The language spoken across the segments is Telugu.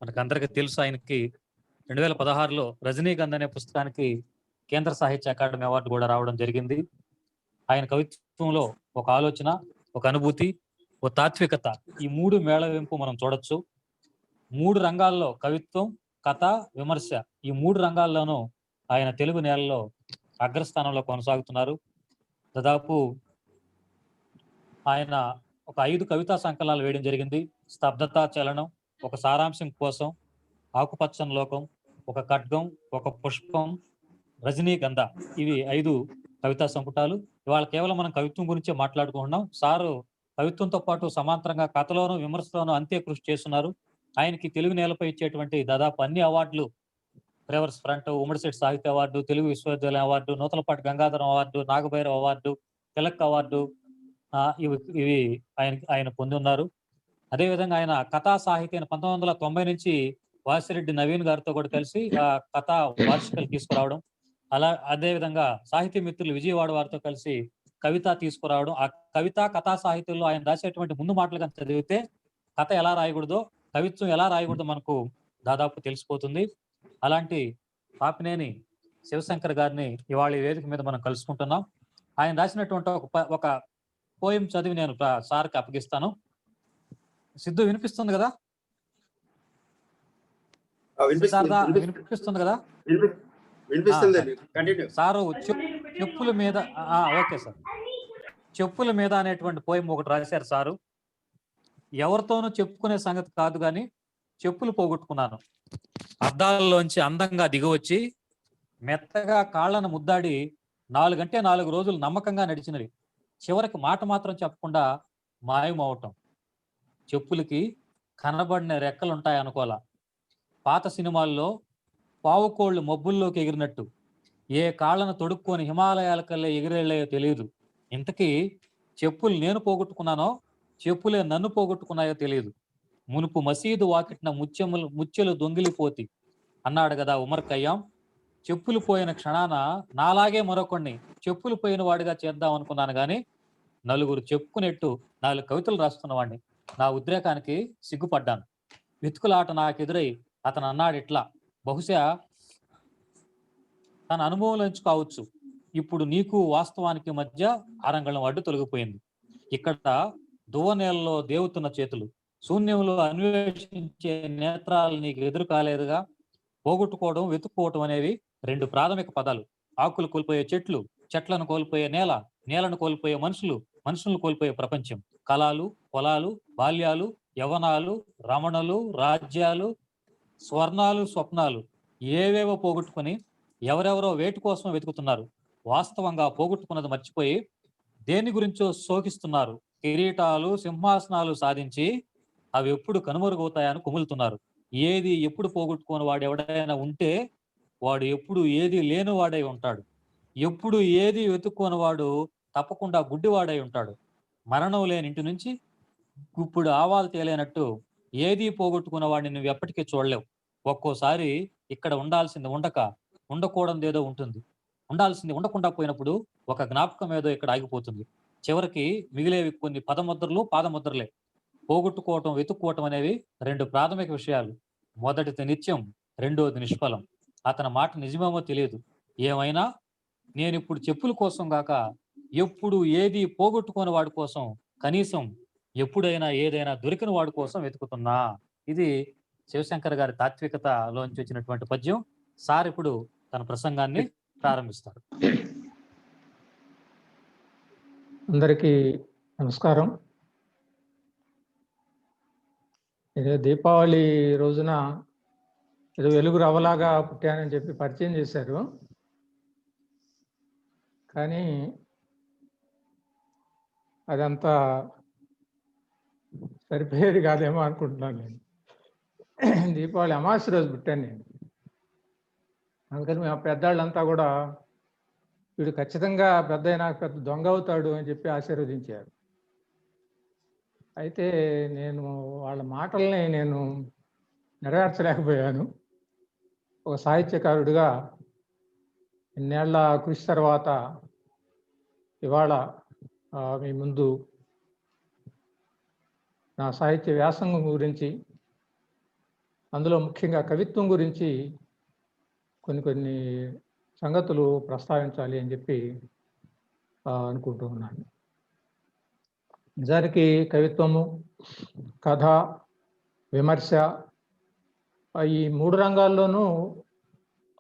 మనకందరికీ తెలుసు ఆయనకి 2016లో రజనీగంధ్ అనే పుస్తకానికి కేంద్ర సాహిత్య అకాడమీ అవార్డు కూడా రావడం జరిగింది. ఆయన కవిత్వంలో ఒక ఆలోచన, ఒక అనుభూతి, ఒక తాత్వికత ఈ 3 మేళవింపు మనం చూడొచ్చు. 3 రంగాల్లో కవిత్వం, కథ, విమర్శ ఈ 3 రంగాల్లోనూ ఆయన తెలుగు నేలలో అగ్రస్థానంలో కొనసాగుతున్నారు. దాదాపు ఆయన ఒక 5 కవితా సంకలనాలు వేయడం జరిగింది. 'స్తబ్దత చలనం', ఒక సారాంశం కోసం, 'ఆకుపచ్చని లోకం', ఒక ఖడ్గం, ఒక పుష్పం, 'రజనీగంధ' ఇవి 5 కవితా సంపుటాలు. ఇవాళ కేవలం మనం కవిత్వం గురించే మాట్లాడుకుంటున్నాం. సారు కవిత్వంతో పాటు సమాంతరంగా కథలోను, విమర్శలోను అంతే కృషి చేస్తున్నారు. ఆయనకి తెలుగు నేలపై ఇచ్చేటువంటి దాదాపు అన్ని అవార్డులు ఫ్లేవర్స్ ఫ్రంట్, ఉమ్మడి శెట్టి సాహిత్య అవార్డు, తెలుగు విశ్వవిద్యాలయం award, Nuthalapati Gangadharam award, Nagabhairava award, Tilak award ఇవి ఇవి ఆయన పొంది ఉన్నారు. అదేవిధంగా ఆయన కథా సాహిత్యాన్ని 1990 నుంచి వాసిరెడ్డి నవీన్ గారితో కూడా కలిసి కథా వార్షికలు తీసుకురావడం. అదేవిధంగా సాహితీ మిత్రులు విజయవాడ వారితో కలిసి కవిత తీసుకురావడం. ఆ కవిత, కథా సాహిత్యంలో ఆయన రాసేటువంటి ముందు మాటలు కనుక చదివితే కథ ఎలా రాయకూడదో, కవిత్వం ఎలా రాయకూడదో మనకు దాదాపు తెలిసిపోతుంది. అలాంటి పాపినేని శివశంకర్ గారిని ఇవాళ ఈ వేదిక మీద మనం కలుసుకుంటున్నాం. ఆయన రాసినటువంటి ఒక పోయం చదివి నేను సార్కి అప్పగిస్తాను. సిద్ధు వినిపిస్తుంది కదా? వినిపిస్తుంది కదా? సారు చెప్పుల మీద ఓకే సార్. చెప్పుల మీద అనేటువంటి పోయం ఒకటి రాశారు సారు. ఎవరితోనూ చెప్పుకునే సంగతి కాదు గాని చెప్పులు పోగొట్టుకున్నాను. అద్దాలలోంచి అందంగా దిగవచ్చి మెత్తగా కాళ్ళను ముద్దాడి 4 గంటే 4 రోజులు నమ్మకంగా నడిచినవి చివరికి మాట మాత్రం చెప్పకుండా మాయమవటం. చెప్పులకి కనబడిన రెక్కలుంటాయి అనుకోలా. పాత సినిమాల్లో పావుకోళ్లు మబ్బుల్లోకి ఎగిరినట్టు ఏ కాళ్ళను తొడుక్కొని హిమాలయాలకల్లే ఎగిరేళ్ళయో తెలియదు. ఇంతకీ చెప్పులు నేను పోగొట్టుకున్నానో చెప్పులే నన్ను పోగొట్టుకున్నాయో తెలియదు. మునుపు మసీదు వాకిట్న ముచ్చెలు దొంగిలిపోతి అన్నాడు కదా ఉమర్ ఖయ్యాం. చెప్పులు పోయిన క్షణాన నాలాగే మరొకడిని చెప్పులు పోయిన వాడిగా చేద్దాం అనుకున్నాను గాని నలుగురు చెప్పుకునేట్టు 4 కవితలు రాస్తున్నవాడిని. నా ఉద్రేకానికి సిగ్గుపడ్డాను. వెతుకులాట నాకెదురై అతను అన్నాడు ఇట్లా, బహుశా తన అనుభవంలోంచి కావచ్చు, ఇప్పుడు నీకు వాస్తవానికి మధ్య ఆరంగళం అడ్డు తొలగిపోయింది. ఇక్కడ దువ్వనేలలో దేవుతున్న చేతులు, శూన్యంలో అన్వేషించే నేత్రాలు నీకు ఎదురు కాలేదుగా. పోగొట్టుకోవడం, వెతుక్కోవటం అనేవి 2 ప్రాథమిక పదాలు. ఆకులు కోల్పోయే చెట్లు, చెట్లను కోల్పోయే నేల, నేలను కోల్పోయే మనుషులు, మనుషులను కోల్పోయే ప్రపంచం. కళలు, పొలాలు, బాల్యాలు, యవనాలు, రమణలు, రాజ్యాలు, స్వర్ణాలు, స్వప్నాలు ఏవేవో పోగొట్టుకుని ఎవరెవరో వేటి కోసం వెతుకుతున్నారు. వాస్తవంగా పోగొట్టుకున్నది మర్చిపోయి దేని గురించో శోకిస్తున్నారు. కిరీటాలు, సింహాసనాలు సాధించి అవి ఎప్పుడు కనుమరుగవుతాయని కుములుతున్నారు. ఏది ఎప్పుడు పోగొట్టుకుని వాడు ఎవడైనా ఉంటే వాడు ఎప్పుడు ఏది లేని వాడై ఉంటాడు. ఎప్పుడు ఏది వెతుక్కోని వాడు తప్పకుండా గుడ్డివాడై ఉంటాడు. మరణం లేని ఇంటి నుంచి ఇప్పుడు ఆవాలు తేలేనట్టు ఏది పోగొట్టుకున్న వాడిని నువ్వు ఎప్పటికీ చూడలేవు. ఒక్కోసారి ఇక్కడ ఉండాల్సింది ఉండక ఉండకూడదేదో ఉంటుంది. ఉండాల్సింది ఉండకుండా పోయినప్పుడు ఒక జ్ఞాపకం ఏదో ఇక్కడ ఆగిపోతుంది. చివరికి మిగిలేవి కొన్ని పదముద్రలు, పాదముద్రలే. పోగొట్టుకోవటం, వెతుక్కోవటం అనేవి 2 ప్రాథమిక విషయాలు. మొదటిది నిత్యం, రెండోది నిష్ఫలం. అతని మాట నిజమేమో తెలియదు. ఏమైనా నేనిప్పుడు చెప్పుల కోసం గాక ఎప్పుడు ఏది పోగొట్టుకోని వాడి కోసం, కనీసం ఎప్పుడైనా ఏదైనా దొరికిన వాడి కోసం వెతుకుతున్నా. ఇది శివశంకర్ గారి తాత్వికతలోంచి వచ్చినటువంటి పద్యం. సార్ ఇప్పుడు తన ప్రసంగాన్ని ప్రారంభిస్తారు. అందరికీ నమస్కారం. ఏదో దీపావళి రోజున ఏదో వెలుగు రవ్వలాగా పుట్టానని చెప్పి పరిచయం చేశారు. కానీ అదంతా సరిపోయేది కాదేమో అనుకుంటున్నాను. నేను దీపావళి అమావాస్య రోజు పుట్టాను నేను. అందుకని మా పెద్దవాళ్ళంతా కూడా వీడు ఖచ్చితంగా పెద్ద దొంగ అవుతాడు అని చెప్పి ఆశీర్వదించారు. అయితే నేను వాళ్ళ మాటల్ని నెరవేర్చలేకపోయాను. ఒక సాహిత్యకారుడిగా ఇన్నేళ్ల కృషి తర్వాత ఇవాళ మీ ముందు నా సాహిత్య వ్యాసంగం గురించి అందులో ముఖ్యంగా కవిత్వం గురించి కొన్ని సంగతులు ప్రస్తావించాలి అని చెప్పి అనుకుంటూ ఉన్నాను. నిజానికి కవిత్వము, కథ, విమర్శ ఈ 3 రంగాల్లోనూ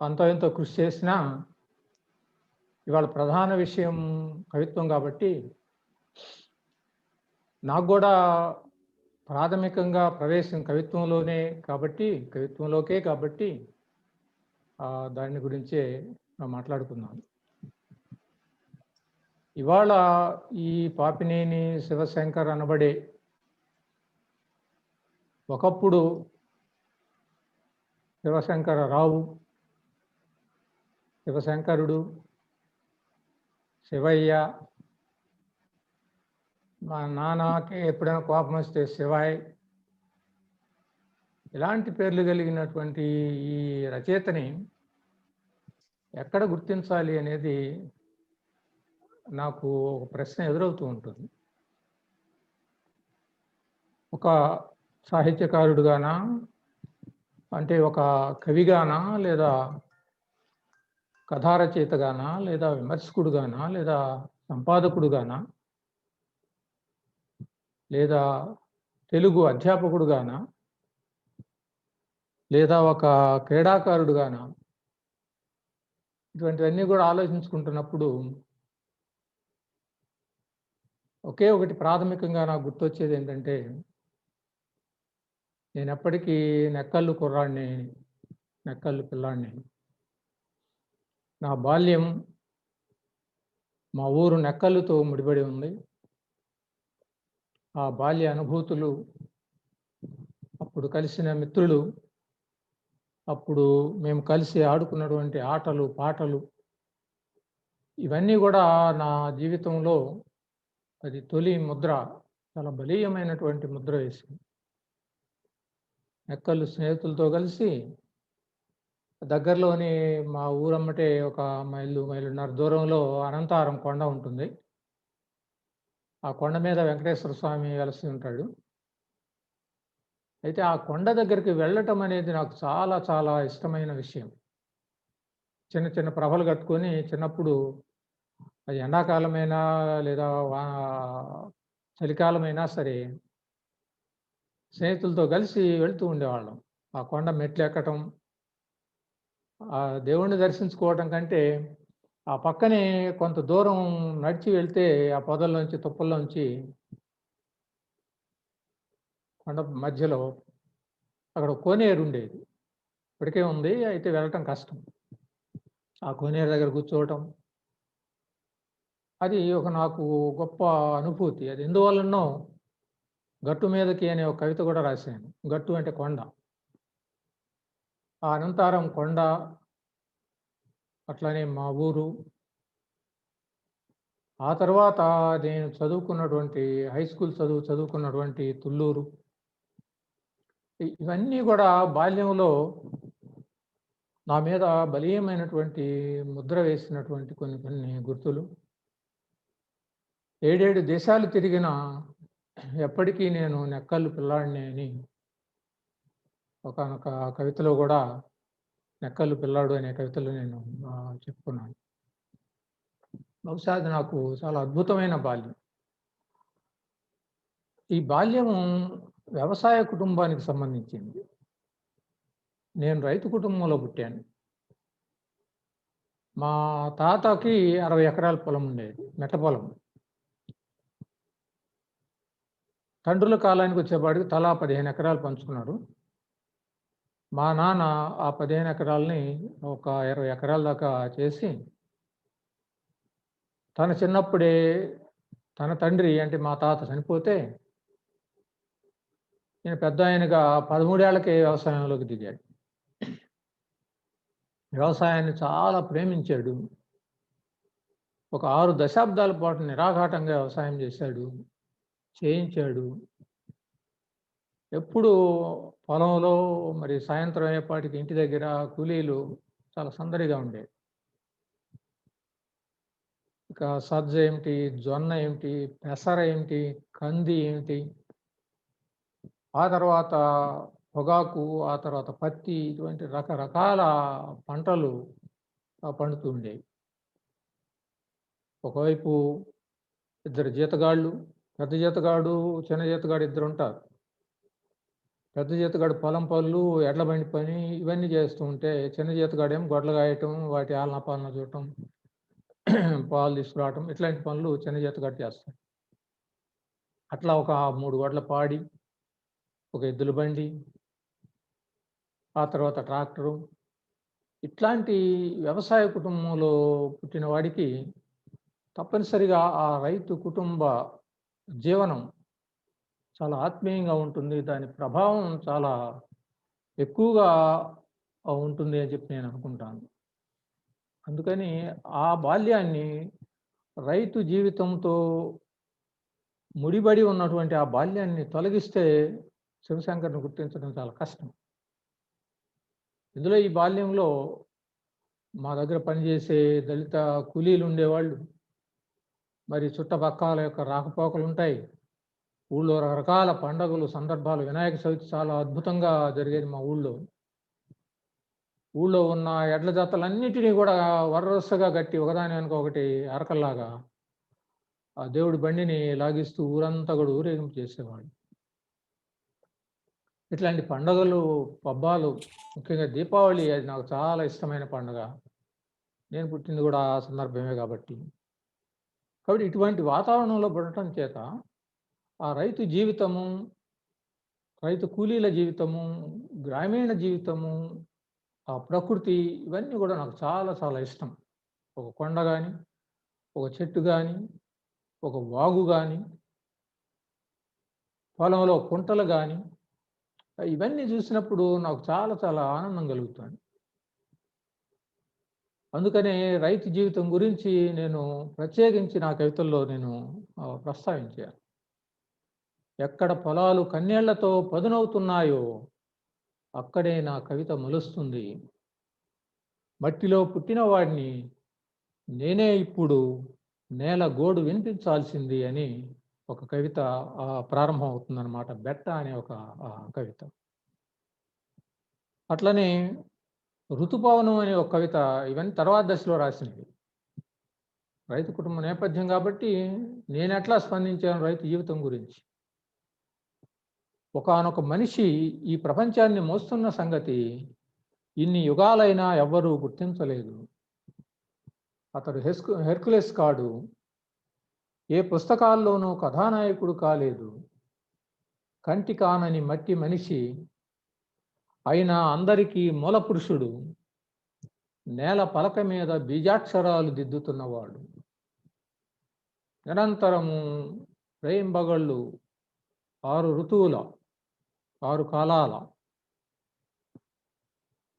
అంతో ఎంతో కృషి చేసినా ఇవాళ ప్రధాన విషయం కవిత్వం కాబట్టి నాకు కూడా ప్రాథమికంగా ప్రవేశం కవిత్వంలోకే కాబట్టి దాని గురించే మాట్లాడుకున్నాను. ఇవాళ ఈ పాపినేని శివశంకర్ అనబడే ఒకప్పుడు శివశంకరరావు, శివశంకరుడు, శివయ్య, మా నాన్నకి ఎప్పుడైనా కోపం వస్తే శివాయ్, ఇలాంటి పేర్లు కలిగినటువంటి ఈ రచయితని ఎక్కడ గుర్తించాలి అనేది నాకు ఒక ప్రశ్న ఎదురవుతూ ఉంటుంది. ఒక సాహిత్యకారుడుగానా, అంటే ఒక కవిగానా, లేదా కథారచయితగానా, లేదా విమర్శకుడుగానా, లేదా సంపాదకుడుగానా, లేదా తెలుగు అధ్యాపకుడుగానా, లేదా ఒక క్రీడాకారుడుగానా, ఇటువంటివన్నీ కూడా ఆలోచించుకుంటున్నప్పుడు ఒకే ఒకటి ప్రాథమికంగా నాకు గుర్తొచ్చేది ఏంటంటే, నేను ఎప్పటికీ నెక్కల్లు కుర్రాడిని, నెక్కల్లు పిల్లాడిని. నా బాల్యం మా ఊరు నెక్కల్లుతో ముడిపడి ఉంది. ఆ బాల్య అనుభూతులు, అప్పుడు కలిసిన మిత్రులు, అప్పుడు మేము కలిసి ఆడుకున్నటువంటి ఆటలు, పాటలు, ఇవన్నీ కూడా నా జీవితంలో అది తొలి ముద్ర, చాలా బలీయమైనటువంటి ముద్ర వేసింది. నెక్కల్లు స్నేహితులతో కలిసి దగ్గరలోని మా ఊరమ్మటే ఒక మైలున్నర దూరంలో అనంతారం కొండ ఉంటుంది. ఆ కొండ మీద వెంకటేశ్వర స్వామి వెలసి ఉంటాడు. అయితే ఆ కొండ దగ్గరికి వెళ్ళటం అనేది నాకు చాలా చాలా ఇష్టమైన విషయం. చిన్న చిన్న ప్రభలు కట్టుకొని చిన్నప్పుడు, అది ఎండాకాలమైనా లేదా చలికాలమైనా సరే స్నేహితులతో కలిసి వెళ్తూ ఉండేవాళ్ళం. ఆ కొండ మెట్లు ఎక్కటం, ఆ దేవుణ్ణి దర్శించుకోవటం కంటే ఆ పక్కనే కొంత దూరం నడిచి వెళ్తే ఆ పొదల్లోంచి, తుప్పల్లోంచి కొండ మధ్యలో అక్కడ కోనేరు ఉండేది. ఇప్పటికే ఉంది, అయితే వెళ్ళటం కష్టం. ఆ కోనేరు దగ్గర కూర్చోవటం, అది నాకు గొప్ప అనుభూతి. అది ఎందువల్లనో గట్టు మీదకి అనే ఒక కవిత కూడా రాశాను. గట్టు అంటే కొండ. ఆ అనంతారం కొండ, అట్లనే మా ఊరు, ఆ తర్వాత నేను చదువుకున్నటువంటి హై స్కూల్ చదువుకున్నటువంటి తుళ్ళూరు, ఇవన్నీ కూడా బాల్యంలో నా మీద బలీయమైనటువంటి ముద్ర వేసినటువంటి కొన్ని గుర్తులు. 7 దేశాలు తిరిగిన ఎప్పటికీ నేను నెక్కల్లు పిల్లాడిని అని ఒకానొక కవితలో కూడా నెక్కల్లు పిల్లాడు అనే కవితలో నేను చెప్పుకున్నాను. బహుశా అది నాకు చాలా అద్భుతమైన బాల్యం. ఈ బాల్యం వ్యవసాయ కుటుంబానికి సంబంధించింది. నేను రైతు కుటుంబంలో పుట్టాను. మా తాతకి 60 ఎకరాల పొలం ఉండేది, మెట్ట పొలం. తండ్రుల కాలానికి వచ్చేపాటికి తలా 15 ఎకరాలు పంచుకున్నారు. మా నాన్న ఆ 15 ఎకరాలని ఒక 20 ఎకరాల దాకా చేసి, తన చిన్నప్పుడే తన తండ్రి అంటే మా తాత చనిపోతే నేను పెద్దాయనగా 13 ఏళ్లకే వ్యవసాయంలోకి దిగాడు. వ్యవసాయాన్ని చాలా ప్రేమించాడు. ఒక 6 దశాబ్దాల పాటు నిరాఘాటంగా వ్యవసాయం చేయించాడు. ఎప్పుడు పొలంలో, మరి సాయంత్రం అయ్యేపాటికి ఇంటి దగ్గర కూలీలు చాలా సందడిగా ఉండేది. ఇక సజ్జ ఏమిటి, జొన్న ఏమిటి, పెసర ఏమిటి, కంది ఏమిటి, ఆ తర్వాత పొగాకు, ఆ తర్వాత పత్తి, ఇటువంటి రకరకాల పంటలు పండుతూ ఉండేవి. ఒకవైపు ఇద్దరు జీతగాళ్ళు, పెద్ద జీతగాడు, చిన్న జీతగాడు ఇద్దరుంటారు. పెద్ద జీతగాడు పొలం పనులు, ఎడ్ల బండి పని ఇవన్నీ చేస్తూ ఉంటే, చిన్న జీతగాడేమో గొడ్లు కాయటం, వాటి ఆలనా పాలనా చూడటం, పాలు తీసుకురావటం ఇట్లాంటి పనులు చిన్న జీతగాడు చేస్తాడు. అట్లా ఒక 3 గొడ్ల పాడి, ఒక ఎద్దుల బండి, ఆ తర్వాత ట్రాక్టరు, ఇట్లాంటి వ్యవసాయ కుటుంబంలో పుట్టిన వాడికి తప్పనిసరిగా ఆ రైతు కుటుంబ జీవనం చాలా ఆత్మీయంగా ఉంటుంది. దాని ప్రభావం చాలా ఎక్కువగా ఉంటుంది అని చెప్పి నేను అనుకుంటాను. అందుకని ఆ బాల్యాన్ని రైతు జీవితంతో ముడిపడి ఉన్నటువంటి ఆ బాల్యాన్ని తొలగిస్తే శివశంకర్‌ని గుర్తించడం చాలా కష్టం. ఇందులో ఈ బాల్యంలో మా దగ్గర పనిచేసే దళిత కూలీలు ఉండేవాళ్ళు. మరి చుట్టుపక్కల యొక్క రాకపోకలుంటాయి. ఊళ్ళో రకరకాల పండగలు, సందర్భాలు, వినాయక చవితి చాలా అద్భుతంగా జరిగేది మా ఊళ్ళో. ఊళ్ళో ఉన్న ఎడ్ల జాతలన్నిటిని కూడా వరుసగా కట్టి ఒకదాని వెనుక ఒకటి అరకల్లాగా ఆ దేవుడి బండిని లాగిస్తూ ఊరంతా కూడా ఊరేగింపు చేసేవాళ్ళు. ఇట్లాంటి పండగలు, పబ్బాలు, ముఖ్యంగా దీపావళి అది నాకు చాలా ఇష్టమైన పండుగ. నేను పుట్టింది కూడా ఆ సందర్భమే కాబట్టి. కాబట్టి ఇటువంటి వాతావరణంలో పుట్టడం చేత ఆ రైతు జీవితము, రైతు కూలీల జీవితము, గ్రామీణ జీవితము, ఆ ప్రకృతి ఇవన్నీ కూడా నాకు చాలా చాలా ఇష్టం. ఒక కొండ గాని, ఒక చెట్టు గాని, ఒక వాగు గాని, పొలంలో కుంటలు గాని, ఇవన్నీ చూసినప్పుడు నాకు చాలా చాలా ఆనందం కలుగుతుంది. అందుకనే రైతు జీవితం గురించి నేను ప్రత్యేకించి నా కవితల్లో నేను ప్రస్తావించాను. ఎక్కడ పొలాలు కన్నీళ్లతో పదునవుతున్నాయో అక్కడే నా కవిత మొలుస్తుంది. మట్టిలో పుట్టిన వాడిని నేనే ఇప్పుడు నేల గోడు వినిపించాల్సింది అని ఒక కవిత ప్రారంభం అవుతుందన్నమాట. బెట్ట అనే ఒక కవిత. అట్లనే ఋతుపవనం అనే ఒక కవిత, ఇవన్నీ తర్వాత దశలో రాసినవి. రైతు కుటుంబ నేపథ్యం కాబట్టి నేనెట్లా స్పందించాను రైతు జీవితం గురించి. ఒకానొక మనిషి ఈ ప్రపంచాన్ని మోస్తున్న సంగతి ఇన్ని యుగాలైనా ఎవ్వరూ గుర్తించలేదు. అతడు హెర్కులెస్ కాడు, ఏ పుస్తకాల్లోనూ కథానాయకుడు కాలేదు. కంటి కానని మట్టి మనిషి అయినా అందరికీ మూల పురుషుడు, నేల పలక మీద బీజాక్షరాలు దిద్దుతున్నవాడు. నిరంతరము రేయింబగళ్ళు 6 ఋతువుల 6 కాలాల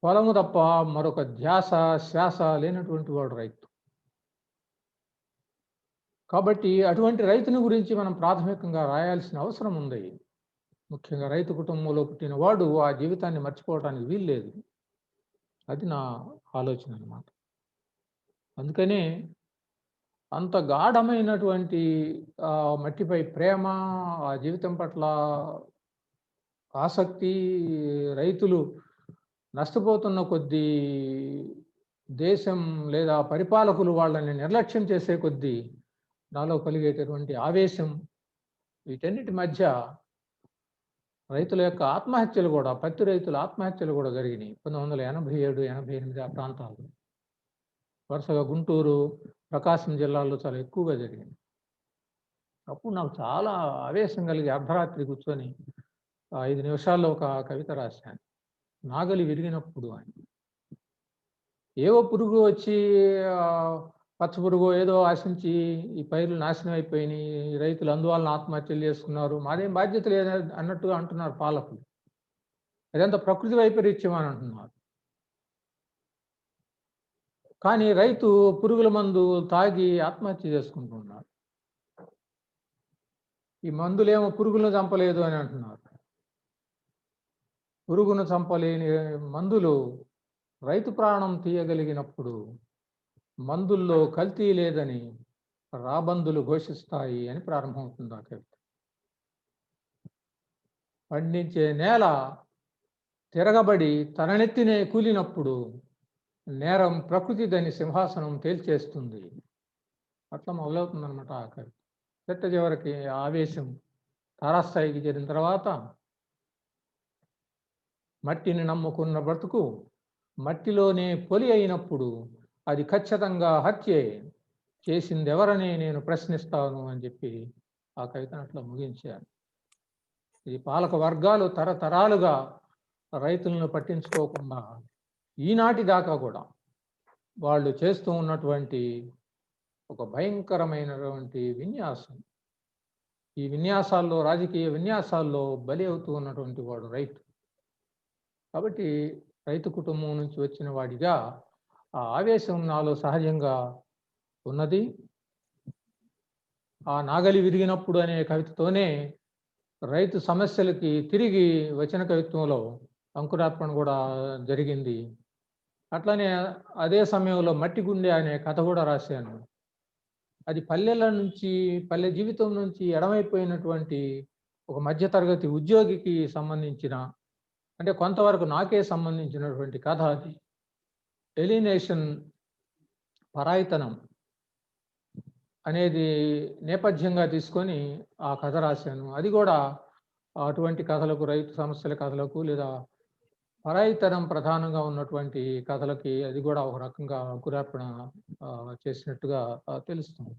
పొలము తప్ప మరొక ధ్యాస శ్వాస లేనటువంటి వాడు రైతు. కాబట్టి అటువంటి రైతుని గురించి మనం ప్రాథమికంగా రాయాల్సిన అవసరం ఉంది. ముఖ్యంగా రైతు కుటుంబంలో పుట్టిన వాడు ఆ జీవితాన్ని మర్చిపోవడానికి వీల్లేదు. అది నా ఆలోచన అన్నమాట. అందుకనే అంత గాఢమైనటువంటి మట్టిపై ప్రేమ, ఆ జీవితం పట్ల ఆసక్తి, రైతులు నష్టపోతున్న కొద్దీ దేశం లేదా పరిపాలకులు వాళ్ళని నిర్లక్ష్యం చేసే కొద్దీ నాలో కలిగేటటువంటి ఆవేశం, వీటన్నిటి మధ్య రైతుల యొక్క ఆత్మహత్యలు కూడా, పత్తి రైతుల ఆత్మహత్యలు కూడా జరిగినాయి 1987, 88 ఆ ప్రాంతాల్లో. వరుసగా గుంటూరు, ప్రకాశం జిల్లాల్లో చాలా ఎక్కువగా జరిగింది. అప్పుడు నాకు చాలా ఆవేశం కలిగి అర్ధరాత్రి కూర్చొని 5 నిమిషాల్లో ఒక కవిత రాశాను. నాగలి విరిగినప్పుడు అని. ఏవో పురుగు వచ్చి పచ్చ పురుగు ఏదో ఆశించి ఈ పైర్లు నాశనం అయిపోయినాయి, రైతులు అందువలన ఆత్మహత్యలు చేసుకున్నారు, మాదేం బాధ్యత లేదు అన్నట్టుగా అంటున్నారు పాలకులు. అదంతా ప్రకృతి వైపరీత్యం అని అంటున్నారు. కానీ రైతు పురుగుల మందు తాగి ఆత్మహత్య చేసుకుంటున్నాడు. ఈ మందులేమో పురుగులను చంపలేదు అని అంటున్నారు. పురుగును చంపలేని మందులు రైతు ప్రాణం తీయగలిగినప్పుడు మందుల్లో కల్తీ లేదని రాబందులు ఘోషిస్తాయి అని ప్రారంభమవుతుంది ఆ కవిత. పండించే నేల తిరగబడి తననెత్తినే కూలినప్పుడు నేరం ప్రకృతి దాని సింహాసనం తేల్చేస్తుంది. అట్లా మొదలవుతుంది అనమాట ఆ కవి. చెట్ట చివరికి ఆవేశం తారాస్థాయికి చేరిన తర్వాత మట్టిని నమ్ముకున్న బ్రతుకు మట్టిలోనే పొలి అయినప్పుడు అది ఖచ్చితంగా హత్యే, చేసిందెవరని నేను ప్రశ్నిస్తాను అని చెప్పి ఆ కవితను అట్లా ముగించాను. ఈ పాలక వర్గాలు తరతరాలుగా రైతులను పట్టించుకోకుండా ఈనాటి దాకా కూడా వాళ్ళు చేస్తూ ఉన్నటువంటి ఒక భయంకరమైనటువంటి విన్యాసం, ఈ విన్యాసాల్లో, రాజకీయ విన్యాసాల్లో బలి అవుతూ ఉన్నటువంటి వాడు రైతు. కాబట్టి రైతు కుటుంబం నుంచి వచ్చిన వాడిగా ఆ ఆవేశం నాలో సహజంగా ఉన్నది. ఆ నాగలి విరిగినప్పుడు అనే కవితతోనే రైతు సమస్యలకి తిరిగి వచన కవిత్వంలో అంకురార్పణ కూడా జరిగింది. అట్లనే అదే సమయంలో మట్టి గుండె అనే కథ కూడా రాశాను. అది పల్లెల నుంచి, పల్లె జీవితం నుంచి ఎడమైపోయినటువంటి ఒక మధ్యతరగతి ఉద్యోగికి సంబంధించిన, అంటే కొంతవరకు నాకే సంబంధించినటువంటి కథ అది. ఎలినేషన్, పరాయితనం అనేది నేపథ్యంగా తీసుకొని ఆ కథ రాశాను. అది కూడా అటువంటి కథలకు, రైతు సమస్యల కథలకు లేదా పరాయితనం ప్రధానంగా ఉన్నటువంటి కథలకి అది కూడా ఒక రకంగా అంకురార్పణ చేసినట్టుగా తెలుస్తుంది.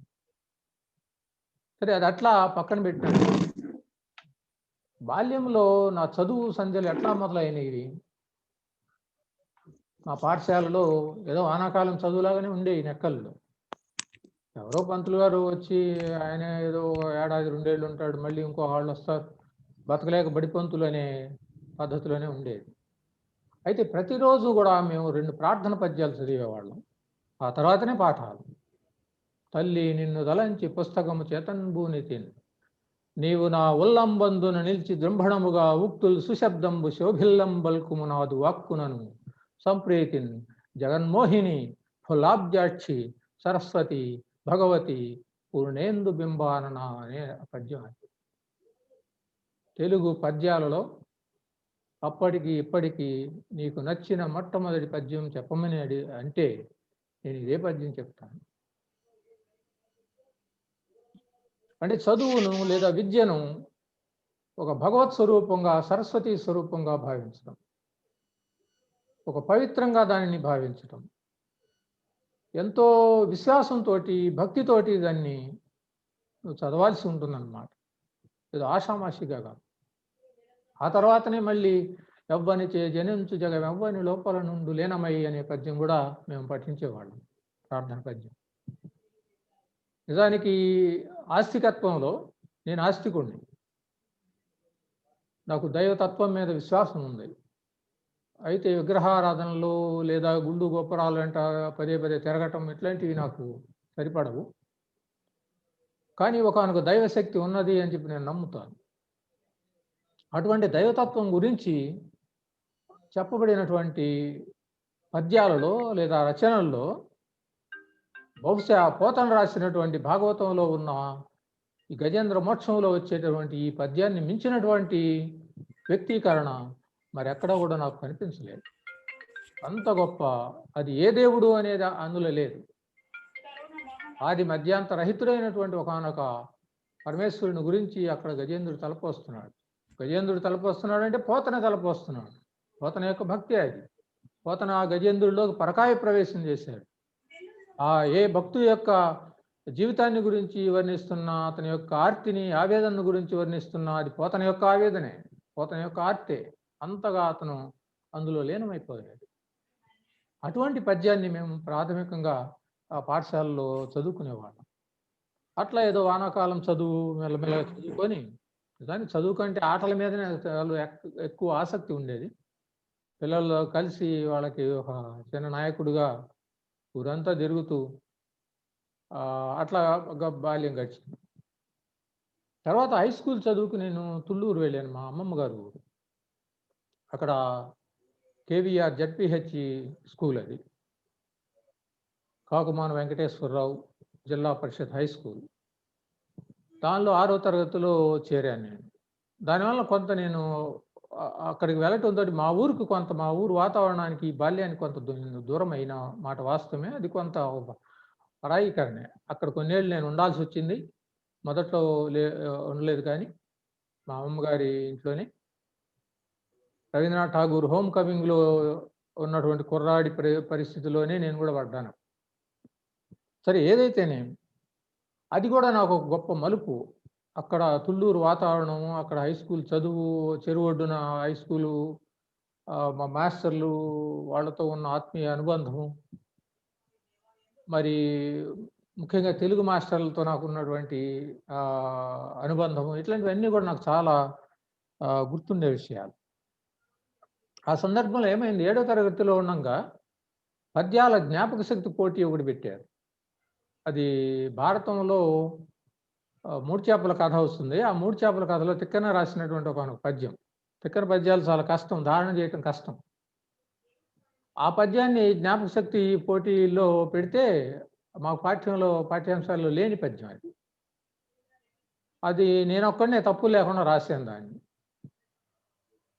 సరే, అది అట్లా పక్కన పెట్టినట్టు బాల్యంలో నా చదువు సంధ్యలు ఎట్లా మొదలైనవి? మా పాఠశాలలో ఏదో ఆనాకాలం చదువులాగానే ఉండేవి నెక్కల్లో. ఎవరో పంతులు గారు వచ్చి ఆయన ఏదో ఏడాది 2 ఏళ్ళు ఉంటాడు, మళ్ళీ ఇంకో వాళ్ళు వస్తారు, బతకలేక బడిపంతులు అనే పద్ధతిలోనే ఉండేది. అయితే ప్రతిరోజు కూడా మేము 2 ప్రార్థన పద్యాలు చదివేవాళ్ళం. ఆ తర్వాతనే పాఠాలు. తల్లి నిన్ను దలంచి పుస్తకము చేతన్భూనితిన్, నీవు నా ఉల్లంబందున నిలిచి దృంభణముగా ఉక్తులు సుశబ్దంబు శోభిల్లంబల్కుము నాదు వాక్కునను సంప్రీతిన్ జగన్మోహిని ఫులాబ్జాక్షి సరస్వతి భగవతి పూర్ణేందు బింబానన అనే పద్యం. తెలుగు పద్యాలలో అప్పటికి ఇప్పటికీ నీకు నచ్చిన మొట్టమొదటి పద్యం చెప్పమని అంటే నేను ఇదే పద్యం చెప్తాను. అంటే చదువును లేదా విద్యను ఒక భగవత్ స్వరూపంగా, సరస్వతి స్వరూపంగా భావించడం, ఒక పవిత్రంగా దానిని భావించడం, ఎంతో విశ్వాసంతో, భక్తితోటి దాన్ని నువ్వు చదవాల్సి ఉంటుందన్నమాట. ఏదో ఆషామాషిగా కాదు. ఆ తర్వాతనే మళ్ళీ ఎవ్వని చే జనించు జగం ఎవ్వని లోపల నుండి లేనమై అనే పద్యం కూడా మేము పఠించేవాళ్ళం, ప్రార్థన పద్యం. నిజానికి ఆస్తికత్వంలో నేను ఆస్తికుడిని. నాకు దైవతత్వం మీద విశ్వాసం ఉంది. అయితే విగ్రహారాధనలు లేదా గుళ్ళు గోపురాలు వెంట పదే పదే తిరగటం ఇట్లాంటివి నాకు సరిపడవు. కానీ ఒకానొక దైవశక్తి ఉన్నది అని చెప్పి నేను నమ్ముతాను. అటువంటి దైవతత్వం గురించి చెప్పబడినటువంటి పద్యాలలో లేదా రచనల్లో బహుశా పోతన రాసినటువంటి భాగవతంలో ఉన్న ఈ గజేంద్ర మోక్షంలో వచ్చేటటువంటి ఈ పద్యాన్ని మించినటువంటి వ్యక్తీకరణ మరి ఎక్కడ కూడా నాకు కనిపించలేదు. అంత గొప్ప, అది ఏ దేవుడు అనేది అందులో లేదు. ఆది మధ్యాంత రహితుడైనటువంటి ఒకానొక పరమేశ్వరుని గురించి అక్కడ గజేంద్రుడు తలపోస్తున్నాడు. గజేంద్రుడు తలపోస్తున్నాడు అంటే పోతన తలపోస్తున్నాడు. పోతన యొక్క భక్తి అది. పోతన ఆ గజేంద్రుడిలోకి పరకాయ ప్రవేశం చేశాడు. ఆ ఏ భక్తుడి యొక్క జీవితాన్ని గురించి వర్ణిస్తున్నా, అతని యొక్క ఆర్తిని, ఆవేదన గురించి వర్ణిస్తున్నా, అది పోతన యొక్క ఆవేదనే, పోతన యొక్క ఆర్తే. అంతగా అతను అందులో లీనమైపోయాడు. అటువంటి పద్యాన్ని మేము ప్రాథమికంగా ఆ పాఠశాలలో చదువుకునేవాళ్ళం. అట్లా ఏదో వానాకాలం చదువు మెల్లమెల్లగా చదువుకొని, దాన్ని చదువు కంటే ఆటల మీదనే ఎక్కువ ఆసక్తి ఉండేది. పిల్లలు కలిసి వాళ్ళకి ఒక చిన్న నాయకుడిగా ఊరంతా తిరుగుతూ అట్లా బాల్యం గడిచింది. తర్వాత హై స్కూల్ చదువుకు నేను తుళ్ళూరు వెళ్ళాను, మా అమ్మమ్మ గారు ఊరు. అక్కడ కేవీఆర్ జడ్పిహెచ్ స్కూల్, అది కాకుమాన వెంకటేశ్వరరావు జిల్లా పరిషత్ హై స్కూల్. దానిలో 6వ తరగతిలో చేరాను నేను. దానివల్ల కొంత నేను అక్కడికి వెళ్ళటంతో మా ఊరు వాతావరణానికి బాల్యానికి కొంత దూరం అయిన మాట వాస్తవమే. అది కొంత పరాయీకరణే. అక్కడ కొన్నేళ్ళు నేను ఉండాల్సి వచ్చింది. మొదట్లో ఉండలేదు కానీ మా అమ్మమ్మ గారి ఇంట్లోనే. రవీంద్రనాథ్ ఠాగూర్ హోమ్ కమింగ్‌లో ఉన్నటువంటి కుర్రాడి పరిస్థితిలోనే నేను కూడా పడ్డాను. సరే ఏదైతేనేమి, అది కూడా నాకు ఒక గొప్ప మలుపు. అక్కడ తుళ్ళూరు వాతావరణం, అక్కడ హై స్కూల్ చదువు, చెరువు ఒడ్డున హై స్కూలు, మా మాస్టర్లు వాళ్ళతో ఉన్న ఆత్మీయ అనుబంధము, మరి ముఖ్యంగా తెలుగు మాస్టర్లతో నాకున్నటువంటి అనుబంధము, ఇట్లాంటివన్నీ కూడా నాకు చాలా గుర్తుండే విషయాలు. ఆ సందర్భంలో ఏమైంది, 7వ తరగతిలో ఉండంగా పద్యాల జ్ఞాపక శక్తి పోటీ ఒకటి పెట్టారు. అది భారతంలో 3 చేపల కథ వస్తుంది. ఆ 3 చేపల కథలో తిక్కన రాసినటువంటి ఒక పద్యం. తిక్కన పద్యాలు చాలా కష్టం, ధారణ చేయటం కష్టం. ఆ పద్యాన్ని జ్ఞాపక శక్తి పోటీల్లో పెడితే మాకు పాఠ్యాంశాల్లో లేని పద్యం అది. అది నేనొక్కడినే తప్పు లేకుండా రాశాను దాన్ని.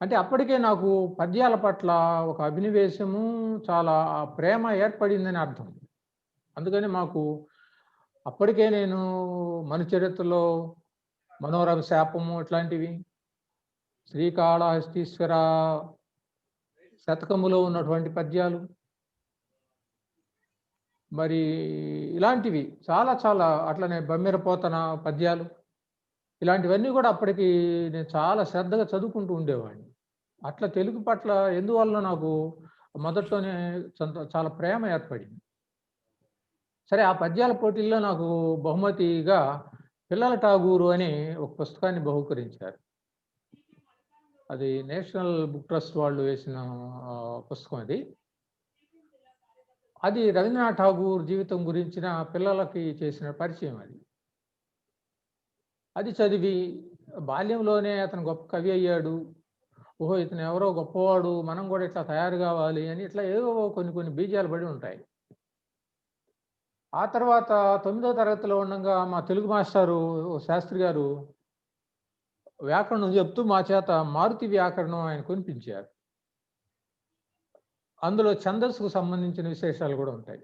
అంటే అప్పటికే నాకు పద్యాల పట్ల ఒక అభినివేశము, చాలా ప్రేమ ఏర్పడిందని అర్థం. అందుకని మాకు అప్పటికే నేను మనుచరిత్రలో మనోరమ శాపము ఇట్లాంటివి, శ్రీకాళహస్తీశ్వర శతకములో ఉన్నటువంటి పద్యాలు, మరి ఇలాంటివి చాలా చాలా, అట్లనే బమ్మెరపోతన పద్యాలు, ఇలాంటివన్నీ కూడా అప్పటికి నేను చాలా శ్రద్ధగా చదువుకుంటూ ఉండేవాడిని. అట్లా తెలుగు పట్ల ఎందువల్ల నాకు మొదట్లోనే చాలా ప్రేమ ఏర్పడింది. సరే ఆ పద్యాల పోటీల్లో నాకు బహుమతిగా పిల్లల ఠాగూరు అని ఒక పుస్తకాన్ని బహూకరించారు. అది నేషనల్ బుక్ ట్రస్ట్ వాళ్ళు వేసిన పుస్తకం అది. అది రవీంద్రనాథ్ ఠాగూర్ జీవితం గురించిన పిల్లలకి చేసిన పరిచయం అది. అది చదివి బాల్యంలోనే అతను గొప్ప కవి అయ్యాడు, ఓహో ఇతను ఎవరో గొప్పవాడు, మనం కూడా ఇట్లా తయారు కావాలి అని ఇట్లా ఏవో కొన్ని బీజాలు పడి ఉంటాయి. ఆ తర్వాత 9వ తరగతిలో ఉండగా మా తెలుగు మాస్టారు శాస్త్రి గారు వ్యాకరణం చెప్తూ మా చేత మారుతి వ్యాకరణం ఆయన కొనిపించారు. అందులో ఛందస్సుకు సంబంధించిన విశేషాలు కూడా ఉంటాయి,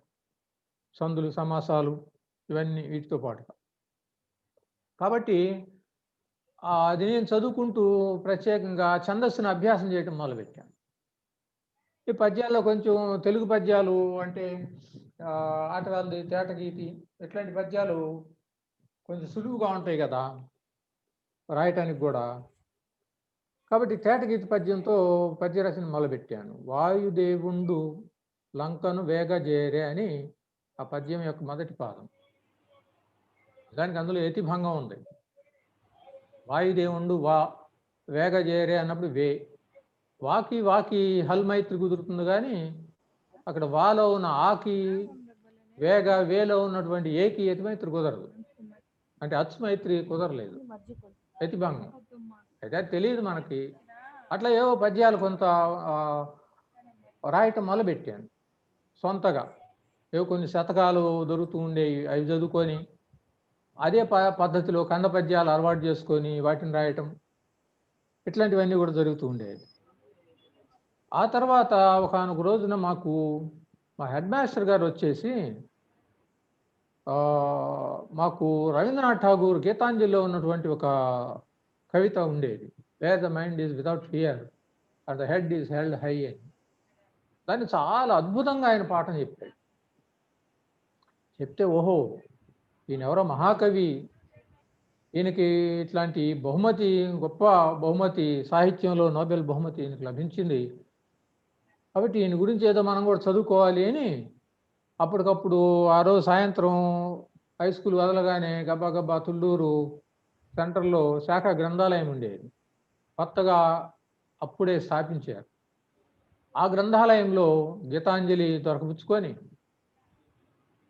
సందులు, సమాసాలు, ఇవన్నీ వీటితో పాటు. కాబట్టి అది నేను చదువుకుంటూ ప్రత్యేకంగా ఛందస్సును అభ్యాసం చేయటం మొదలుపెట్టాను. ఈ పద్యాల్లో కొంచెం తెలుగు పద్యాలు అంటే ఆటగాళ్ళది, తేటగీతి, ఇట్లాంటి పద్యాలు కొంచెం సులువుగా ఉంటాయి కదా రాయటానికి కూడా. కాబట్టి తేటగీతి పద్యంతో పద్య రచన మొదలుపెట్టాను. వాయుదేవుండు లంకను వేగజేరే అని ఆ పద్యం యొక్క మొదటి పాదం. దానికి అందులో యతిభంగం ఉంది. వాయుదేవుండు వేగజేరే అన్నప్పుడు వే, వాకి హల్మైత్రి కుదురుతుంది, కానీ అక్కడ వాలో ఉన్న ఆకి వేలో ఉన్నటువంటి ఏకి యతిమైత్రి కుదరదు. అంటే అచ్చుమైత్రి కుదరలేదు, యతిభంగం. అయితే తెలియదు మనకి. అట్లా ఏవో పద్యాలు కొంత రాయటం మొదలుపెట్టాను సొంతగా. ఏవో కొన్ని శతకాలు దొరుకుతూ ఉండేవి, అవి చదువుకొని అదే పద్ధతిలో కంద పద్యాలు అలవాటు చేసుకొని వాటిని రాయటం, ఇట్లాంటివన్నీ కూడా జరుగుతూ ఉండేది. ఆ తర్వాత ఒకానొక రోజున మాకు మా హెడ్ మాస్టర్ గారు వచ్చేసి మాకు రవీంద్రనాథ్ ఠాగూర్ గీతాంజలిలో ఉన్నటువంటి ఒక కవిత ఉండేది, wear the mind is without fear and the head is held high అని. దాన్ని చాలా అద్భుతంగా ఆయన పాఠం చెప్పాడు. చెప్తే ఓహో ఈయన ఎవరో మహాకవి, ఈయనకి ఇట్లాంటి బహుమతి, గొప్ప బహుమతి, సాహిత్యంలో నోబెల్ బహుమతి ఈయనకి లభించింది, కాబట్టి ఈయన గురించి ఏదో మనం కూడా చదువుకోవాలి అని అప్పటికప్పుడు ఆ రోజు సాయంత్రం హై స్కూల్ వదలగానే గబ్బా తుళ్ళూరు సెంటర్లో శాఖ గ్రంథాలయం ఉండేది, కొత్తగా అప్పుడే స్థాపించారు. ఆ గ్రంథాలయంలో గీతాంజలి దొరకపుచ్చుకొని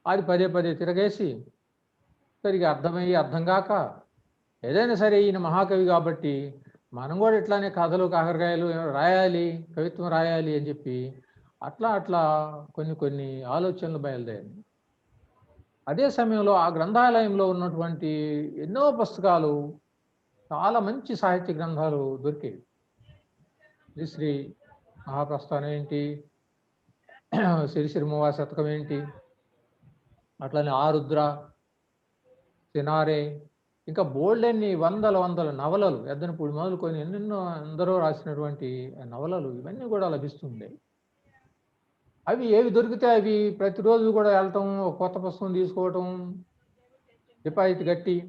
అది పదే తిరగేసి సరిగా అర్థం కాక, ఏదైనా సరే ఈయన మహాకవి కాబట్టి మనం కూడా ఇట్లానే కథలు, కాకరకాయలు రాయాలి, కవిత్వం రాయాలి అని చెప్పి అట్లా కొన్ని ఆలోచనలు బయలుదేరాయి. అదే సమయంలో ఆ గ్రంథాలయంలో ఉన్నటువంటి ఎన్నో పుస్తకాలు, చాలా మంచి సాహిత్య గ్రంథాలు దొరికేవి. శ్రీశ్రీ మహాప్రస్థానం ఏంటి, సిరిసిరిమోవా శతకం ఏంటి, అట్లనే ఆరుద్ర, సినారే, ఇంకా బోల్డెన్ని వందల నవలలు ఎద్దనపూడి మొదలుకొని ఎన్నెన్నో అందరూ రాసినటువంటి నవలలు ఇవన్నీ కూడా లభిస్తుండే. అవి ఏవి దొరికితే అవి ప్రతిరోజు కూడా వెళ్ళటం, ఒక కొత్త పుస్తకం తీసుకోవటం, డిపాజిట్ కట్టి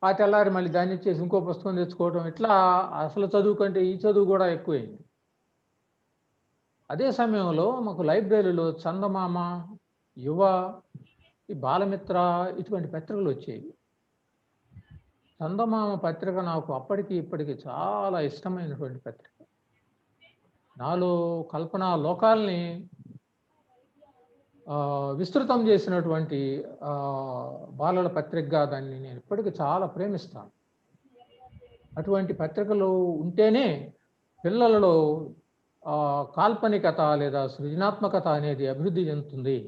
ఆ తెల్లారి మళ్ళీ దాన్ని ఇచ్చేసి ఇంకో పుస్తకం తెచ్చుకోవటం, ఇట్లా అసలు చదువు కంటే ఈ చదువు కూడా ఎక్కువైంది. అదే సమయంలో మాకు లైబ్రరీలో చందమామ, యువ, ఈ బాలమిత్ర ఇటువంటి పత్రికలు వచ్చేవి. చందమామ పత్రిక నాకు అప్పటికి ఇప్పటికి చాలా ఇష్టమైనటువంటి పత్రిక. నాలో కల్పనా లోకాల్ని విస్తృతం చేసినటువంటి బాలల పత్రికగా దాన్ని నేను ఇప్పటికీ చాలా ప్రేమిస్తాను. అటువంటి పత్రికలు ఉంటేనే పిల్లలలో కాల్పనికత లేదా సృజనాత్మకత అనేది అభివృద్ధి చెందుతుంది.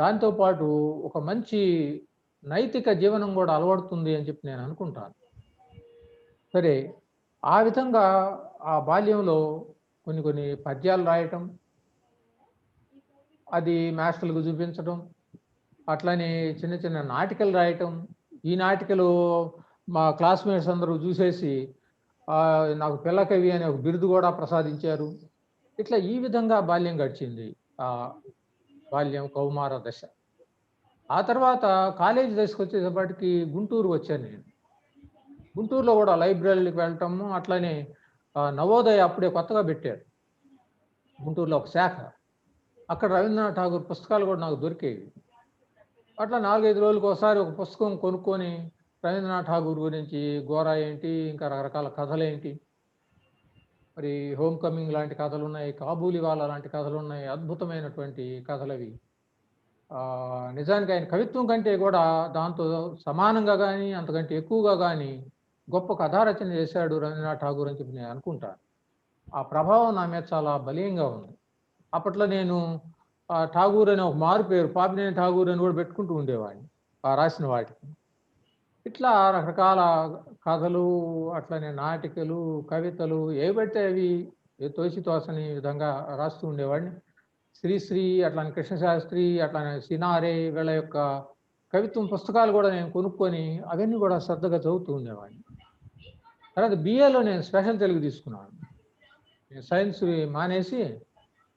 దాంతోపాటు ఒక మంచి నైతిక జీవనం కూడా అలవడుతుంది అని చెప్పి నేను అనుకుంటాను. సరే, ఆ విధంగా ఆ బాల్యంలో కొన్ని పద్యాలు రాయటం, అది మాస్టర్లకు చూపించడం, అట్లనే చిన్న చిన్న నాటికలు రాయటం. ఈ నాటికలు మా క్లాస్మేట్స్ అందరూ చూసేసి నాకు పిల్లకవి అనే ఒక బిరుదు కూడా ప్రసాదించారు. ఇట్లా ఈ విధంగా బాల్యం గడిచింది, ఆ బాల్యం కౌమార దశ. ఆ తర్వాత కాలేజీ దశకు వచ్చేటప్పటికి గుంటూరు వచ్చాను నేను. గుంటూరులో కూడా లైబ్రరీకి వెళ్ళటము, అట్లనే నవోదయ అప్పుడే కొత్తగా పెట్టారు గుంటూరులో ఒక శాఖ. అక్కడ రవీంద్రనాథ్ ఠాగూర్ పుస్తకాలు కూడా నాకు దొరికేవి. అట్లా 4-5 రోజులకు ఒకసారి ఒక పుస్తకం కొనుక్కొని రవీంద్రనాథ్ ఠాగూర్ గురించి, గోరా ఏంటి, ఇంకా రకరకాల కథలు ఏంటి, మరి హోమ్ కమింగ్ లాంటి కథలు ఉన్నాయి, కాబూలివాలా లాంటి కథలు ఉన్నాయి, అద్భుతమైనటువంటి కథలు అవి. నిజానికి ఆయన కవిత్వం కంటే కూడా దాంతో సమానంగా కానీ అంతకంటే ఎక్కువగా కానీ గొప్ప కథారచన చేశాడు రవీంద్రనాథ్ ఠాగూర్ అని చెప్పి నేను అనుకుంటాను. ఆ ప్రభావం నా మీద చాలా బలీయంగా ఉంది. అప్పట్లో నేను ఠాగూర్ అనే ఒక మారు పేరు పాపినేని ఠాగూర్ అని కూడా పెట్టుకుంటూ ఉండేవాడిని రాసిన వాటికి. ఇట్లా రకరకాల కథలు, అట్లనే నాటికలు, కవితలు ఏవి పడితే అవి తోచని విధంగా రాస్తూ ఉండేవాడిని. శ్రీశ్రీ, అట్లానే కృష్ణశాస్త్రి, అట్లానే సినారే వీళ్ళ యొక్క కవిత్వం పుస్తకాలు కూడా నేను కొనుక్కొని అవన్నీ కూడా శ్రద్ధగా చదువుతూ ఉండేవాడిని. తర్వాత బిఏలో నేను స్పెషల్ తెలుగు తీసుకున్నాను. నేను సైన్స్ మానేసి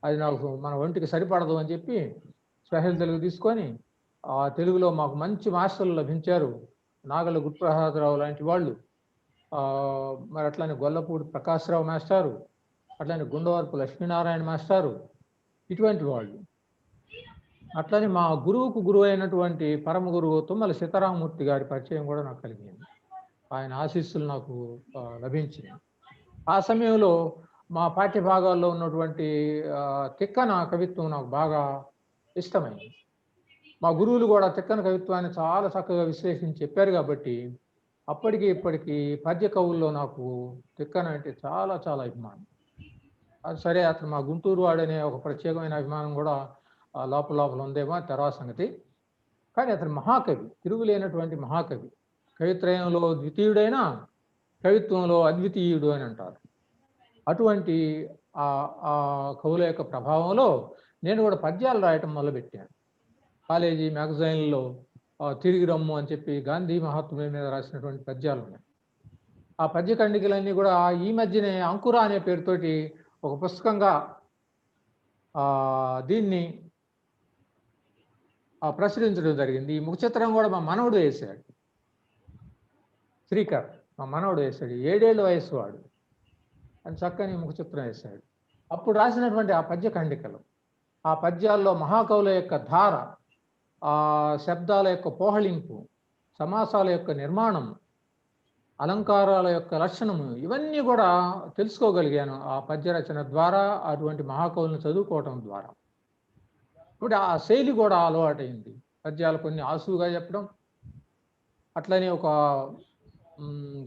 అది నాకు మన ఒంటికి సరిపడదు అని చెప్పి స్పెషల్ తెలుగు తీసుకొని తెలుగులో మాకు మంచి మాస్టర్లు లభించారు. నాగల గురుప్రసాదరావు లాంటి వాళ్ళు, మరి అట్లనే గొల్లపూడి ప్రకాశ్రావు మాస్టారు, అట్లనే గుండవరపు లక్ష్మీనారాయణ మాస్టారు, ఇటువంటి వాళ్ళు. అట్లనే మా గురువుకు గురువు అయినటువంటి పరమ గురువు తుమ్మల సీతారామమూర్తి గారి పరిచయం కూడా నాకు కలిగింది. ఆయన ఆశీస్సులు నాకు లభించినాయి. ఆ సమయంలో మా పాఠ్య భాగాల్లో ఉన్నటువంటి తిక్కన కవిత్వం నాకు బాగా ఇష్టమైంది. మా గురువులు కూడా తిక్కన కవిత్వాన్ని చాలా చక్కగా విశ్లేషించి చెప్పారు కాబట్టి అప్పటికి ఇప్పటికీ పద్య కవుల్లో నాకు తిక్కన అంటే చాలా చాలా అభిమానం. అది సరే, అతను మా గుంటూరు వాడనే ఒక ప్రత్యేకమైన అభిమానం కూడా లోపల ఉందేమో తర్వాత సంగతి. కానీ అతను మహాకవి, తిరుగులేనటువంటి మహాకవి. కవిత్రయంలో ద్వితీయుడైన కవిత్వంలో అద్వితీయుడు అని అంటారు. అటువంటి ఆ కవుల యొక్క ప్రభావంలో నేను కూడా పద్యాలు రాయటం మొదలుపెట్టాను. కాలేజీ మ్యాగజైన్లో తిరిగి రమ్ము అని చెప్పి గాంధీ మహాత్ముల మీద రాసినటువంటి పద్యాలు ఉన్నాయి. ఆ పద్య ఖండికలన్నీ కూడా ఈ మధ్యనే అంకుర అనే పేరుతోటి ఒక పుస్తకంగా దీన్ని ప్రచురించడం జరిగింది. ఈ ముఖ చిత్రం కూడా మా మనవడు వేశాడు, శ్రీకర్ మా మనవడు వేశాడు. 7 ఏళ్ళ వయసు వాడు, అని చక్కని ముఖ చిత్రం వేశాడు. అప్పుడు రాసినటువంటి ఆ పద్య ఖండికలు, ఆ పద్యాల్లో మహాకవుల యొక్క ధార, ఆ శబ్దాల యొక్క పోహళింపు, సమాసాల యొక్క నిర్మాణం, అలంకారాల యొక్క లక్షణము, ఇవన్నీ కూడా తెలుసుకోగలిగాను ఆ పద్య రచన ద్వారా, అటువంటి మహాకవులను చదువుకోవటం ద్వారా. ఇప్పుడు ఆ శైలి కూడా అలవాటైంది. పద్యాలు కొన్ని ఆసువుగా చెప్పడం, అట్లనే ఒక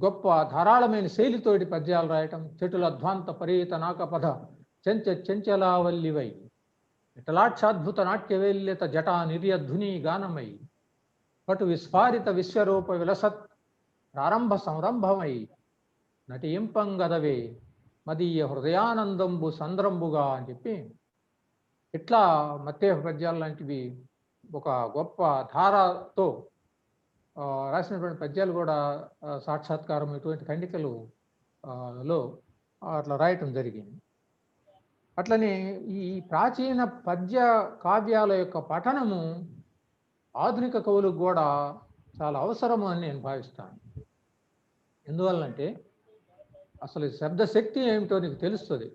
గొప్ప ధారాళమైన శైలితోటి పద్యాలు రాయటం. చెటుల ధ్వాంత పరీత నాకపథ చెంచలావల్లివై విఠలాక్షాద్భుత నాట్యవేల్యత జటా నిర్యధ్వుని గానమై పటు విస్ఫారిత విశ్వరూప విలసత్ ప్రారంభ సంరంభమై నటింపంగదవే మదీయ హృదయానందంబు సంద్రంబుగా అని చెప్పి ఇట్లా మత్తేహ పద్యాలు లాంటివి ఒక గొప్ప ధారతో రాసినటువంటి పద్యాలు కూడా సాక్షాత్కారం ఇటువంటి ఖండికలు లో అట్లా రాయటం జరిగింది. అట్లనే ఈ ప్రాచీన పద్య కావ్యాల యొక్క పఠనము ఆధునిక కవులకు కూడా చాలా అవసరము అని నేను భావిస్తాను. ఎందువల్లంటే అసలు శబ్దశక్తి ఏమిటో నీకు తెలుస్తుంది.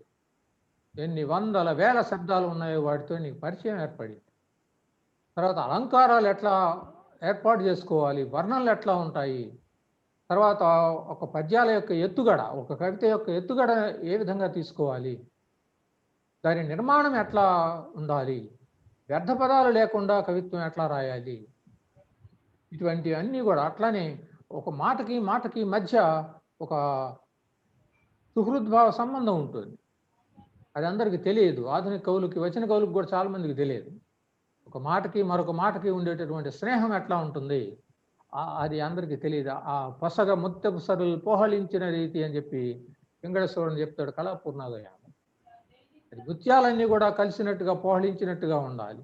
ఎన్ని వందల వేల శబ్దాలు ఉన్నాయో వాటితో నీకు పరిచయం ఏర్పడింది. తర్వాత అలంకారాలు ఎట్లా ఏర్పాటు చేసుకోవాలి, వర్ణనలు ఎట్లా ఉంటాయి, తర్వాత ఒక పద్యాల యొక్క ఎత్తుగడ, ఒక కవిత యొక్క ఎత్తుగడ ఏ విధంగా తీసుకోవాలి, దాని నిర్మాణం ఎట్లా ఉండాలి, వ్యర్థ పదాలు లేకుండా కవిత్వం ఎట్లా రాయాలి, ఇటువంటివన్నీ కూడా. అట్లానే ఒక మాటకి మాటకి మధ్య ఒక సుహృద్భావ సంబంధం ఉంటుంది. అది అందరికీ తెలియదు. ఆధునిక కవులకి, వచన కవులకు కూడా చాలా మందికి తెలియదు. ఒక మాటకి మరొక మాటకి ఉండేటటువంటి స్నేహం ఎట్లా ఉంటుంది అది అందరికీ తెలియదు. ఆ పొసగ ముత్యపు సరులు పోహలించిన రీతి అని చెప్పి వెంకటేశ్వరుని చెప్తాడు కళాపూర్ణోదయం. అది ముత్యాలన్నీ కూడా కలిసినట్టుగా పోహలించినట్టుగా ఉండాలి,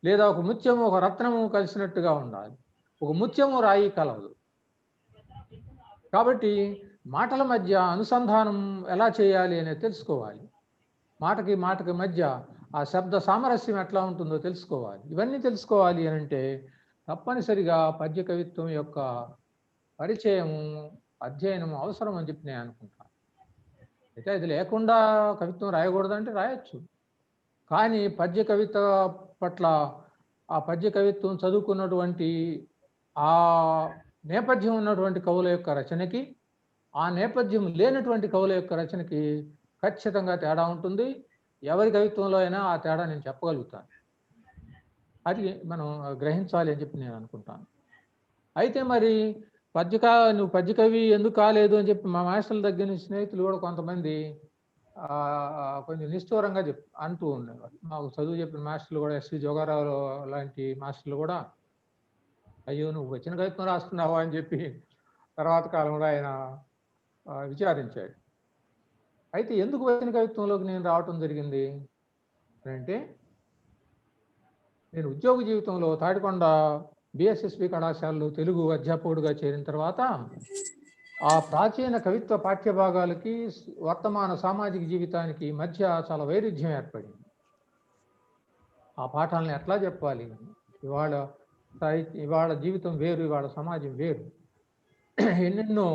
లేదా ఒక ముత్యము ఒక రత్నము కలిసినట్టుగా ఉండాలి. ఒక ముత్యము రాయి కలదు. కాబట్టి మాటల మధ్య అనుసంధానం ఎలా చేయాలి అనేది తెలుసుకోవాలి. మాటకి మాటకి మధ్య ఆ శబ్ద సామరస్యం ఎట్లా ఉంటుందో తెలుసుకోవాలి. ఇవన్నీ తెలుసుకోవాలి అని అంటే తప్పనిసరిగా పద్య కవిత్వం యొక్క పరిచయము, అధ్యయనము అవసరం అని చెప్పి నేను అనుకుంటాను. అయితే ఇది లేకుండా కవిత్వం రాయకూడదంటే రాయొచ్చు. కానీ పద్య కవిత పట్ల, ఆ పద్య కవిత్వం చదువుకున్నటువంటి ఆ నేపథ్యం ఉన్నటువంటి కవుల యొక్క రచనకి, ఆ నేపథ్యం లేనటువంటి కవుల యొక్క రచనకి ఖచ్చితంగా తేడా ఉంటుంది. ఎవరి కవిత్వంలో అయినా ఆ తేడా నేను చెప్పగలుగుతాను. అది మనం గ్రహించాలి అని చెప్పి నేను అనుకుంటాను. అయితే మరి నువ్వు పద్య కవి ఎందుకు కాలేదు అని చెప్పి మా మాస్టర్ల దగ్గర నుంచి స్నేహితులు కూడా కొంతమంది కొంచెం నిష్ఠూరంగా అంటూ ఉండేవారు. మాకు చదువు చెప్పిన మాస్టర్లు కూడా, ఎస్వి జోగారావు లాంటి మాస్టర్లు కూడా, అయ్యో నువ్వు వచ్చిన కవిత్వం రాస్తున్నావా అని చెప్పి తర్వాత కాలంలో ఆయన విచారించాడు. అయితే ఎందుకు వచ్చిన కవిత్వంలోకి నేను రావటం జరిగింది అంటే, నేను ఉద్యోగ జీవితంలో తాడికొండ బిఎస్ఎస్పి కళాశాలలో తెలుగు అధ్యాపకుడిగా చేరిన తర్వాత ఆ ప్రాచీన కవిత్వ పాఠ్యభాగాలకి వర్తమాన సామాజిక జీవితానికి మధ్య చాలా వైరుధ్యం ఏర్పడింది. ఆ పాఠాలను ఎట్లా చెప్పాలి, ఇవాళ జీవితం వేరు, ఇవాళ సమాజం వేరు, ఎన్నెన్నో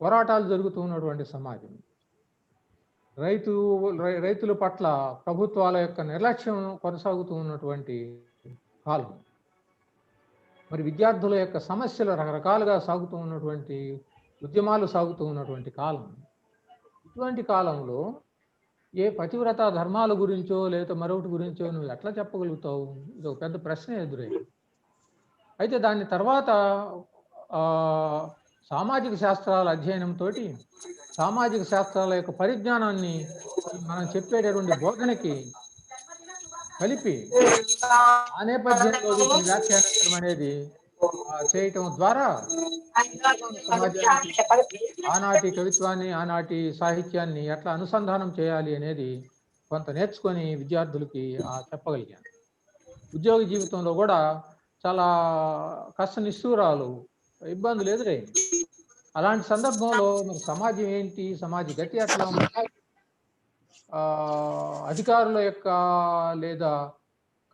పోరాటాలు జరుగుతూ ఉన్నటువంటి సమాజం, రైతుల పట్ల ప్రభుత్వాల యొక్క నిర్లక్ష్యం కొనసాగుతూ ఉన్నటువంటి కాలం, మరి విద్యార్థుల యొక్క సమస్యలు రకరకాలుగా సాగుతూ ఉన్నటువంటి ఉద్యమాలు సాగుతూ ఉన్నటువంటి కాలం. ఇటువంటి కాలంలో ఏ పతివ్రత ధర్మాల గురించో లేదా మరొకటి గురించో నువ్వు ఎట్లా చెప్పగలుగుతావు? ఇది ఒక పెద్ద ప్రశ్న ఎదురైంది. అయితే దాని తర్వాత సామాజిక శాస్త్రాల అధ్యయనంతో సామాజిక శాస్త్రాల యొక్క పరిజ్ఞానాన్ని మనం చెప్పేటటువంటి బోధనకి కలిపి ఆ నేపథ్యంలో వ్యాఖ్యానించడం అనేది చేయటం ద్వారా ఆనాటి కవిత్వాన్ని, ఆనాటి సాహిత్యాన్ని ఎట్లా అనుసంధానం చేయాలి అనేది కొంత నేర్చుకొని విద్యార్థులకి చెప్పగలిగాను. ఉద్యోగ జీవితంలో కూడా చాలా కష్ట నిష్ఠూరాలు, ఇబ్బందులు ఎదురైంది. అలాంటి సందర్భంలో మరి సమాజం ఏంటి, సమాజ గతి ఎట్లా ఉంది, అధికారుల యొక్క లేదా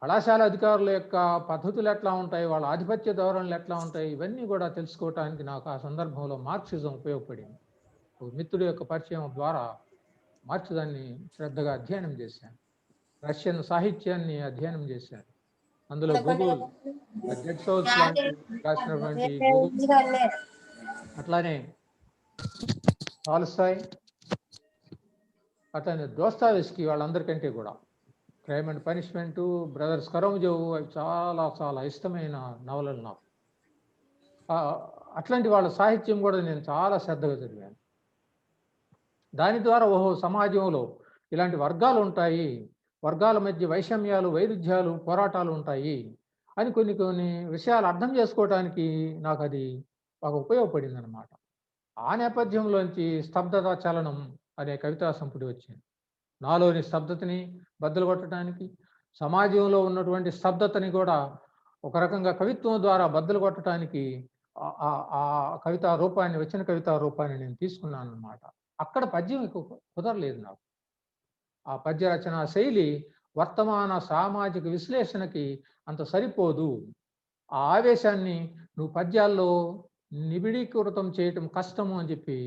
కళాశాల అధికారుల యొక్క పద్ధతులు ఎట్లా ఉంటాయి, వాళ్ళ ఆధిపత్య ధోరణులు ఎట్లా ఉంటాయి, ఇవన్నీ కూడా తెలుసుకోవటానికి నాకు ఆ సందర్భంలో మార్క్సిజం ఉపయోగపడింది. ఒక మిత్రుడి యొక్క పరిచయం ద్వారా మార్క్సిజాన్ని శ్రద్ధగా అధ్యయనం చేశాను. రష్యన్ సాహిత్యాన్ని అధ్యయనం చేశాను. అందులో గూగుల్ రాసినటువంటి అట్లానే టాల్స్టాయ్, అట్లానే దోస్తావేస్కీ, వాళ్ళందరికంటే కూడా క్రైమ్ అండ్ పనిష్మెంటు, బ్రదర్స్ కరమజోవ్, అవి చాలా చాలా ఇష్టమైన నవలలు నాకు. అట్లాంటి వాళ్ళ సాహిత్యం కూడా నేను చాలా శ్రద్ధగా చదివాను. దాని ద్వారా సమాజంలో ఇలాంటి వర్గాలు ఉంటాయి, వర్గాల మధ్య వైషమ్యాలు, వైరుధ్యాలు, పోరాటాలు ఉంటాయి అని కొన్ని కొన్ని విషయాలు అర్థం చేసుకోవటానికి నాకు అది బాగా ఉపయోగపడింది అనమాట. ఆ నేపథ్యంలోంచి స్తబ్దత చలనం అనే కవితా సంపుటి వచ్చింది. నాలోని స్తబ్దతని బద్దలు కొట్టడానికి, సమాజంలో ఉన్నటువంటి స్తబ్దతని కూడా ఒక రకంగా కవిత్వం ద్వారా బద్దలు కొట్టడానికి ఆ కవితా రూపాన్ని, వచ్చిన కవితా రూపాన్ని నేను తీసుకున్నాను అన్నమాట. అక్కడ పద్యం కుదరలేదు నాకు. ఆ పద్య రచన శైలి వర్తమాన సామాజిక విశ్లేషణకి అంత సరిపోదు. ఆ ఆవేశాన్ని నువ్వు పద్యాల్లో నిబిడీకృతం చేయటం కష్టము అని చెప్పి,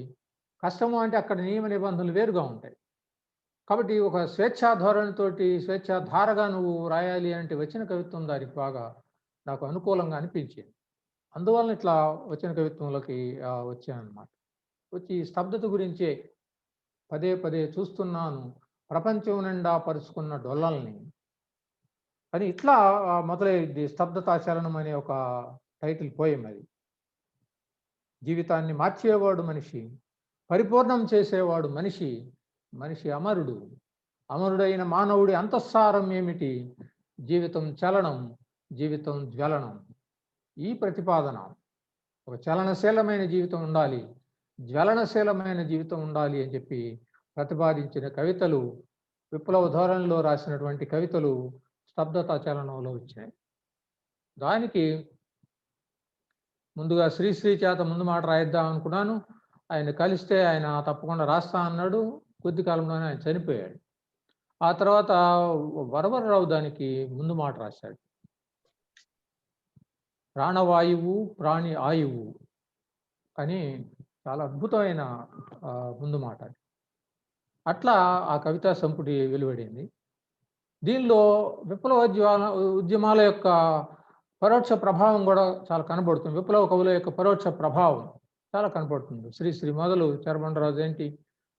కష్టము అంటే అక్కడ నియమ నిబంధనలు వేరుగా ఉంటాయి. కాబట్టి ఒక స్వేచ్ఛా ధోరణితోటి స్వేచ్ఛాధారగా నువ్వు రాయాలి అంటే వచ్చిన కవిత్వం దానికి బాగా నాకు అనుకూలంగా అనిపించింది. అందువలన ఇట్లా వచ్చిన కవిత్వంలోకి వచ్చానన్నమాట. వచ్చి ఈ స్తబ్దత గురించే పదే పదే చూస్తున్నాను ప్రపంచం నిండా పరుచుకున్న డొల్లల్ని అని ఇట్లా మొదలైంది స్తబ్దతాచరణం అనే ఒక టైటిల్ పోయం అది. జీవితాన్ని మార్చేవాడు మనిషి, పరిపూర్ణం చేసేవాడు మనిషి, మనిషి అమరుడు, అమరుడైన మానవుడి అంతఃసారం ఏమిటి, జీవితం చలనం, జీవితం జ్వలనం. ఈ ప్రతిపాదన ఒక చలనశీలమైన జీవితం ఉండాలి, జ్వలనశీలమైన జీవితం ఉండాలి అని చెప్పి ప్రతిపాదించిన కవితలు, విప్లవ ధోరణిలో రాసినటువంటి కవితలు స్తబ్దతా చలనంలో వచ్చాయి. దానికి ముందుగా శ్రీశ్రీ చేత ముందు మాట రాయిద్దాం అనుకున్నాను. ఆయన కలిస్తే ఆయన తప్పకుండా రాస్తా అన్నాడు. కొద్ది కాలంలోనే ఆయన చనిపోయాడు. ఆ తర్వాత వరవరరావు దానికి ముందు మాట రాశాడు. ప్రాణవాయువు ప్రాణి ఆయువు అని చాలా అద్భుతమైన ముందు మాట. అట్లా ఆ కవితా సంపుటి వెలువడింది. దీనిలో విప్లవ ఉద్యమాల యొక్క పరోక్ష ప్రభావం కూడా చాలా కనబడుతుంది. విప్లవ కవుల యొక్క పరోక్ష ప్రభావం చాలా కనబడుతుంది. శ్రీశ్రీ మొదలు చరబండరాజు ఏంటి,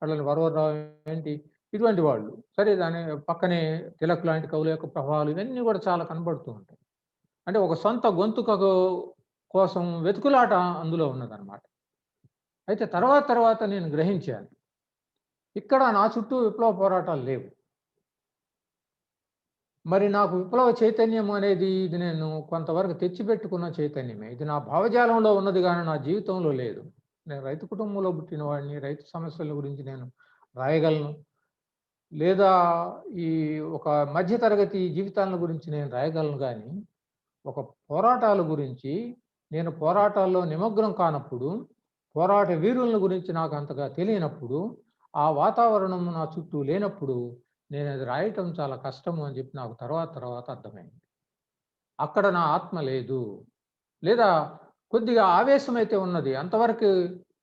అట్లని వరవరరావు ఏంటి, ఇటువంటి వాళ్ళు సరే, దాని పక్కనే తిలక్ లాంటి కవుల యొక్క ప్రభావాలు ఇవన్నీ కూడా చాలా కనబడుతూ ఉంటాయి. అంటే ఒక సొంత గొంతుక కోసం వెతుకులాట అందులో ఉన్నదన్నమాట. అయితే తర్వాత నేను గ్రహించాను, ఇక్కడ నా చుట్టూ విప్లవ పోరాటాలు లేవు. మరి నాకు విప్లవ చైతన్యం అనేది ఇది నేను కొంతవరకు తెచ్చిపెట్టుకున్న చైతన్యమే. ఇది నా భావజాలంలో ఉన్నది కానీ నా జీవితంలో లేదు. నేను రైతు కుటుంబంలో పుట్టిన వాడిని, రైతు సమస్యల గురించి నేను రాయగలను, లేదా ఈ ఒక మధ్యతరగతి జీవితాల గురించి నేను రాయగలను. కానీ ఒక పోరాటాల గురించి, నేను పోరాటాల్లో నిమగ్నం కానప్పుడు, పోరాట వీరుల గురించి నాకు అంతగా తెలియనప్పుడు, ఆ వాతావరణం నా చుట్టూ లేనప్పుడు నేను అది రాయటం చాలా కష్టము అని చెప్పి నాకు తర్వాత అర్థమైంది. అక్కడ నా ఆత్మ లేదు, లేదా కొద్దిగా ఆవేశం అయితే ఉన్నది, అంతవరకు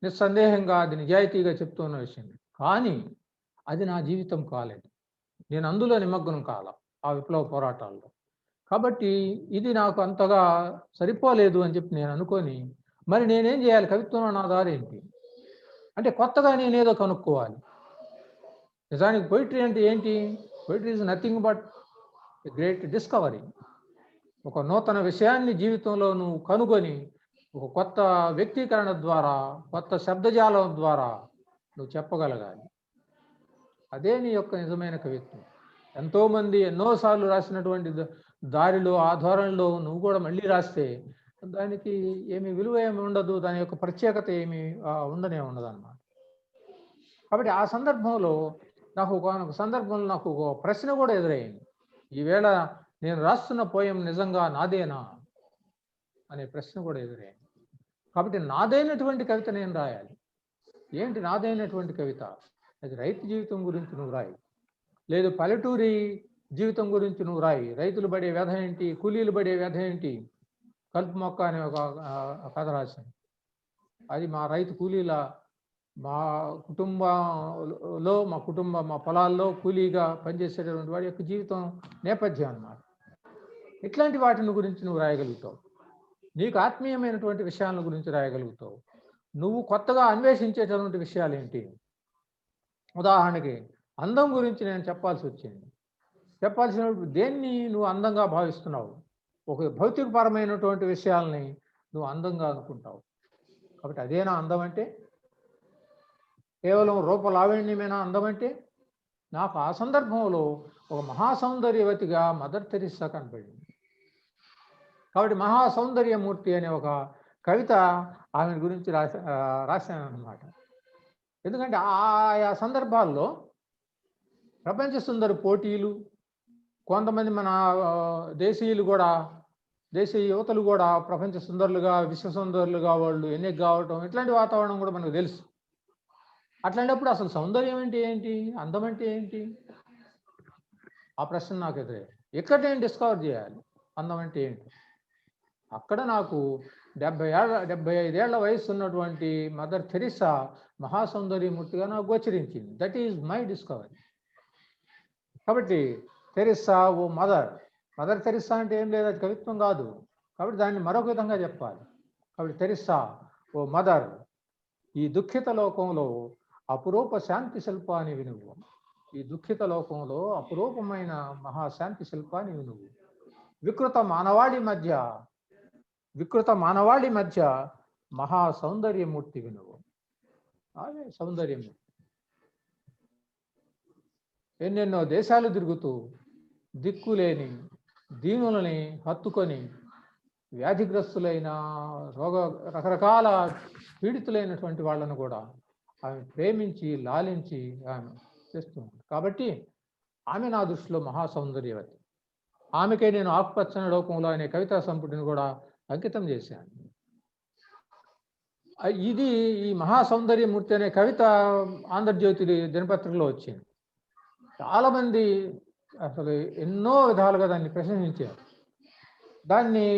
నిస్సందేహంగా అది నిజాయితీగా చెప్తున్న విషయం. కానీ అది నా జీవితం కాలేదు, నేను అందులో నిమగ్నం కాల ఆ విప్లవ పోరాటాల్లో. కాబట్టి ఇది నాకు అంతగా సరిపోలేదు అని చెప్పి నేను అనుకొని, మరి నేనేం చేయాలి, కవిత్వంలో నా దారి ఏంటి అంటే కొత్తగా నేనేదో కనుక్కోవాలి. నిజానికి పొయిటరీ అంటే ఏంటి? Poetry is nothing but a great discovery. ఒక నూతన విషయాన్ని జీవితంలో నువ్వు కనుగొని ఒక కొత్త వ్యక్తీకరణ ద్వారా, కొత్త శబ్దజాలం ద్వారా నువ్వు చెప్పగలగాలి. అదే నీ యొక్క నిజమైన కవిత్వం. ఎంతోమంది ఎన్నోసార్లు రాసినటువంటి దారిలో, ఆ ధోరణిలో నువ్వు కూడా మళ్ళీ రాస్తే దానికి ఏమి విలువ ఏమి ఉండదు, దాని యొక్క ప్రత్యేకత ఏమి ఉండనే ఉండదన్నమాట. కాబట్టి ఆ సందర్భంలో నాకు ఒక సందర్భంలో నాకు ఒక ప్రశ్న కూడా ఎదురైంది. ఈవేళ నేను రాస్తున్న పోయం నిజంగా నాదేనా అనే ప్రశ్న కూడా ఎదురైంది. కాబట్టి నాదైనటువంటి కవిత నేను రాయాలి. ఏంటి నాదైనటువంటి కవిత? అది రైతు జీవితం గురించి నువ్వు రాయి, లేదు పల్లెటూరి జీవితం గురించి నువ్వు రాయి. రైతులు పడే వ్యధ ఏంటి, కూలీలు పడే వ్యధ ఏంటి, కలుపు మొక్క అనే ఒక కథ రాశాను. అది మా రైతు కూలీల, మా కుటుంబంలో, మా పొలాల్లో కూలీగా పనిచేసేటటువంటి వాడి యొక్క జీవితం నేపథ్యం అన్నమాట. ఇట్లాంటి వాటిని గురించి నువ్వు రాయగలుగుతావు. నీకు ఆత్మీయమైనటువంటి విషయాల గురించి రాయగలుగుతావు. నువ్వు కొత్తగా అన్వేషించేటటువంటి విషయాలు ఏంటి? ఉదాహరణకి అందం గురించి నేను చెప్పాల్సి వచ్చింది. చెప్పాల్సినప్పుడు దేన్ని నువ్వు అందంగా భావిస్తున్నావు? ఒక భౌతికపరమైనటువంటి విషయాల్ని నువ్వు అందంగా అనుకుంటావు. కాబట్టి అదేనా అందం అంటే? కేవలం రూపలావణ్యమేనా అందం అంటే? నాకు ఆ సందర్భంలో ఒక మహాసౌందర్యవతిగా మదర్ తెరిస్సా కనపడింది. కాబట్టి మహాసౌందర్యమూర్తి అనే ఒక కవిత ఆమె గురించి రాశాను అన్నమాట. ఎందుకంటే ఆయా సందర్భాల్లో ప్రపంచ సుందరి పోటీలు, కొంతమంది మన దేశీయులు కూడా, దేశీయ యువతలు కూడా ప్రపంచ సుందరులుగా, విశ్వ సుందరులుగా వాళ్ళు ఎన్నిక కావటం, ఇట్లాంటి వాతావరణం కూడా మనకు తెలుసు. అట్లాంటప్పుడు అసలు సౌందర్యం అంటే ఏంటి, అందం అంటే ఏంటి, ఆ ప్రశ్న నాకు ఎదురే. ఎక్కడ నేను డిస్కవర్ చేయాలి అందం అంటే ఏంటి? అక్కడ నాకు 75 ఏళ్ల వయసు ఉన్నటువంటి మదర్ థెరిస్సా మహాసౌందర్యమూర్తిగా నాకు గోచరించింది. That is my discovery. కాబట్టి తెరిస్సా ఓ మదర్ తెరిస్సా అంటే ఏం లేదు, అది కవిత్వం కాదు. కాబట్టి దాన్ని మరొక విధంగా చెప్పాలి. కాబట్టి తెరిస్సా ఓ మదర్, ఈ దుఃఖిత లోకంలో అపురూప శాంతి శిల్పాన్ని వినువు. ఈ దుఃఖిత లోకంలో అపురూపమైన మహాశాంతి శిల్పాన్ని వినువు. వికృత మానవాళి మధ్య మహా సౌందర్యమూర్తి వినువు. అదే సౌందర్యమూర్తి. ఎన్నెన్నో దేశాలు తిరుగుతూ దిక్కులేని దీనులని హత్తుకొని, వ్యాధిగ్రస్తులైన రకరకాల పీడితులైనటువంటి వాళ్ళను కూడా ఆమె ప్రేమించి లాలించి ఆమె చేస్తుంది. కాబట్టి ఆమె నా దృష్టిలో మహాసౌందర్యవతి. ఆమెకే నేను ఆకుపచ్చని లోకంలో అనే కవితా సంపుటిని కూడా అంకితం చేశాను. ఇది ఈ మహాసౌందర్యమూర్తి అనే కవిత ఆంధ్రజ్యోతి దినపత్రికలో వచ్చింది. చాలామంది అసలు ఎన్నో విధాలుగా దాన్ని ప్రశంసించారు. దాన్ని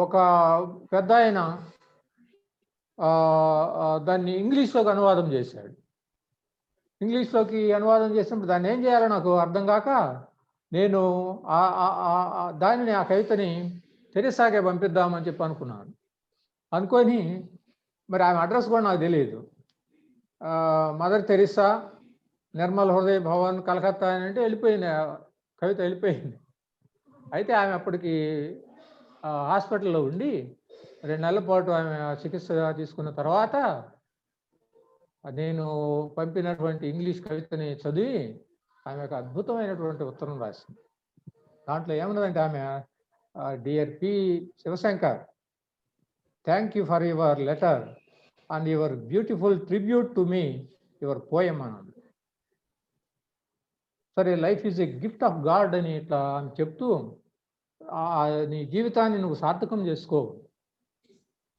ఒక పెద్ద ఆయన దాన్ని ఇంగ్లీష్లోకి అనువాదం చేశాడు. ఇంగ్లీష్లోకి అనువాదం చేసినప్పుడు దాన్ని ఏం చేయాలో నాకు అర్థం కాక నేను దానిని ఆ కవితని తెరిసాగే పంపిద్దామని చెప్పి అనుకున్నాను. అనుకొని మరి ఆమె అడ్రస్ కూడా నాకు తెలియదు. మదర్ తెరిసా, నిర్మల్ హృదయ భవన్, కలకత్తా అని అంటే వెళ్ళిపోయింది, కవిత వెళ్ళిపోయింది. అయితే ఆమె అప్పటికి హాస్పిటల్లో ఉండి 2 నెలల పాటు ఆమె చికిత్స తీసుకున్న తర్వాత నేను పంపినటువంటి ఇంగ్లీష్ కవితని చదివి ఆమె ఒక అద్భుతమైనటువంటి ఉత్తరం రాసింది. దాంట్లో ఏమన్నదంటే ఆమె, dear P Sivasankar, thank you for your letter and your beautiful tribute to me, your poem అన్నది. సరే, life is a gift of God అని ఇట్లా అని చెప్తూ, నీ జీవితాన్ని నువ్వు సార్థకం చేసుకో,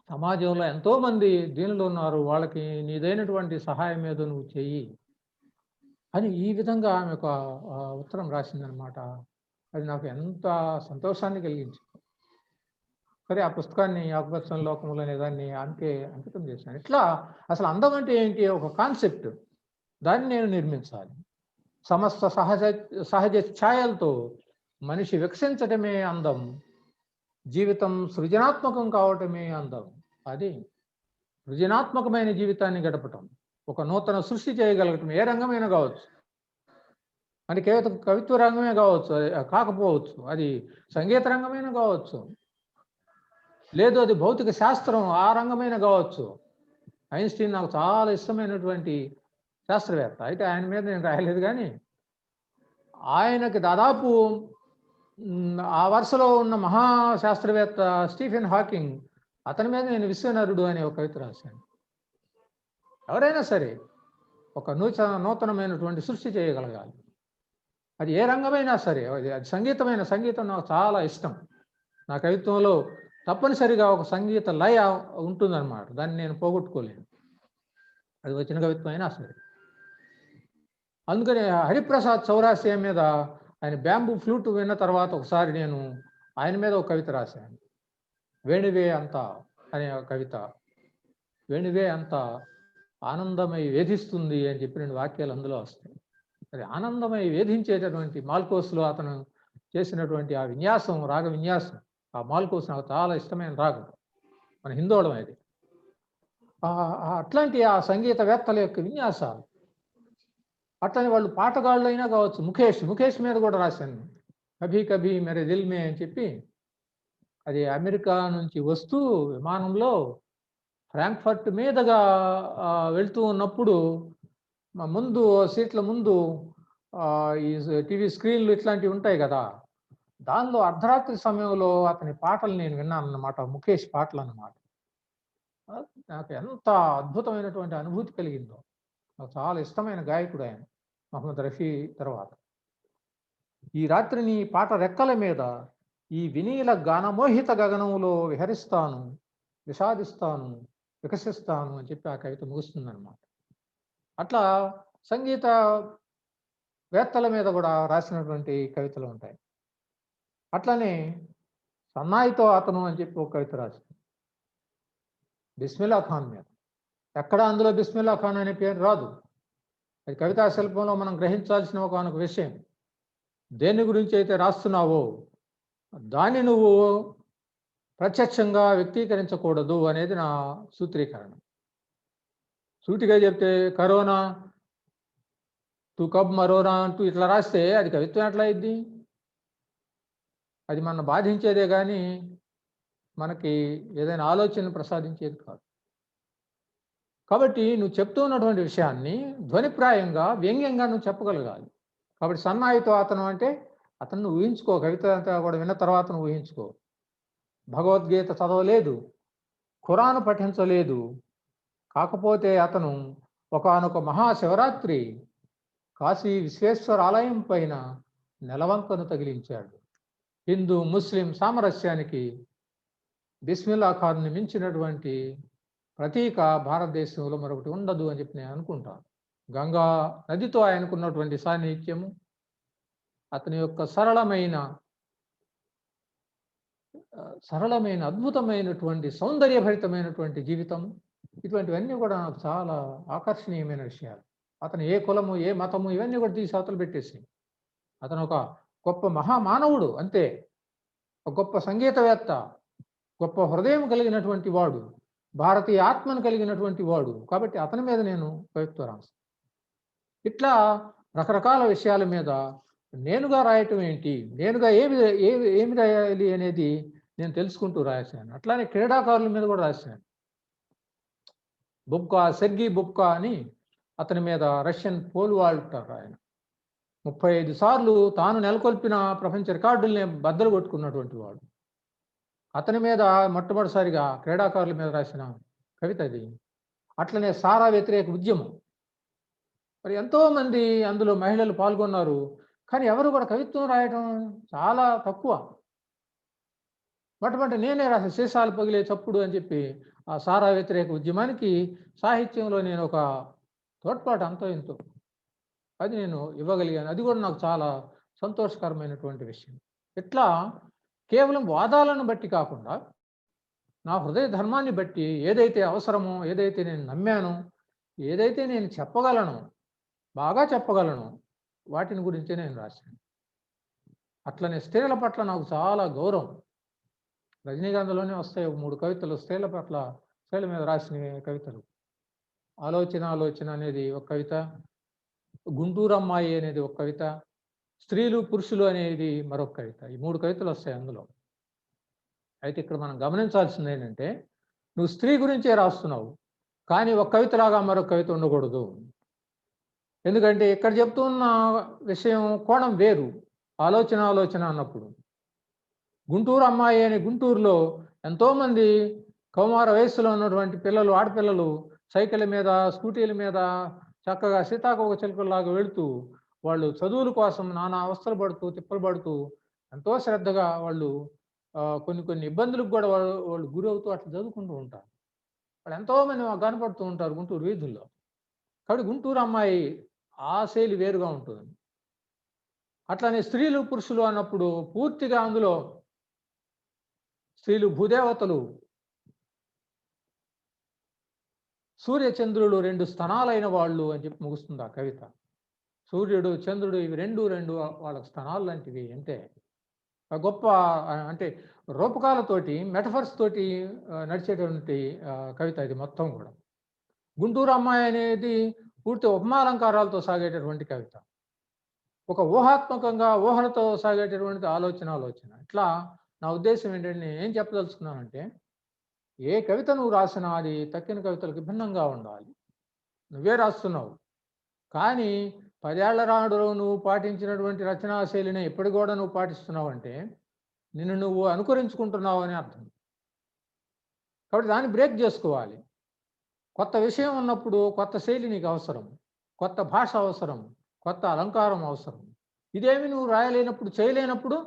సమాజంలో ఎంతోమంది దీనిలో ఉన్నారు, వాళ్ళకి నీదైనటువంటి సహాయం ఏదో నువ్వు చెయ్యి అని ఈ విధంగా ఆమె ఒక ఉత్తరం రాసిందనమాట. అది నాకు ఎంత సంతోషాన్ని కలిగించింది. సరే, ఆ పుస్తకాన్ని ఆకుపచ్చని లోకములు అనే దాన్ని ఆమెకే అంకితం చేశాను. ఇట్లా అసలు అందం అంటే ఏంటి, ఒక కాన్సెప్ట్, దాన్ని నేను నిర్మించాలి. సమస్త సహజ ఛాయలతో మనిషి వికసించటమే అందం, జీవితం సృజనాత్మకం కావటమే అందం. అది సృజనాత్మకమైన జీవితాన్ని గడపటం, ఒక నూతన సృష్టి చేయగలగటం, ఏ రంగమైనా కావచ్చు. అంటే కవిత్వ రంగమే కావచ్చు, కాకపోవచ్చు, అది సంగీత రంగమైనా కావచ్చు, లేదు అది భౌతిక శాస్త్రం ఆ రంగమైనా కావచ్చు. ఐన్స్టీన్ నాకు చాలా ఇష్టమైనటువంటి శాస్త్రవేత్త. అయితే ఆయన మీద నేను రాయలేదు, కానీ ఆయనకి దాదాపు ఆ వరుసలో ఉన్న మహాశాస్త్రవేత్త స్టీఫెన్ హాకింగ్, అతని మీద నేను విశ్వనరుడు అనే ఒక కవిత రాశాను. ఎవరైనా సరే ఒక నూతనమైనటువంటి సృష్టి చేయగలగాలి, అది ఏ రంగమైనా సరే. అది సంగీతం నాకు చాలా ఇష్టం. నా కవిత్వంలో తప్పనిసరిగా ఒక సంగీత లయ ఉంటుందన్నమాట, దాన్ని నేను పోగొట్టుకోలేను, అది వచ్చిన కవిత్వం అయినా సరే. అందుకని హరిప్రసాద్ చౌరాసియా మీద ఆయన బ్యాంబూ ఫ్లూట్ విన్న తర్వాత ఒకసారి నేను ఆయన మీద ఒక కవిత రాశాను. వేణువే అంతా అనే కవిత. వేణువే అంతా ఆనందమై వేధిస్తుంది అని చెప్పి 2 వాక్యాలు అందులో వస్తాయి. అది ఆనందమై వేధించేటటువంటి మాల్కోస్లో అతను చేసినటువంటి ఆ విన్యాసం, రాగ విన్యాసం, ఆ మాల్కోస్ నాకు చాలా ఇష్టమైన రాగం, మన హిందోళం అది. అట్లాంటి ఆ సంగీతవేత్తల యొక్క విన్యాసాలు, అట్లని వాళ్ళు పాటగాళ్ళు అయినా కావచ్చు. ముఖేష్ మీద కూడా రాశాను, కభీ కభీ మేరే దిల్ మే అని చెప్పి. అది అమెరికా నుంచి వస్తూ విమానంలో ఫ్రాంక్ఫర్ట్ మీదుగా వెళ్తూ ఉన్నప్పుడు ముందు సీట్ల ముందు ఈ టీవీ స్క్రీన్లు ఇట్లాంటివి ఉంటాయి కదా, దానిలో అర్ధరాత్రి సమయంలో అతని పాటలు నేను విన్నాను అన్నమాట, ముఖేష్ పాటలు అన్నమాట. నాకు ఎంత అద్భుతమైనటువంటి అనుభూతి కలిగిందో. నాకు చాలా ఇష్టమైన గాయకుడు ఆయన, మహమ్మద్ రఫీ తర్వాత. ఈ రాత్రి నీ పాట రెక్కల మీద ఈ వినీల గానమోహిత గగనంలో విహరిస్తాను, విషాదిస్తాను, వికసిస్తాను అని చెప్పి ఆ కవిత ముగుస్తుందన్నమాట. అట్లా సంగీత వేత్తల మీద కూడా రాసినటువంటి కవితలు ఉంటాయి. అట్లనే సన్నాయితో అతను అని చెప్పి ఒక కవిత రాసింది బిస్మిల్లా ఖాన్ మీద. ఎక్కడ అందులో బిస్మిల్లా ఖాన్ అనే పేరు రాదు. అది కవితా శిల్పంలో మనం గ్రహించాల్సిన ఒక విషయం. దేని గురించి అయితే రాస్తున్నావో దాన్ని నువ్వు ప్రత్యక్షంగా వ్యక్తీకరించకూడదు అనేది నా సూత్రీకరణ. సూటిగా చెప్తే కరోనా తూ కబ్ మరోనా అంటూ ఇట్లా రాస్తే అది కవిత్వం ఎట్లా అయింది? అది మన బాధించేదే కానీ మనకి ఏదైనా ఆలోచన ప్రసాదించేది కాదు. కాబట్టి నువ్వు చెప్తూ ఉన్నటువంటి విషయాన్ని ధ్వనిప్రాయంగా వ్యంగ్యంగా నువ్వు చెప్పగలగాలి. కాబట్టి సన్నాయితో అతను అంటే అతను ఊహించుకో, కవిత అంతా కూడా విన్న తర్వాత నువ్వు ఊహించుకో. భగవద్గీత చదవలేదు, ఖురాను పఠించలేదు, కాకపోతే అతను ఒకానొక మహాశివరాత్రి కాశీ విశ్వేశ్వర ఆలయం పైన నెలవంకను తగిలించాడు. హిందూ ముస్లిం సామరస్యానికి బిస్మిల్లా ఖాన్ని మించినటువంటి ప్రతీక భారతదేశంలో మరొకటి ఉండదు అని చెప్పి నేను అనుకుంటాను. గంగా నదితో ఆయనకున్నటువంటి సాన్నిహిత్యము, అతని యొక్క సరళమైన అద్భుతమైనటువంటి సౌందర్యభరితమైనటువంటి జీవితం, ఇటువంటివన్నీ కూడా నాకు చాలా ఆకర్షణీయమైన విషయాలు. అతను ఏ కులము, ఏ మతము ఇవన్నీ కూడా తీసి అవతలు పెట్టేసి అతను ఒక గొప్ప మహామానవుడు అంతే. ఒక గొప్ప సంగీతవేత్త, గొప్ప హృదయం కలిగినటువంటి వాడు, భారతీయ ఆత్మను కలిగినటువంటి వాడు. కాబట్టి అతని మీద నేను కవిత్వం రాస్తాను. ఇట్లా రకరకాల విషయాల మీద నేనుగా రాయటం ఏంటి, నేనుగా ఏమి రాయాలి అనేది నేను తెలుసుకుంటూ రాశాను. అట్లానే క్రీడాకారుల మీద కూడా రాశాను. బుబ్కా, సెర్గీ బుబ్కా అని అతని మీద రష్యన్ పోల్ వాల్ట్ ఆయన 35 సార్లు తాను నెలకొల్పిన ప్రపంచ రికార్డుల్ని బద్దలు కొట్టుకున్నటువంటి వాడు. అతని మీద మొట్టమొదటిసారిగా క్రీడాకారుల మీద రాసిన కవిత అది. అట్లనే సారా వ్యతిరేక ఉద్యమం, మరి ఎంతో మంది అందులో మహిళలు పాల్గొన్నారు, కానీ ఎవరు కూడా కవిత్వం రాయటం చాలా తక్కువ. మొట్టమొదటి నేనే రాసిన సీసాలు పగిలే చప్పుడు అని చెప్పి ఆ సారా వ్యతిరేక ఉద్యమానికి సాహిత్యంలో నేను ఒక తోడ్పాటు అంతో ఎంతో అది నేను ఇవ్వగలిగాను. అది కూడా నాకు చాలా సంతోషకరమైనటువంటి విషయం. ఇట్లా కేవలం వాదాలను బట్టి కాకుండా నా హృదయ ధర్మాన్ని బట్టి ఏదైతే అవసరమో, ఏదైతే నేను నమ్మానో, ఏదైతే నేను చెప్పగలను, బాగా చెప్పగలను, వాటిని గురించే నేను రాశాను. అట్లనే స్త్రీల పట్ల నాకు చాలా గౌరవం. రజనీకాంత్లోనే వస్తాయి 3 కవితలు స్త్రీల పట్ల, స్త్రీల మీద రాసిన కవితలు. ఆలోచన అనేది ఒక కవిత, గుంటూరు అమ్మాయి అనేది ఒక కవిత, స్త్రీలు పురుషులు అనేది మరొక కవిత. ఈ 3 కవితలు వస్తాయి అందులో. అయితే ఇక్కడ మనం గమనించాల్సింది ఏంటంటే, నువ్వు స్త్రీ గురించే రాస్తున్నావు, కానీ ఒక కవితలాగా మరొక కవిత ఉండకూడదు. ఎందుకంటే ఇక్కడ చెప్తున్న విషయం కోణం వేరు. ఆలోచన అన్నప్పుడు గుంటూరు అమ్మాయి అని గుంటూరులో ఎంతోమంది కౌమార వయస్సులో ఉన్నటువంటి పిల్లలు, ఆడపిల్లలు సైకిళ్ళ మీద, స్కూటీల మీద చక్కగా సీతాకోక చిలుకల్లాగా వెళుతూ వాళ్ళు చదువుల కోసం నానా అవస్థలు పడుతూ, తిప్పలు పడుతూ ఎంతో శ్రద్ధగా వాళ్ళు కొన్ని ఇబ్బందులకు కూడా వాళ్ళు గురవుతూ అట్లా చదువుకుంటూ ఉంటారు. వాళ్ళు ఎంతోమంది కనపడుతూ ఉంటారు గుంటూరు వీధుల్లో. కాబట్టి గుంటూరు అమ్మాయి ఆ శైలి వేరుగా ఉంటుంది. అట్లానే స్త్రీలు పురుషులు అన్నప్పుడు పూర్తిగా అందులో స్త్రీలు భూదేవతలు, సూర్యచంద్రులు 2 స్థనాలైన వాళ్ళు అని చెప్పి ముగుస్తుంది ఆ కవిత. సూర్యుడు, చంద్రుడు ఇవి రెండు వాళ్ళకి స్థనాలు లాంటివి. అంటే గొప్ప అంటే రూపకాలతోటి, మెటఫర్స్ తోటి నడిచేటువంటి కవిత ఇది మొత్తం కూడా. గుంటూరు అమ్మాయి అనేది పూర్తి ఉపమాలంకారాలతో సాగేటటువంటి కవిత. ఒక ఊహాత్మకంగా ఊహలతో సాగేటటువంటి ఆలోచన. ఇట్లా నా ఉద్దేశం ఏంటంటే, నేను ఏం చెప్పదలుచుకున్నానంటే, ఏ కవిత నువ్వు రాసినా అది తక్కిన కవితలకు భిన్నంగా ఉండాలి. నువ్వే రాస్తున్నావు, కానీ 10 ఏళ్ల నాడు నువ్వు పాటించినటువంటి రచనా శైలిని ఎప్పటి కూడా నువ్వు పాటిస్తున్నావు అంటే నిన్ను నువ్వు అనుకరించుకుంటున్నావు అని అర్థం. కాబట్టి దాన్ని బ్రేక్ చేసుకోవాలి. కొత్త విషయం ఉన్నప్పుడు కొత్త శైలి నీకు అవసరం. కొత్త భాష అవసరం, కొత్త అలంకారం అవసరం. ఇదేమి నువ్వు రాయలేనప్పుడు, చేయలేనప్పుడు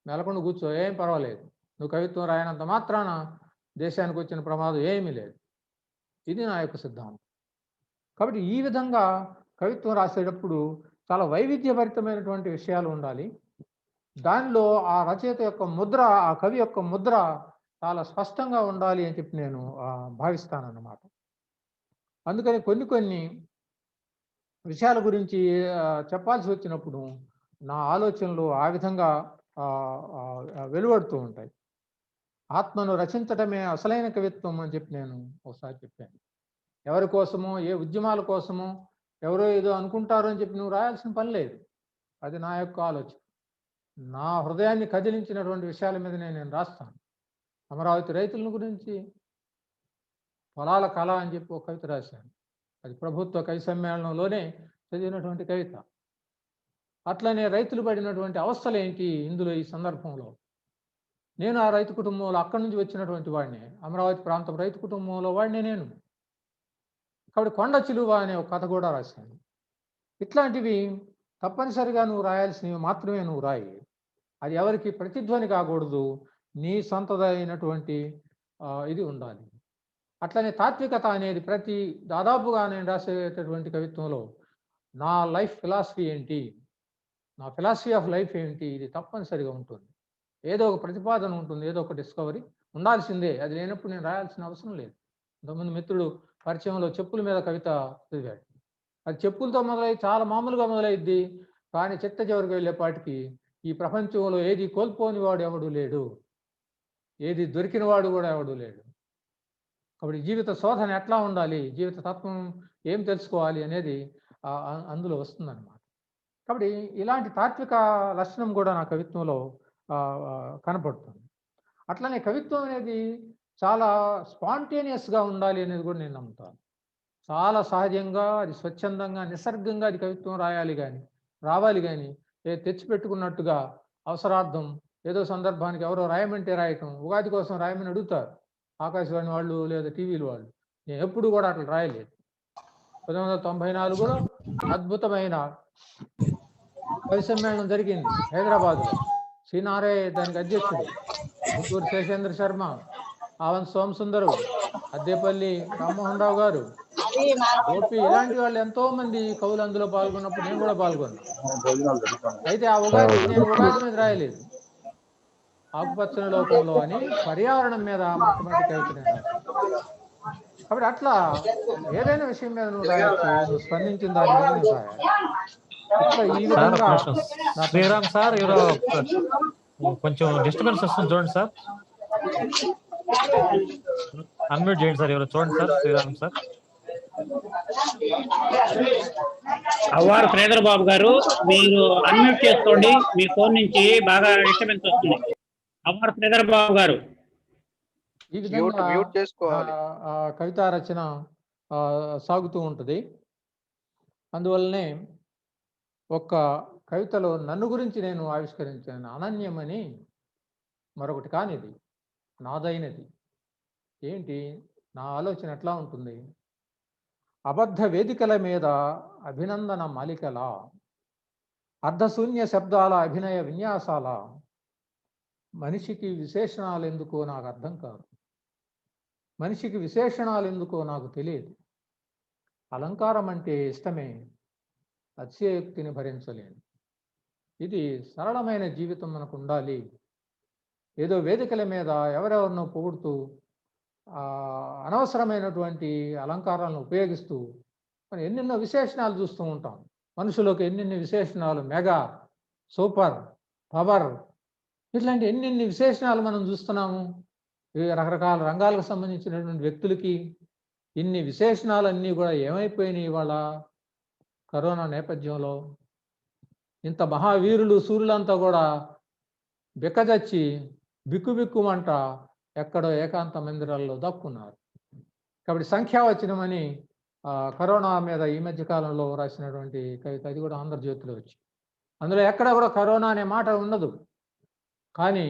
మెలకుండా కూర్చో, ఏం పర్వాలేదు. నువ్వు కవిత్వం రాయనంత మాత్రాన దేశానికి వచ్చిన ప్రమాదం ఏమీ లేదు. ఇది నా యొక్క సిద్ధాంతం. కాబట్టి ఈ విధంగా కవిత్వం రాసేటప్పుడు చాలా వైవిధ్యభరితమైనటువంటి విషయాలు ఉండాలి. దానిలో ఆ రచయిత యొక్క ముద్ర, ఆ కవి యొక్క ముద్ర చాలా స్పష్టంగా ఉండాలి అని చెప్పి నేను భావిస్తానన్నమాట. అందుకని కొన్ని విషయాల గురించి చెప్పాల్సి వచ్చినప్పుడు నా ఆలోచనలు ఆ విధంగా వెలువడుతూ ఉంటాయి. ఆత్మను రచించటమే అసలైన కవిత్వం అని చెప్పి నేను ఒకసారి చెప్పాను. ఎవరి కోసమో, ఏ ఉద్యమాల కోసమో, ఎవరో ఏదో అనుకుంటారు అని చెప్పి నువ్వు రాయాల్సిన పని లేదు. అది నా యొక్క ఆలోచన. నా హృదయాన్ని కదిలించినటువంటి విషయాల మీద నేను రాస్తాను. అమరావతి రైతుల గురించి పొలాల కళ అని చెప్పి ఒక కవిత రాశాను. అది ప్రభుత్వ కవి సమ్మేళనంలోనే చదివినటువంటి కవిత. అట్లనే రైతులు పడినటువంటి అవస్థలు ఏంటి ఇందులో ఈ సందర్భంలో. నేను ఆ రైతు కుటుంబంలో అక్కడి నుంచి వచ్చినటువంటి వాడిని, అమరావతి ప్రాంతం రైతు కుటుంబంలో వాడిని నేను. కాబట్టి కొండ చిలువ అనే ఒక కథ కూడా రాశాను. ఇట్లాంటివి తప్పనిసరిగా నువ్వు రాయాల్సినవి మాత్రమే నువ్వు రాయి. అది ఎవరికి ప్రతిధ్వని కాకూడదు, నీ సొంతదైనటువంటి ఇది ఉండాలి. అట్లనే తాత్వికత అనేది దాదాపుగా నేను రాసేటటువంటి కవిత్వంలో నా లైఫ్ ఫిలాసఫీ ఏంటి, నా ఫిలాసఫీ ఆఫ్ లైఫ్ ఏంటి, ఇది తప్పనిసరిగా ఉంటుంది. ఏదో ఒక ప్రతిపాదన ఉంటుంది, ఏదో ఒక డిస్కవరీ ఉండాల్సిందే. అది లేనప్పుడు నేను రాయాల్సిన అవసరం లేదు. ఇంతకుముందు మిత్రుడు పరిచయంలో చెప్పుల మీద కవిత చదివాడు. అది చెప్పులతో మొదలై చాలా మామూలుగా మొదలైద్ది, కానీ చిట్ట చివరికి వెళ్ళేపాటికి ఈ ప్రపంచంలో ఏది కోల్పోని వాడు ఎవడు లేడు, ఏది దొరికిన వాడు కూడా ఎవడు లేడు. కాబట్టి జీవిత శోధన ఎట్లా ఉండాలి, జీవిత తత్వం ఏం తెలుసుకోవాలి అనేది అందులో వస్తుందన్నమాట. కాబట్టి ఇలాంటి తాత్విక లక్షణం కూడా నా కవిత్వంలో కనపడుతుంది. అట్లనే కవిత్వం అనేది చాలా స్పాంటేనియస్గా ఉండాలి అనేది కూడా నేను నమ్ముతాను. చాలా సహజంగా, అది స్వచ్ఛందంగా, నిసర్గంగా అది కవిత్వం రావాలి కానీ తెచ్చిపెట్టుకున్నట్టుగా అవసరార్థం ఏదో సందర్భానికి ఎవరో రాయమంటే రాయటం, ఉగాది కోసం రాయమని అడుగుతారు ఆకాశవాణి వాళ్ళు లేదా టీవీలు వాళ్ళు. నేను ఎప్పుడు కూడా అట్లా రాయలేదు. 1994లో అద్భుతమైన కవి సమ్మేళనం జరిగింది హైదరాబాద్లో. శ్రీనారాయణ దానికి అధ్యక్షుడు, గుంటూరు శేషేంద్ర శర్మ, ఆవన్ సోమసుందరు, అద్దేపల్లి రామ్మోహన్ రావు గారు, గోపి, ఇలాంటి వాళ్ళు ఎంతో మంది కవులు అందులో పాల్గొన్నప్పుడు నేను కూడా పాల్గొన్నా. అయితే ఆ ఉగాది నేను ఉగాది మీద రాయలేదు, ఆకుపచ్చని లోకంలో అని పర్యావరణం మీద మొట్టమొదటి కవిత నేను రాశాను. కాబట్టి అట్లా ఏదైనా విషయం మీద నువ్వు రాయొచ్చు, నువ్వు స్పందించిన దాని మీద నువ్వు రాయాలి. ఇట్లా ఈ విధంగా శ్రీరామ్ సార్ ఎవరో కొంచెం డిస్టర్బెన్స్ వస్తుంది చూడండి సార్, అన్మ్యూట్ చేయండి సార్, ఎవరో చూడండి సార్. శ్రీరామ్ సార్. అవ్వారు శ్రీధర్ బాబు గారు, మీరు అన్మ్యూట్ చేసుకోండి, మీ ఫోన్ నుంచి బాగా డిస్టర్బెన్స్ వస్తుంది. అవ్వారు శ్రీధర్ బాబు గారు ఈ విధంగా కవితా రచన సాగుతూ ఉంటుంది. అందువల్లనే ఒక కవితలో నన్ను గురించి నేను ఆవిష్కరించాను. అనన్యమని మరొకటి కానిది, నాదైనది. ఏంటి నా ఆలోచన ఎట్లా ఉంటుంది? అబద్ధ వేదికల మీద అభినందన మాలికల, అర్ధశూన్య శబ్దాల అభినయ విన్యాసాల, మనిషికి విశేషణాలు ఎందుకో నాకు అర్థం కాదు, మనిషికి విశేషణాలు ఎందుకో నాకు తెలియదు. అలంకారం అంటే ఇష్టమే, అతిశయోక్తిని భరించలేను. ఇది సరళమైన జీవితం మనకు ఉండాలి. ఏదో వేదికల మీద ఎవరెవరినో పొగుడుతూ అనవసరమైనటువంటి అలంకారాలను ఉపయోగిస్తూ మనం ఎన్నెన్నో విశేషణాలు చూస్తూ ఉంటాం. మనుషులకు ఎన్నెన్ని విశేషణాలు, మెగా, సూపర్, పవర్, ఇట్లాంటి ఎన్నెన్ని విశేషణాలు మనం చూస్తున్నాము. రకరకాల రంగాలకు సంబంధించినటువంటి వ్యక్తులకి ఇన్ని విశేషణాలన్నీ కూడా ఏమైపోయినాయి ఇవాళ కరోనా నేపథ్యంలో. ఇంత మహావీరులు సూర్యులంతా కూడా బిక్కజచ్చి బిక్కుబిక్కుమంట ఎక్కడో ఏకాంత మందిరాల్లో దక్కున్నారు. కాబట్టి సంఖ్యావచనమని కరోనా మీద ఈ మధ్య కాలంలో రాసినటువంటి కవిత, అది కూడా ఆంధ్రజ్యోతిలో వచ్చి, అందులో ఎక్కడ కూడా కరోనా అనే మాట ఉండదు. కానీ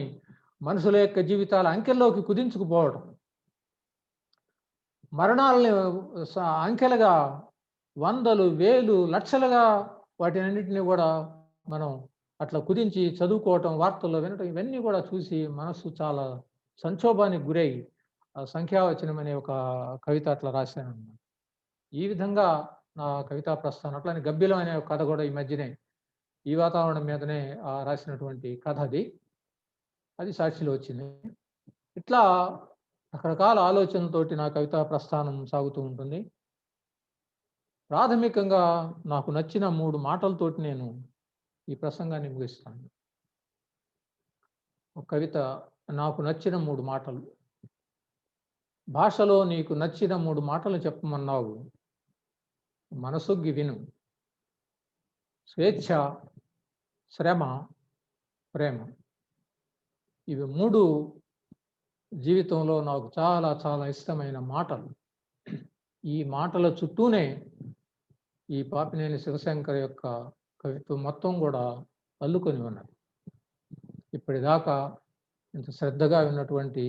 మనుషుల యొక్క జీవితాల అంకెల్లోకి కుదించుకుపోవడం, మరణాలని అంకెలుగా వందలు, వేలు, లక్షలుగా వాటినన్నిటిని కూడా మనం అట్లా కుదించి చదువుకోవటం, వార్తల్లో వినటం, ఇవన్నీ కూడా చూసి మనస్సు చాలా సంక్షోభానికి గురై సంఖ్యావచనం అనే ఒక కవిత అట్లా రాశానన్నమాట. ఈ విధంగా నా కవితా ప్రస్థానం. అట్లానే గబ్బిలం అనే ఒక కథ కూడా ఈ మధ్యనే ఈ వాతావరణం మీదనే రాసినటువంటి కథ అది. అది సాక్షిలో వచ్చింది. ఇట్లా రకరకాల ఆలోచనలతోటి నా కవితా ప్రస్థానం సాగుతూ ఉంటుంది. ప్రాథమికంగా నాకు నచ్చిన 3 మాటలతోటి నేను ఈ ప్రసంగాన్ని ముగిస్తాను. ఒక కవిత, నాకు నచ్చిన 3 మాటలు. భాషలో నీకు నచ్చిన 3 మాటలు చెప్పమన్నావు, మనసొగ్గి విను. స్వేచ్ఛ, శ్రమ, ప్రేమ. ఇవి 3 జీవితంలో నాకు చాలా చాలా ఇష్టమైన మాటలు. ఈ మాటల చుట్టూనే ఈ పాపినేని శివశంకర్ యొక్క కవిత్వం మొత్తం కూడా అల్లుకొని ఉన్నది. ఇప్పటిదాకా ఇంత శ్రద్ధగా విన్నటువంటి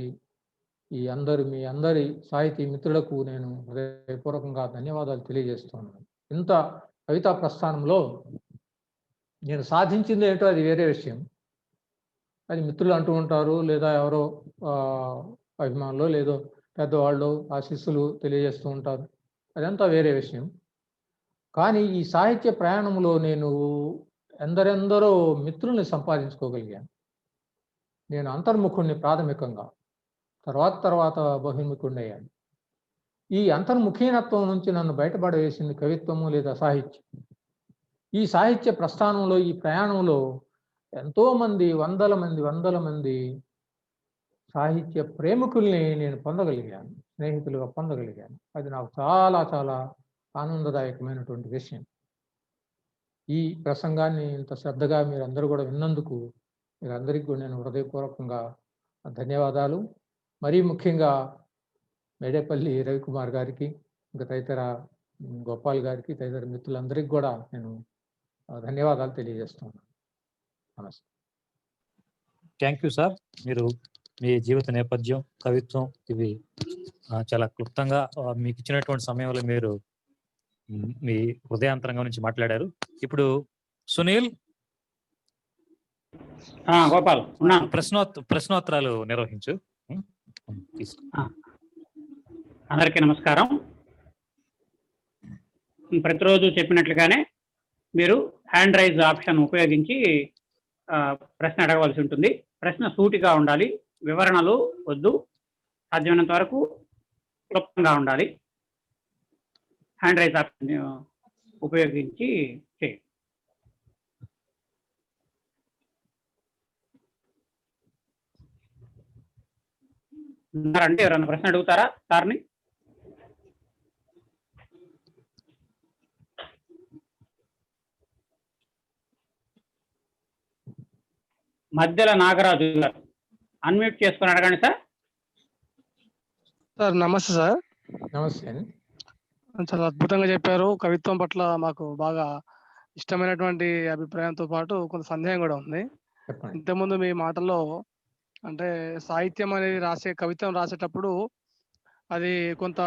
మీ అందరి సాహితీ మిత్రులకు నేను హృదయపూర్వకంగా ధన్యవాదాలు తెలియజేస్తున్నాను. ఇంత కవితా ప్రస్థానంలో నేను సాధించింది ఏంటో అది వేరే విషయం. అది మిత్రులు అంటూ ఉంటారు, లేదా ఎవరో అభిమానులు, లేదో పెద్దవాళ్ళు, ఆ శిష్యులు తెలియజేస్తూ ఉంటారు. అదంతా వేరే విషయం. కానీ ఈ సాహిత్య ప్రయాణంలో నేను ఎందరెందరో మిత్రుల్ని సంపాదించుకోగలిగాను. నేను అంతర్ముఖుణ్ణి ప్రాథమికంగా, తర్వాత బహిర్ముఖుణ్ణయ్యాను. ఈ అంతర్ముఖీనత్వం నుంచి నన్ను బయటపడవేసింది కవిత్వము లేదా సాహిత్యం. ఈ సాహిత్య ప్రస్థానంలో, ఈ ప్రయాణంలో ఎంతో మంది, వందల మంది సాహిత్య ప్రేమికుల్ని నేను పొందగలిగాను, స్నేహితులుగా పొందగలిగాను. అది నాకు చాలా చాలా ఆనందదాయకమైనటువంటి విషయం. ఈ ప్రసంగాన్ని ఇంత శ్రద్ధగా మీరందరూ కూడా విన్నందుకు మీరందరికీ కూడా నేను హృదయపూర్వకంగా ధన్యవాదాలు. మరీ ముఖ్యంగా మేడేపల్లి రవికుమార్ గారికి, ఇంకా తదితర గోపాల్ గారికి, తదితర మిత్రులందరికీ కూడా నేను ధన్యవాదాలు తెలియజేస్తున్నాను. నమస్తే. Thank you sir. మీరు మీ జీవిత నేపథ్యం, కవిత్వం ఇవి చాలా క్లుప్తంగా మీకు ఇచ్చినటువంటి సమయంలో మీరు మీ హృదయాంతరంగం నుంచి మాట్లాడారు. ఇప్పుడు సునీల్, గోపాల్, ప్రశ్నోత్తరాలు నిర్వహించు. అందరికీ నమస్కారం. ప్రతిరోజు చెప్పినట్లుగానే మీరు హ్యాండ్ రైజ్ ఆప్షన్ ఉపయోగించి ప్రశ్న అడగవలసి ఉంటుంది. ప్రశ్న సూటిగా ఉండాలి, వివరణలు వద్దు, సాధ్యమైనంత వరకు క్లుప్తంగా ఉండాలి. హ్యాండ్ రైజ్ ఆప్షన్ ఉపయోగించి చేయండి. ఉన్నారండి? ఎవరన్నా ప్రశ్న అడుగుతారా సార్ని? మధ్యల నాగరాజు గారు అన్మ్యూట్ చేసుకొని అడగండి సార్. సార్ నమస్తే సార్. నమస్తే. చాలా అద్భుతంగా చెప్పారు. కవిత్వం పట్ల మాకు బాగా ఇష్టమైనటువంటి అభిప్రాయంతో పాటు కొంత సందేహం కూడా ఉంది. ఇంతకుముందు మీ మాటల్లో అంటే సాహిత్యం అనేది కవిత్వం రాసేటప్పుడు అది కొంత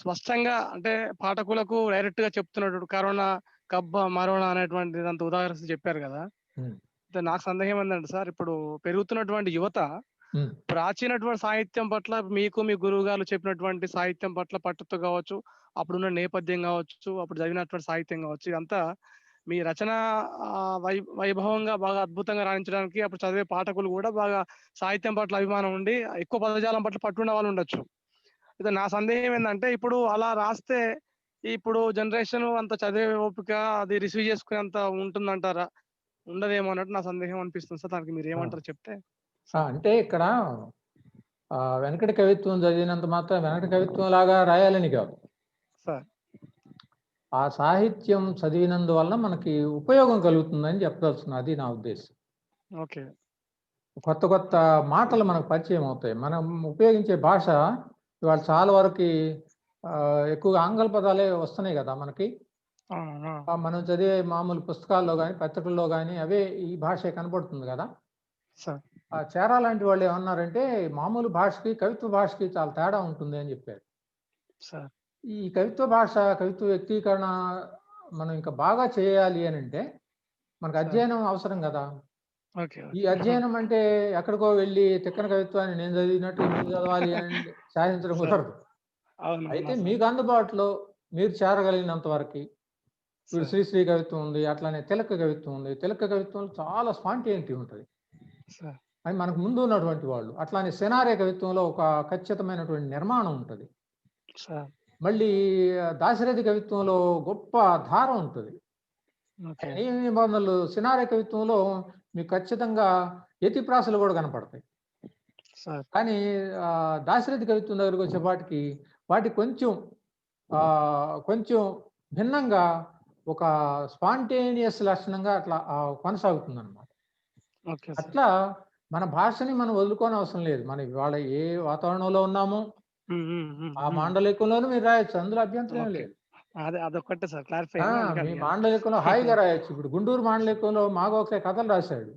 స్పష్టంగా అంటే పాఠకులకు డైరెక్ట్ గా చెప్తున్నట్టు కరోనా కబ్బ మరోనా అనేటువంటి అంత ఉదాహరణ చెప్పారు కదా. అంటే నాకు సందేహం ఏంటంటే సార్, ఇప్పుడు పెరుగుతున్నటువంటి యువత ప్రాచీనటువంటి సాహిత్యం పట్ల మీకు మీ గురువు గారు చెప్పినటువంటి సాహిత్యం పట్ల పట్టుతో కావచ్చు, అప్పుడున్న నేపథ్యం కావచ్చు, అప్పుడు చదివినటువంటి సాహిత్యం కావచ్చు, ఇదంతా మీ రచన వైభవంగా బాగా అద్భుతంగా రాణించడానికి అప్పుడు చదివే పాఠకులు కూడా బాగా సాహిత్యం పట్ల అభిమానం ఉండి ఎక్కువ పదజాలం పట్ల పట్టున్న వాళ్ళు ఉండొచ్చు. అయితే నా సందేహం ఏంటంటే, ఇప్పుడు అలా రాస్తే ఇప్పుడు జనరేషన్ అంత చదివే ఓపిక అది రిసీవ్ చేసుకునేంత ఉంటుందంటారా? ఉండదేమో అన్నట్టు నా సందేహం అనిపిస్తుంది సార్. దానికి మీరు ఏమంటారు చెప్తే. అంటే ఇక్కడ వెనకటి కవిత్వం చదివినంత మాత్రం వెనకటి కవిత్వం లాగా రాయాలని కాదు సార్. ఆ సాహిత్యం చదివినందువల్ల మనకి ఉపయోగం కలుగుతుందని చెప్పదలుచున్నా, అది నా ఉద్దేశం. ఓకే. కొత్త కొత్త మాటలు మనకు పరిచయం అవుతాయి. మనం ఉపయోగించే భాష ఇవాళ చాలా వరకు ఎక్కువగా ఆంగ్ల పదాలే వస్తున్నాయి కదా మనకి. మనం చదివే మామూలు పుస్తకాల్లో కానీ పత్రికల్లో కానీ అవే ఈ భాష కనపడుతుంది కదా. చేరా లాంటి వాళ్ళు ఏమన్నారంటే మామూలు భాషకి కవిత్వ భాషకి చాలా తేడా ఉంటుంది అని చెప్పారు. ఈ కవిత్వ భాష, కవిత్వ వ్యక్తీకరణ మనం ఇంకా బాగా చేయాలి అని అంటే మనకు అధ్యయనం అవసరం కదా. ఓకే. ఈ అధ్యయనం అంటే ఎక్కడికో వెళ్ళి తిక్కన కవిత్వాన్ని నేను చదివినట్టు మీరు చదవాలి అని సాధించడం కుదరదు. అయితే మీకు అందుబాటులో మీరు చేరగలిగినంత వరకు ఇప్పుడు శ్రీశ్రీ కవిత్వం ఉంది, అట్లానే తిలక కవిత్వం ఉంది. తిలక కవిత్వంలో చాలా స్పాంటేనిటీ ఉంటుంది, అది మనకు ముందు ఉన్నటువంటి వాళ్ళు. అట్లానే సినారే కవిత్వంలో ఒక ఖచ్చితమైనటువంటి నిర్మాణం ఉంటుంది. మళ్ళీ దాశరథి కవిత్వంలో గొప్ప ధార ఉంటుంది. నియమ నిబంధనలు సినారే కవిత్వంలో మీకు ఖచ్చితంగా యతిప్రాసలు కూడా కనపడతాయి. కానీ దాశరథి కవిత్వం దగ్గరకు వచ్చేపాటికి వాటి కొంచెం భిన్నంగా ఒక స్పాంటేనియస్ లక్షణంగా అట్లా కొనసాగుతుంది అన్నమాట. అట్లా మన భాషని మనం వదులుకోని అవసరం లేదు. మన ఇవాళ ఏ వాతావరణంలో ఉన్నామో ఆ మాండలికంలోనూ మీరు రాయొచ్చు, అందులో అభ్యంతరం లేదు. అదొక్కటే సార్ క్లారిఫై. మీ మాండలికంలో హాయిగా రాయొచ్చు. ఇప్పుడు గుంటూరు మాండలికంలో మాగోకే కథలు రాశాడు,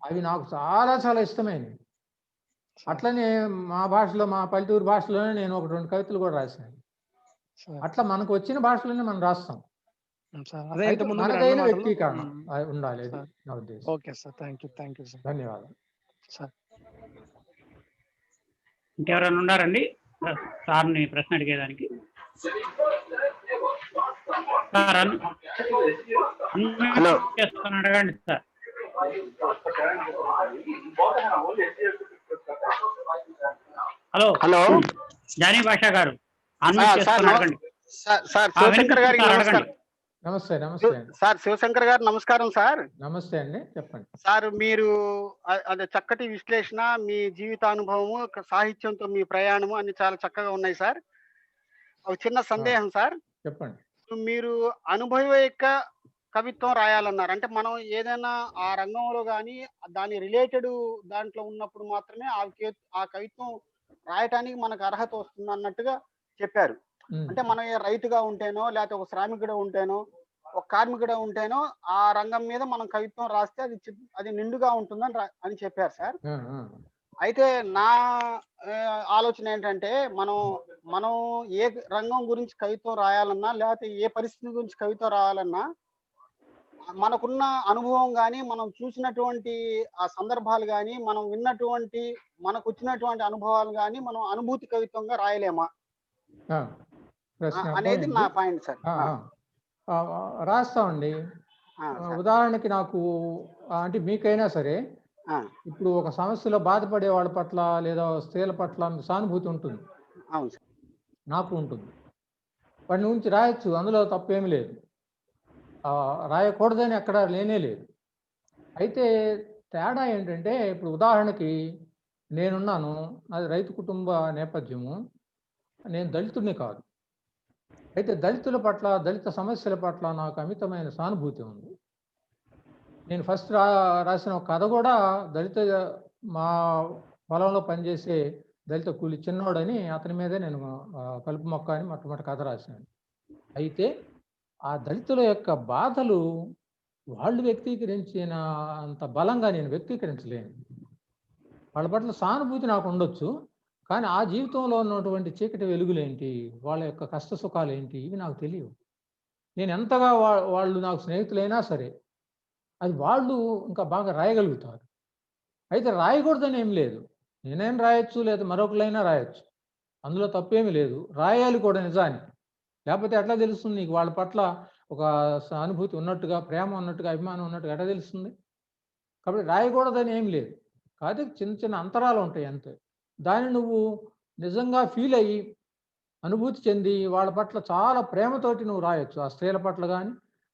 అవి నాకు చాలా చాలా ఇష్టమైనవి. అట్లనే మా భాషలో, మా పల్లెటూరు భాషలోనే నేను 1-2 కవితలు కూడా రాశాను. అట్లా మనకు వచ్చిన భాషలోనే మనం రాస్తాం. మనదైన వ్యక్తీకరణ ఉండాలి, నా ఉద్దేశం. Okay sir, thank you sir, ధన్యవాదాలు సార్. ఇంకెవరైనా ఉన్నారండి సార్ని ప్రశ్న అడిగేదానికి? హలో, అడగండి సార్. హలో హలో, జానీ భాషా గారు అడగండి. సార్ శివశంకర్ గారికి నమస్కారం. నమస్తే. నమస్తే సార్, శివశంకర్ గారు నమస్కారం సార్. నమస్తే అండి, చెప్పండి సార్. మీరు అదే చక్కటి విశ్లేషణ, మీ జీవితానుభవము, సాహిత్యంతో మీ ప్రయాణము అన్ని చాలా చక్కగా ఉన్నాయి సార్. ఒక చిన్న సందేహం సార్, చెప్పండి. మీరు అనుభవైక కవిత్వం రాయాలన్నారు అంటే మనం ఏదైనా ఆ రంగంలో కానీ దాని రిలేటెడ్ దాంట్లో ఉన్నప్పుడు మాత్రమే ఆ కవిత్వం రాయటానికి మనకు అర్హత వస్తుంది అన్నట్టుగా చెప్పారు. అంటే మనం రైతుగా ఉంటేనో, లేకపోతే ఒక శ్రామికుడు ఉంటేనో, ఒక కార్మికుడు ఉంటేనో ఆ రంగం మీద మనం కవిత్వం రాస్తే అది నిండుగా ఉంటుందని అని చెప్పారు సార్. అయితే నా ఆలోచన ఏంటంటే మనం ఏ రంగం గురించి కవిత్వం రాయాలన్నా, లేకపోతే ఏ పరిస్థితి గురించి కవిత్వం రాయాలన్నా మనకున్న అనుభవం కానీ, మనం చూసినటువంటి ఆ సందర్భాలు కానీ, మనం విన్నటువంటి మనకు వచ్చినటువంటి అనుభవాలు కానీ మనం అనుభూతి కవిత్వంగా రాయలేమా అనేది నా పాయింట్ సార్. రాస్తామండి. ఉదాహరణకి నాకు అంటే మీకైనా సరే ఇప్పుడు ఒక సమస్యలో బాధపడే వాళ్ళ పట్ల లేదా స్త్రీల పట్ల సానుభూతి ఉంటుంది. అవును సార్, నాకు ఉంటుంది. వాటి నుంచి రాయొచ్చు, అందులో తప్పేమీ లేదు. రాయకూడదని ఎక్కడ లేనే లేదు. అయితే తేడా ఏంటంటే, ఇప్పుడు ఉదాహరణకి నేనున్నాను, అది రైతు కుటుంబ నేపథ్యము, నేను దళితుడిని కాదు. అయితే దళితుల పట్ల, దళిత సమస్యల పట్ల నాకు అమితమైన సానుభూతి ఉంది. నేను ఫస్ట్ రాసిన ఒక కథ కూడా మా పొలంలో పనిచేసే దళిత కూలి చిన్నోడని అతని మీదే నేను కలుపు మొక్క అని మొట్టమొదటి కథ రాశాను. అయితే ఆ దళితుల యొక్క బాధలు వాళ్ళు వ్యక్తీకరించిన అంత బలంగా నేను వ్యక్తీకరించలేను. వాళ్ళ పట్ల సానుభూతి నాకు ఉండొచ్చు, కానీ ఆ జీవితంలో ఉన్నటువంటి చీకటి వెలుగులేంటి, వాళ్ళ యొక్క కష్ట సుఖాలు ఏంటి, ఇవి నాకు తెలియవు. నేను ఎంతగా వాళ్ళు నాకు స్నేహితులైనా సరే అది వాళ్ళు ఇంకా బాగా రాయగలుగుతారు. అయితే రాయకూడదని ఏం లేదు, నేనేం రాయొచ్చు, లేదా మరొకరైనా రాయొచ్చు, అందులో తప్పేమీ లేదు. రాయాలి కూడా నిజానికి, లేకపోతే ఎట్లా తెలుస్తుంది నీకు వాళ్ళ పట్ల ఒక సానుభూతి ఉన్నట్టుగా, ప్రేమ ఉన్నట్టుగా, అభిమానం ఉన్నట్టుగా ఎట్లా తెలుస్తుంది? కాబట్టి రాయకూడదని ఏం లేదు, కాదు చిన్న చిన్న అంతరాలు ఉంటాయి అంతే. దాన్ని నువ్వు నిజంగా ఫీల్ అయ్యి అనుభూతి చెంది వాళ్ళ పట్ల చాలా ప్రేమతోటి నువ్వు రాయొచ్చు. ఆ స్త్రీల పట్ల కానీ,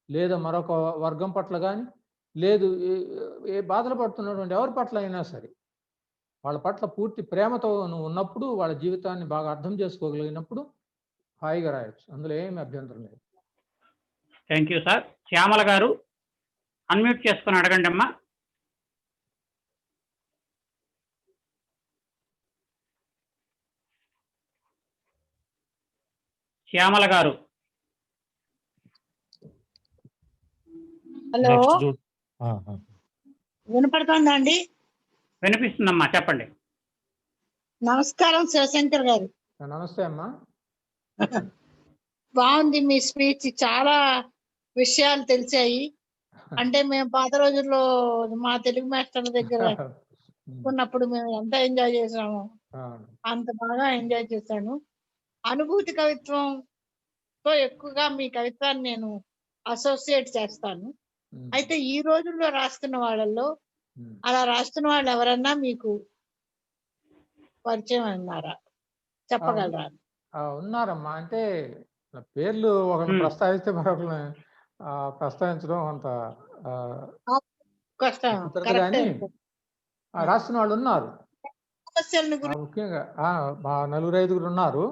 లేదా మరొక వర్గం పట్ల కానీ, లేదు ఏ బాధలు పడుతున్నటువంటి ఎవరి పట్ల అయినా సరే వాళ్ళ పట్ల పూర్తి ప్రేమతో నువ్వు ఉన్నప్పుడు, వాళ్ళ జీవితాన్ని బాగా అర్థం చేసుకోగలిగినప్పుడు హాయిగా రాయొచ్చు, అందులో ఏమి అభ్యంతరం లేదు. Thank you sir. శ్యామల గారు అన్మ్యూట్ చేసుకొని అడగండి అమ్మా. శ్యామల గారు. హలో, వినపడుతుందా అండి? వినిపిస్తుందమ్మా, చెప్పండి. నమస్కారం శివశంకర్ గారు. నమస్తే అమ్మా. బాగుంది మీ స్పీచ్. చాలా విషయాలు తెలిసాయి. అంటే మేము పాత రోజుల్లో మా తెలుగు మాస్టర్ల దగ్గర ఉన్నప్పుడు మేము ఎంత ఎంజాయ్ చేసాము, అంత బాగా ఎంజాయ్ చేశాను. అనుభూతి కవిత్వంతో ఎక్కువగా మీ కవిత్వాన్ని నేను అసోసియేట్ చేస్తాను. అయితే ఈ రోజుల్లో రాస్తున్న వాళ్ళల్లో అలా రాస్తున్న వాళ్ళు ఎవరన్నా మీకు పరిచయం అన్నారా, చెప్పగలరా? ఉన్నారమ్మా. అంటే పేర్లు ఒకరిని ప్రస్తావిస్తే మరొకరిని ప్రస్తావించడం అంత కష్టం. కుదరదు కానీ రాస్తున్న వాళ్ళు ఉన్నారు. సమస్యలను ముఖ్యంగా మా 4-5 ఉన్నారు.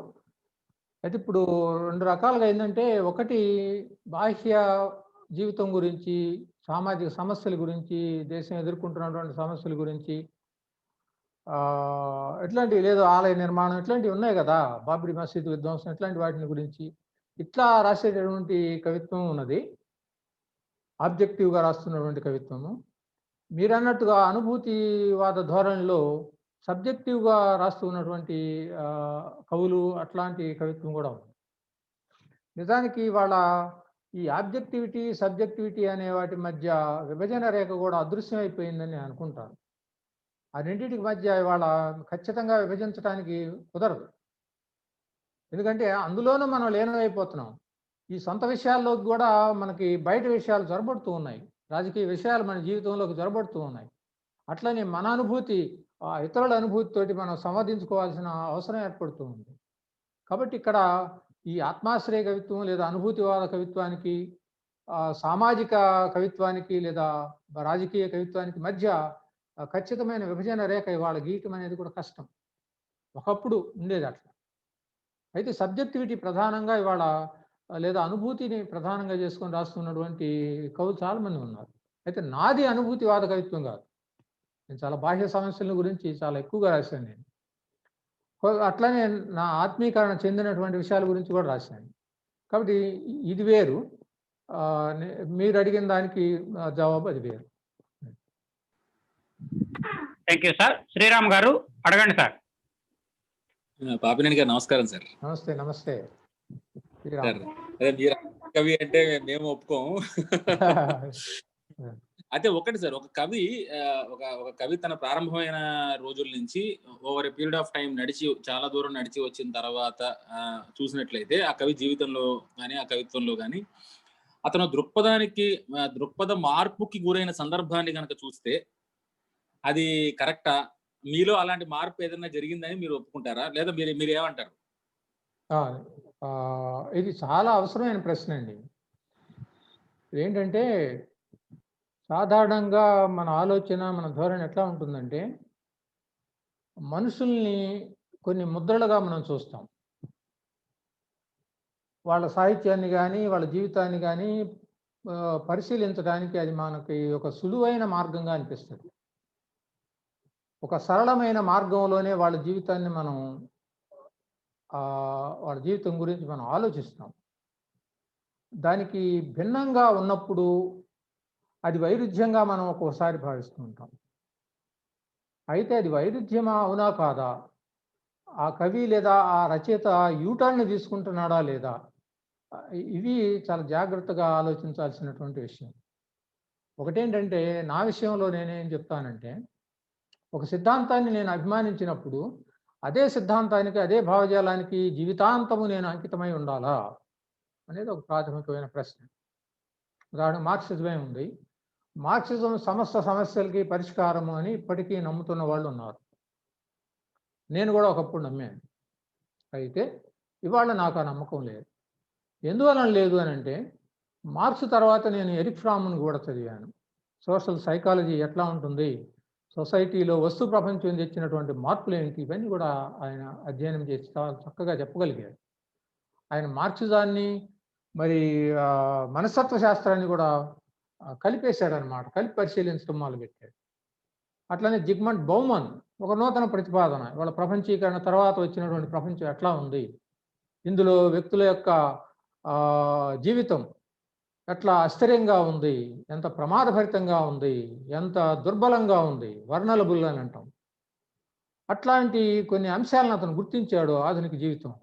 అయితే ఇప్పుడు 2 రకాలుగా ఏంటంటే, ఒకటి బాహ్య జీవితం గురించి, సామాజిక సమస్యల గురించి, దేశం ఎదుర్కొంటున్నటువంటి సమస్యల గురించి, ఇట్లాంటివి లేదు ఆలయ నిర్మాణం ఇట్లాంటివి ఉన్నాయి కదా, బాబ్రీ మసీదు విధ్వంసం ఇట్లాంటి వాటిని గురించి ఇట్లా రాసేటటువంటి కవిత్వం ఉన్నది. ఆబ్జెక్టివ్గా రాస్తున్నటువంటి కవిత్వము. మీరు అన్నట్టుగా అనుభూతివాద ధోరణిలో సబ్జెక్టివ్గా రాస్తూ ఉన్నటువంటి కవులు అట్లాంటి కవిత్వం కూడా ఉంది. నిజానికి వాళ్ళ ఈ ఆబ్జెక్టివిటీ సబ్జెక్టివిటీ అనే వాటి మధ్య విభజన రేఖ కూడా అదృశ్యమైపోయిందని నేను అనుకుంటాను. ఆ రెండింటికి మధ్య ఇవాళ ఖచ్చితంగా విభజించడానికి కుదరదు. ఎందుకంటే అందులోనూ మనం లీనమైపోతున్నాం. ఈ సొంత విషయాల్లోకి కూడా మనకి బయట విషయాలు జొరబడుతూ ఉన్నాయి, రాజకీయ విషయాలు మన జీవితంలోకి జొరబడుతూ ఉన్నాయి. అట్లనే మన అనుభూతి ఇతరుల అనుభూతితోటి మనం సంవాదించుకోవాల్సిన అవసరం ఏర్పడుతూ ఉంది. కాబట్టి ఇక్కడ ఈ ఆత్మాశ్రయ కవిత్వం లేదా అనుభూతివాద కవిత్వానికి, సామాజిక కవిత్వానికి లేదా రాజకీయ కవిత్వానికి మధ్య ఖచ్చితమైన విభజన రేఖ ఇవాళ గీయటం అనేది కూడా కష్టం. ఒకప్పుడు ఉండేది అట్లా. అయితే సబ్జెక్టివిటీ ప్రధానంగా ఇవాళ లేదా అనుభూతిని ప్రధానంగా చేసుకొని రాస్తున్నటువంటి కవులు చాలామంది ఉన్నారు. అయితే నాది అనుభూతివాద కవిత్వం కాదు. నేను చాలా బాహ్య సమస్యల గురించి చాలా ఎక్కువగా రాశాను. నేను అట్లనే నా ఆత్మీకరణ చెందినటువంటి విషయాల గురించి కూడా రాశాను. కాబట్టి ఇది వేరు, మీరు అడిగిన దానికి జవాబు అది వేరు. Thank you sir. శ్రీరామ్ గారు అడగండి సార్. పాపినేని గారు నమస్కారం సార్. నమస్తే. నమస్తే సార్. అదే మీరు కవి అంటే మేము ఒప్పుకోము. అయితే ఒకటి సార్, ఒక కవి ఒక కవి తన ప్రారంభమైన రోజుల నుంచి over a period of time చాలా దూరం నడిచి వచ్చిన తర్వాత చూసినట్లయితే ఆ కవి జీవితంలో కానీ ఆ కవిత్వంలో కానీ అతను దృక్పథ మార్పుకి గురైన సందర్భాన్ని కనుక చూస్తే అది కరెక్టా? మీలో అలాంటి మార్పు ఏదైనా జరిగిందని మీరు ఒప్పుకుంటారా, లేదా మీరు ఏమంటారు? ఇది చాలా అవసరమైన ప్రశ్న అండి. ఏంటంటే సాధారణంగా మన ఆలోచన, మన ధోరణి ఎట్లా ఉంటుందంటే, మనుషుల్ని కొన్ని ముద్రలుగా మనం చూస్తాం. వాళ్ళ సాహిత్యాన్ని కానీ వాళ్ళ జీవితాన్ని కానీ పరిశీలించడానికి అది మనకి ఒక సులువైన మార్గంగా అనిపిస్తుంది. ఒక సరళమైన మార్గంలోనే వాళ్ళ జీవితాన్ని మనం వాళ్ళ జీవితం గురించి మనం ఆలోచిస్తాం. దానికి భిన్నంగా ఉన్నప్పుడు అది వైరుధ్యంగా మనం ఒక్కోసారి భావిస్తూ ఉంటాం. అయితే అది వైరుధ్యమా అవునా కాదా, ఆ కవి లేదా ఆ రచయిత యూటర్న్ తీసుకుంటున్నాడా లేదా, ఇవి చాలా జాగ్రత్తగా ఆలోచించాల్సినటువంటి విషయం. ఒకటేంటంటే, నా విషయంలో నేనేం చెప్తానంటే, ఒక సిద్ధాంతాన్ని నేను అభిమానించినప్పుడు అదే సిద్ధాంతానికి అదే భావజాలానికి జీవితాంతము నేను అంకితమై ఉండాలా అనేది ఒక ప్రాథమికమైన ప్రశ్న. ఉదాహరణ మార్క్సిజమే ఉంది. మార్క్సిజం సమస్త సమస్యలకి పరిష్కారము అని ఇప్పటికీ నమ్ముతున్న వాళ్ళు ఉన్నారు. నేను కూడా ఒకప్పుడు నమ్మాను. అయితే ఇవాళ నాకు ఆ నమ్మకం లేదు. ఎందువలన లేదు అని అంటే, మార్క్స్ తర్వాత నేను ఎరిక్ ఫ్రామ్ను కూడా చదివాను. సోషల్ సైకాలజీ ఎట్లా ఉంటుంది, సొసైటీలో వస్తు ప్రపంచం తెచ్చినటువంటి మార్పులు ఏంటి, ఇవన్నీ కూడా ఆయన అధ్యయనం చేసి చాలా చక్కగా చెప్పగలిగాడు. ఆయన మార్క్సిజాన్ని మరి మనస్తత్వ శాస్త్రాన్ని కూడా కలిపేశాడు అనమాట, కలిపి పరిశీలించడం మొదలుపెట్టాడు. అట్లనే జిగ్మంట్ బౌమన్ ఒక నూతన ప్రతిపాదన, వాళ్ళ ప్రపంచీకరణ తర్వాత వచ్చినటువంటి ప్రపంచం ఎట్లా ఉంది, ఇందులో వ్యక్తుల యొక్క జీవితం ఎట్లా ఆశ్చర్యంగా ఉంది, ఎంత ప్రమాదభరితంగా ఉంది, ఎంత దుర్బలంగా ఉంది, వర్నలబుల్ అని అంటాం. అట్లాంటి కొన్ని అంశాలను అతను గుర్తించాడు ఆధునిక జీవితం.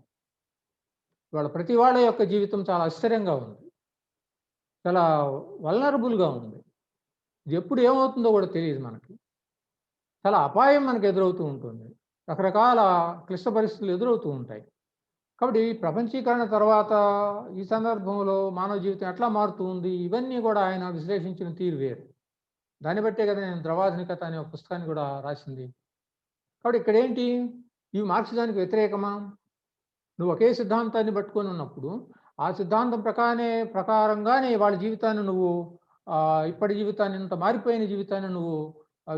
ఇవాళ ప్రతి వాళ్ళ యొక్క జీవితం చాలా ఆశ్చర్యంగా ఉంది, చాలా వల్నరబుల్గా ఉంది. ఇది ఎప్పుడు ఏమవుతుందో కూడా తెలియదు మనకి. చాలా అపాయం మనకు ఎదురవుతూ ఉంటుంది, రకరకాల క్లిష్ట పరిస్థితులు ఎదురవుతూ ఉంటాయి. కాబట్టి ప్రపంచీకరణ తర్వాత ఈ సందర్భంలో మానవ జీవితం ఎట్లా మారుతూ ఉంది, ఇవన్నీ కూడా ఆయన విశ్లేషించిన తీరు వేరు. దాన్ని బట్టే కదా నేను ద్రవాధునికత అనే ఒక పుస్తకాన్ని కూడా రాసింది. కాబట్టి ఇక్కడ ఏంటి, ఇవి మార్క్సిజానికి వ్యతిరేకమా? నువ్వు ఒకే సిద్ధాంతాన్ని పట్టుకొని ఉన్నప్పుడు ఆ సిద్ధాంతం ప్రకారంగానే వాళ్ళ జీవితాన్ని నువ్వు ఇప్పటి జీవితాన్ని, ఇంత మారిపోయిన జీవితాన్ని నువ్వు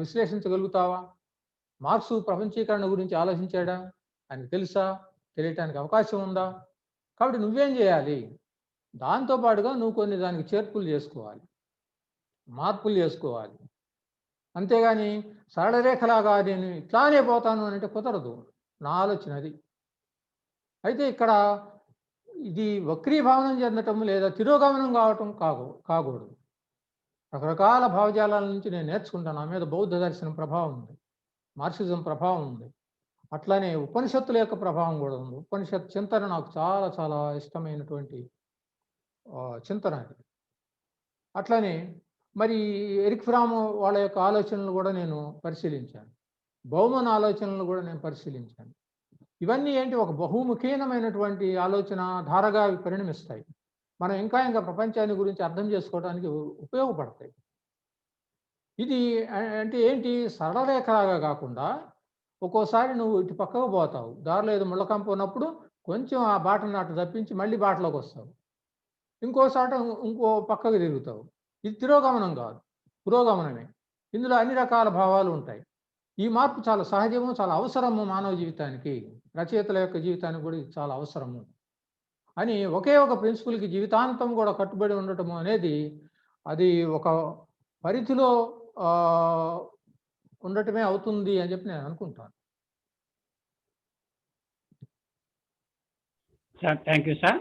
విశ్లేషించగలుగుతావా? మార్క్సు ప్రపంచీకరణ గురించి ఆలోచించాడా? ఆయనకు తెలుసా? తెలియటానికి అవకాశం ఉందా? కాబట్టి నువ్వేం చేయాలి, దాంతో పాటుగా నువ్వు కొన్ని దానికి చేర్పులు చేసుకోవాలి, మార్పులు చేసుకోవాలి. అంతేగాని సరళరేఖలాగా నేను ఇట్లానే పోతాను అని అంటే కుదరదు. నా ఆలోచన అది. అయితే ఇక్కడ ఇది వక్రీభావనం చెందటం లేదా తిరోగమనం కావటం కాకూడదు. రకరకాల భావజాలాల నుంచి నేను నేర్చుకుంటాను. నా మీద బౌద్ధ దర్శనం ప్రభావం ఉంది, మార్క్సిజం ప్రభావం ఉంది, అట్లానే ఉపనిషత్తుల యొక్క ప్రభావం కూడా ఉంది. ఉపనిషత్ చింతన నాకు చాలా చాలా ఇష్టమైనటువంటి చింతన అది. అట్లానే మరి ఎరిక్ ఫ్రామ్ వాళ్ళ యొక్క ఆలోచనలు కూడా నేను పరిశీలించాను, బౌమన్ ఆలోచనలు కూడా నేను పరిశీలించాను. ఇవన్నీ ఏంటి, ఒక బహుముఖీనమైనటువంటి ఆలోచన ధారగా పరిణమిస్తాయి. మనం ఇంకా ప్రపంచాన్ని గురించి అర్థం చేసుకోవడానికి ఉపయోగపడతాయి. ఇది అంటే ఏంటి, సరళరేఖలాగా కాకుండా ఒక్కోసారి నువ్వు ఇటు పక్కకు పోతావు, దారిలో ఏదో ముళ్ళకంప ఉన్నప్పుడు కొంచెం ఆ బాటను అటు తప్పించి మళ్ళీ బాటలోకి వస్తావు, ఇంకోసారి ఇంకో పక్కకు తిరుగుతావు. ఇది తిరోగమనం కాదు, పురోగమనమే. ఇందులో అన్ని రకాల భావాలు ఉంటాయి. ఈ మార్పు చాలా సహజము, చాలా అవసరము మానవ జీవితానికి, రచయితల యొక్క జీవితానికి కూడా ఇది చాలా అవసరము అని ఒకే ఒక ప్రిన్సిపల్కి జీవితాంతం కూడా కట్టుబడి ఉండటము అనేది అది ఒక పరిధిలో ఉండటమే అవుతుంది అని చెప్పి నేను అనుకుంటాను. Thank you sir.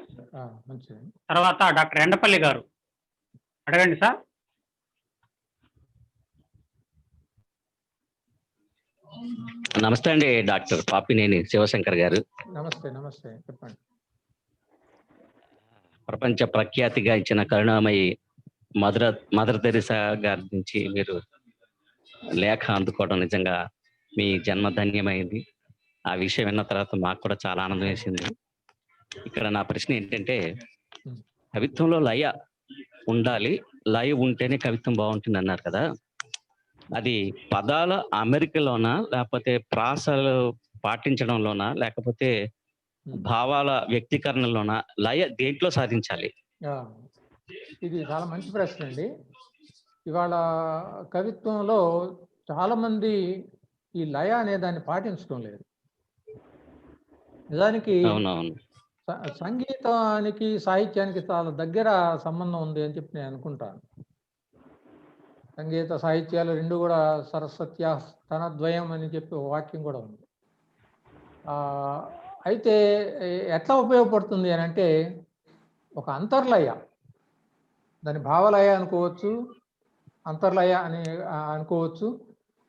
మంచిది. తర్వాత డాక్టర్ ఎండపల్లి గారు అడగండి సార్. నమస్తే అండి డాక్టర్ పాపినేని శివశంకర్ గారు. నమస్తే. నమస్తే, చెప్పండి. ప్రపంచ ప్రఖ్యాతిగా ఇచ్చిన కరుణామయి మదర్ తెరిసా గారి నుంచి మీరు లేఖ అందుకోవడం నిజంగా మీ జన్మధన్యమైంది. ఆ విషయం విన్న తర్వాత మాకు కూడా చాలా ఆనందం వేసింది. ఇక్కడ నా ప్రశ్న ఏంటంటే, కవిత్వంలో లయ ఉండాలి, లయ ఉంటేనే కవిత్వం బాగుంటుంది అన్నారు కదా, అది పదాల అమెరికలోనా, లేకపోతే ప్రాసలు పాటించడంలోనా, లేకపోతే భావాల వ్యక్తీకరణలోనా, లయ దేంట్లో సాధించాలి? ఇది చాలా మంచి ప్రశ్న అండి. ఇవాళ కవిత్వంలో చాలా మంది ఈ లయ అనే దాన్ని పాటించడం లేదు. నిజానికి సంగీతానికి సాహిత్యానికి చాలా దగ్గర సంబంధం ఉంది అని చెప్పి నేను అనుకుంటాను. సంగీత సాహిత్యాలు రెండు కూడా సరస్వత్యా స్తనద్వయం అని చెప్పి ఒక వాక్యం కూడా ఉంది. అయితే ఎట్లా ఉపయోగపడుతుంది అని అంటే, ఒక అంతర్లయ, దాని భావలయ అనుకోవచ్చు, అంతర్లయ అని అనుకోవచ్చు.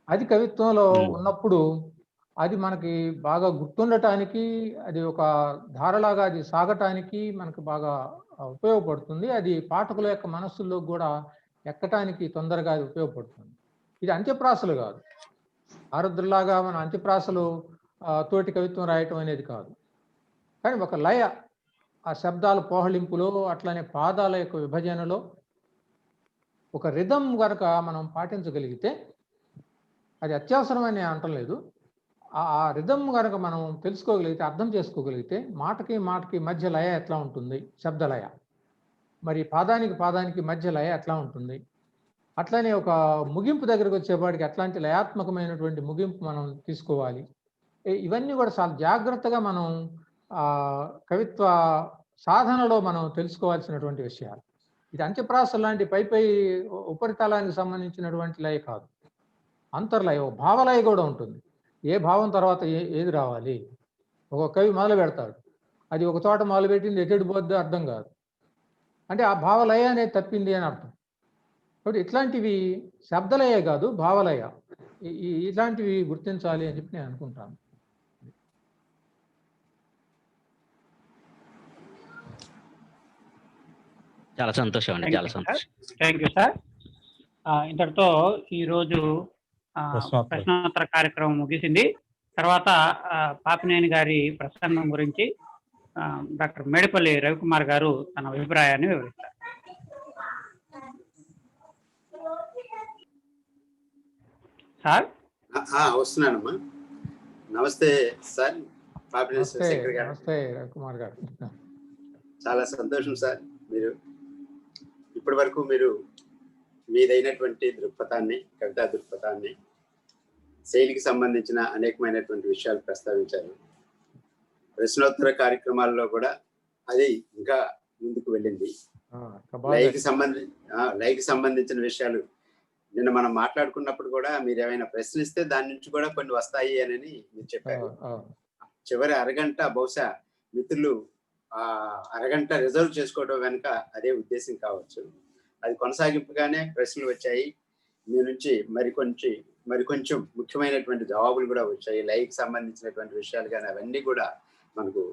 అది కవిత్వంలో ఉన్నప్పుడు అది మనకి బాగా గుర్తుండటానికి, అది ఒక ధారలాగా అది సాగటానికి మనకు బాగా ఉపయోగపడుతుంది. అది పాఠకుల యొక్క మనస్సుల్లో కూడా ఎక్కటానికి తొందరగా అది ఉపయోగపడుతుంది. ఇది అంత్యప్రాసలు కాదు, ఆరుద్రలాగా మన అంత్యప్రాసలు తోటి కవిత్వం రాయటం అనేది కాదు. కానీ ఒక లయ, ఆ శబ్దాల పోహళింపులో, అట్లానే పాదాల యొక్క విభజనలో ఒక రిథం కనుక మనం పాటించగలిగితే, అది అత్యవసరమని నేను అంటం లేదు, ఆ రిథం కనుక మనం తెలుసుకోగలిగితే, అర్థం చేసుకోగలిగితే, మాటకి మాటకి మధ్య లయ ఎట్లా ఉంటుంది, శబ్దలయ, మరి పాదానికి మధ్య లయ ఎట్లా ఉంటుంది, అట్లానే ఒక ముగింపు దగ్గరకు వచ్చేపాటికి ఎట్లాంటి లయాత్మకమైనటువంటి ముగింపు మనం తీసుకోవాలి, ఇవన్నీ కూడా చాలా జాగ్రత్తగా మనం కవిత్వ సాధనలో మనం తెలుసుకోవాల్సినటువంటి విషయాలు. ఇది అంత్యప్రాస లాంటి పై ఉపరితలానికి సంబంధించినటువంటి లయ కాదు, అంతర్లయ, భావలయ కూడా ఉంటుంది. ఏ భావం తర్వాత ఏది రావాలి, ఒక కవి మొదలు పెడతాడు, అది ఒక చోట మొదలుపెట్టింది ఎటు పోద్దో అర్థం కాదు, అంటే ఆ భావలయ అనేది తప్పింది అని అర్థం. కాబట్టి ఇట్లాంటివి శబ్దలయ కాదు, భావలయ, ఇట్లాంటివి గుర్తించాలి అని చెప్పి నేను అనుకుంటాను. చాలా సంతోషం అండి, చాలా సంతోషం. Thank you sir. ఇంతటితో ఈరోజు ప్రశ్నోత్తర కార్యక్రమం ముగిసింది. తర్వాత పాపినేని గారి ప్రసంగం గురించి డాక్టర్ మేడిపల్లి రవికుమార్ గారు తన అభిప్రాయాన్ని వివరిస్తారు. సార్ వస్తున్నానమ్మా. నమస్తే సార్, పాపినేని శివశంకర్ గారు. నమస్తే రవికుమార్ గారు. చాలా సంతోషం సార్, మీరు ఇప్పటి వరకు మీరు మీదైనటువంటి దృక్పథాన్ని, కవితా దృక్పథాన్ని, శైలికి సంబంధించిన అనేకమైనటువంటి విషయాలు ప్రస్తావించారు. ప్రశ్నోత్తర కార్యక్రమాల్లో కూడా అది ఇంకా ముందుకు వెళ్ళింది. లైకి సంబంధించిన విషయాలు నిన్న మనం మాట్లాడుకున్నప్పుడు కూడా మీరు ఏమైనా ప్రశ్నిస్తే దాని నుంచి కూడా కొన్ని వస్తాయి అని మీరు చెప్పారు. చివరి అరగంట బహుశా మిత్రులు అరగంట రిజర్వ్ చేసుకోవడం వెనుక అదే ఉద్దేశం కావచ్చు. అది కొనసాగింపుగానే ప్రశ్నలు వచ్చాయి మీ నుంచి, మరికొంచెం ముఖ్యమైనటువంటి జవాబులు కూడా వచ్చాయి. లైకి సంబంధించినటువంటి విషయాలు కానీ అవన్నీ కూడా మనకు,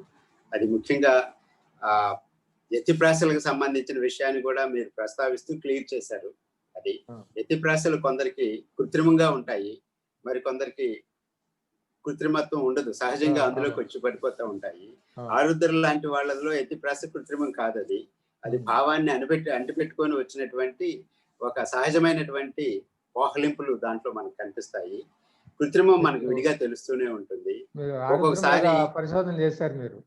అది ముఖ్యంగా ఎత్తిప్రాసలకు సంబంధించిన విషయాన్ని కూడా మీరు ప్రస్తావిస్తూ క్లియర్ చేశారు. అది ఎత్తిప్రాసలు కొందరికి కృత్రిమంగా ఉంటాయి, మరి కొందరికి కృత్రిమత్వం ఉండదు, సహజంగా అందులోకి వచ్చి పడిపోతూ ఉంటాయి. ఆరుద్ర లాంటి వాళ్ళలో ఎత్తిప్రాస కృత్రిమం కాదు, అది భావాన్ని అంటిపెట్టుకొని వచ్చినటువంటి ఒక సహజమైనటువంటి పోహలింపులు దాంట్లో మనకు కనిపిస్తాయి. కృత్రిమం మనకు విడిగా తెలుస్తూనే ఉంటుంది. ఒక్కొక్కసారి పరిశోధన చేశారు మీరు.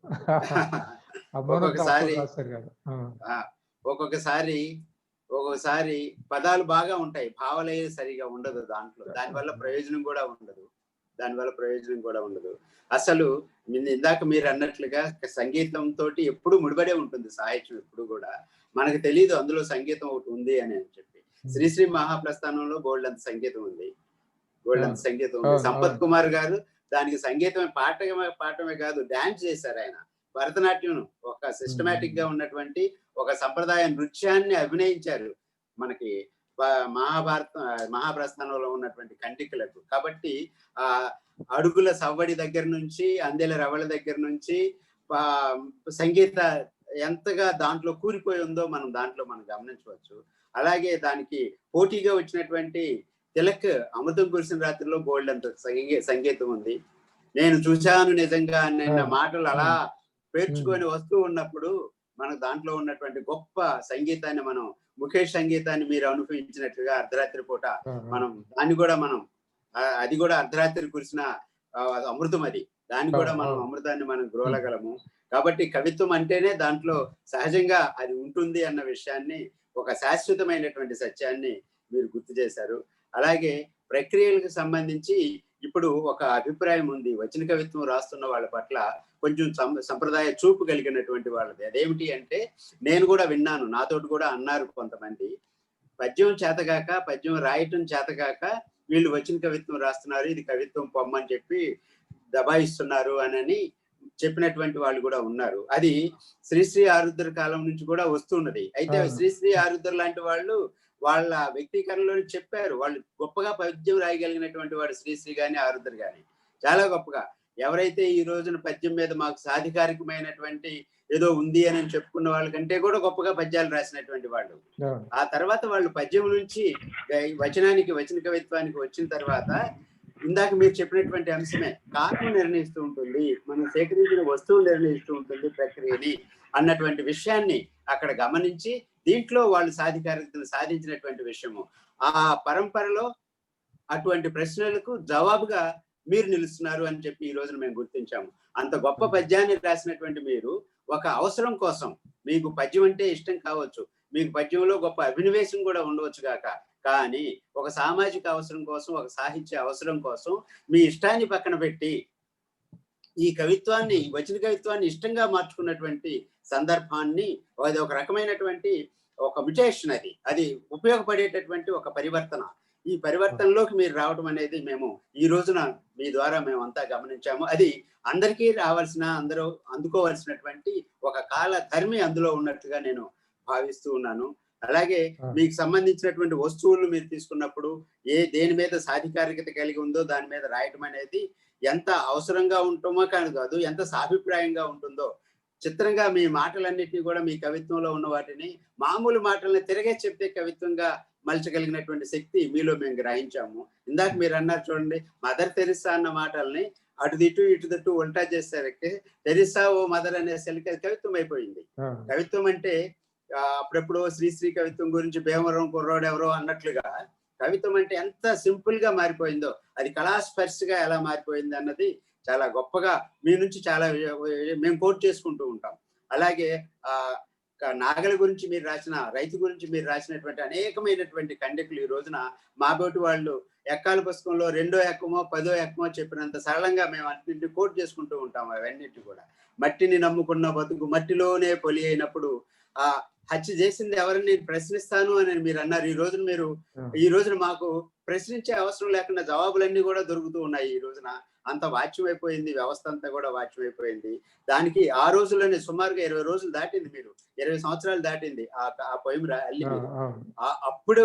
ఒక్కొక్కసారి పదాలు బాగా ఉంటాయి, భావలయ సరిగా ఉండదు దాంట్లో, దానివల్ల ప్రయోజనం కూడా ఉండదు. అసలు ఇందాక మీరు అన్నట్లుగా సంగీతంతో ఎప్పుడు ముడిపడే ఉంటుంది సాహిత్యం. ఎప్పుడు కూడా మనకు తెలియదు అందులో సంగీతం ఒకటి ఉంది అని చెప్పి. శ్రీశ్రీ మహాప్రస్థానంలో గోల్డంత సంగీతం ఉంది. సంపత్ కుమార్ గారు దానికి సంగీతమే పాఠమే కాదు, డాన్స్ చేశారు ఆయన. భరతనాట్యం ఒక సిస్టమేటిక్ గా ఉన్నటువంటి ఒక సంప్రదాయ నృత్యాన్ని అభినయించారు మనకి మహాప్రస్థానంలో ఉన్నటువంటి కంటికలకు. కాబట్టి ఆ అడుగుల సవ్వడి దగ్గర నుంచి, అందెల రవళ దగ్గర నుంచి సంగీత ఎంతగా దాంట్లో కూరిపోయి ఉందో మనం గమనించవచ్చు. అలాగే దానికి పోటీగా వచ్చినటువంటి తిలక్ అమృతం కురిసిన రాత్రిలో గోల్డ్ అంత సంగీతం ఉంది. నేను చూశాను నిజంగా అన్న మాటలు అలా పేర్చుకొని వస్తూ ఉన్నప్పుడు మనకు దాంట్లో ఉన్నటువంటి గొప్ప సంగీతాన్ని, మనం ముఖేష్ సంగీతాన్ని మీరు అనుభవించినట్లుగా అర్ధరాత్రి పూట మనం అది కూడా అర్ధరాత్రి కురిసిన అమృతం, దాన్ని కూడా మనం అమృతాన్ని మనం గ్రోలగలము. కాబట్టి కవిత్వం అంటేనే దాంట్లో సహజంగా అది ఉంటుంది అన్న విషయాన్ని, ఒక శాశ్వతమైనటువంటి సత్యాన్ని మీరు గుర్తు చేశారు. అలాగే ప్రక్రియలకు సంబంధించి ఇప్పుడు ఒక అభిప్రాయం ఉంది, వచన కవిత్వం రాస్తున్న వాళ్ళ పట్ల కొంచెం సంప్రదాయ చూపు కలిగినటువంటి వాళ్ళది. అదేమిటి అంటే, నేను కూడా విన్నాను, నాతోటి కూడా అన్నారు కొంతమంది, పద్యం రాయటం చేతగాక వీళ్ళు వచన కవిత్వం రాస్తున్నారు, ఇది కవిత్వం పొమ్మని చెప్పి దబాయిస్తున్నారు అని చెప్పినటువంటి వాళ్ళు కూడా ఉన్నారు. అది శ్రీశ్రీ ఆరుద్ర కాలం నుంచి కూడా వస్తున్నది. అయితే శ్రీశ్రీ ఆరుద్ర లాంటి వాళ్ళు వాళ్ళ వ్యక్తీకరణలో చెప్పారు, వాళ్ళు గొప్పగా పద్యం రాయగలిగినటువంటి వాడు శ్రీశ్రీ గాని ఆరుద్ర గాని, చాలా గొప్పగా. ఎవరైతే ఈ రోజున పద్యం మీద మాకు సాధికారికమైనటువంటి ఏదో ఉంది అని చెప్పుకున్న వాళ్ళకంటే కూడా గొప్పగా పద్యాలు రాసినటువంటి వాళ్ళు. ఆ తర్వాత వాళ్ళు పద్యం నుంచి వచన కవిత్వానికి వచ్చిన తర్వాత, ఇందాక మీరు చెప్పినటువంటి అంశమే, కారణం నిర్ణయిస్తూ ఉంటుంది, మనం సేకరించిన వస్తువు నిర్ణయిస్తూ ఉంటుంది ప్రక్రియని అన్నటువంటి విషయాన్ని అక్కడ గమనించి దీంట్లో వాళ్ళు సాధికారికతను సాధించినటువంటి విషయము. ఆ పరంపరలో అటువంటి ప్రశ్నలకు జవాబుగా మీరు నిలుస్తున్నారు అని చెప్పి ఈ రోజున మేము గుర్తించాము. అంత గొప్ప పద్యాన్ని రాసినటువంటి మీరు ఒక అవసరం కోసం, మీకు పద్యం అంటే ఇష్టం కావచ్చు, మీకు పద్యంలో గొప్ప అభినవేశం కూడా ఉండవచ్చు కాక, కానీ ఒక సామాజిక అవసరం కోసం, ఒక సాహిత్య అవసరం కోసం మీ ఇష్టాన్ని పక్కన పెట్టి ఈ కవిత్వాన్ని, వచన కవిత్వాన్ని ఇష్టంగా మార్చుకున్నటువంటి సందర్భాన్ని, అది ఒక రకమైనటువంటి ఒక మ్యుటేషన్, అది ఉపయోగపడేటటువంటి ఒక పరివర్తన. ఈ పరివర్తనలోకి మీరు రావడం అనేది మేము ఈ రోజున మీ ద్వారా మేము అంతా గమనించాము. అది అందరికీ రావాల్సిన, అందరూ అందుకోవాల్సినటువంటి ఒక కాల ధర్మి అందులో ఉన్నట్టుగా నేను భావిస్తూ ఉన్నాను. అలాగే మీకు సంబంధించినటువంటి వస్తువులు మీరు తీసుకున్నప్పుడు దేని మీద సాధికారికత కలిగి ఉందో దాని మీద రాయటం అనేది ఎంత అవసరంగా ఉంటుందో కాదు, ఎంత సాభిప్రాయంగా ఉంటుందో చిత్రంగా మీ మాటలన్నిటినీ కూడా మీ కవిత్వంలో ఉన్న వాటిని మామూలు మాటల్ని తిరగే చెప్పే కవిత్వంగా మలచగలిగినటువంటి శక్తి మీలో మేము గ్రహించాము. ఇందాక మీరు అన్నారు చూడండి, మదర్ తెరిసా అన్న మాటల్ని అటు ఇటు ఉల్టా చేసేసరికి తెరిసా ఓ మదర్ అనే సెల్కి కవిత్వం అయిపోయింది. కవిత్వం అంటే అప్పుడెప్పుడో శ్రీశ్రీ కవిత్వం గురించి భీమవరం కుర్రోడు ఎవరో అన్నట్లుగా కవిత్వం అంటే ఎంత సింపుల్ గా మారిపోయిందో, అది కళాస్పర్శగా ఎలా మారిపోయింది అన్నది చాలా గొప్పగా మీ నుంచి చాలా మేము కోట్ చేసుకుంటూ ఉంటాం. అలాగే నాగలి గురించి మీరు రాసిన, రైతు గురించి మీరు రాసినటువంటి అనేకమైనటువంటి ఖండికలు ఈ రోజున మా బోటి వాళ్ళు ఎక్కాల పుస్తకంలో 2వ ఎక్కమో 10వ ఎక్కమో చెప్పినంత సరళంగా మేము అన్నింటినీ కోట్ చేసుకుంటూ ఉంటాం. అవన్నింటి కూడా మట్టిని నమ్ముకున్న బతుకు మట్టిలోనే పొలి అయినప్పుడు ఆ హత్య చేసింది ఎవరిని ప్రశ్నిస్తాను అని మీరు అన్నారు. ఈ రోజున మాకు ప్రశ్నించే అవసరం లేకుండా జవాబులన్నీ కూడా దొరుకుతూ ఉన్నాయి. ఈ రోజున అంత వాచ్యమైపోయింది, వ్యవస్థ అంతా కూడా వాచ్యమైపోయింది. దానికి ఆ రోజుల్లోనే సుమారుగా 20 రోజులు దాటింది, మీరు 20 సంవత్సరాలు దాటింది ఆ పొయ్యి అల్లి. అప్పుడు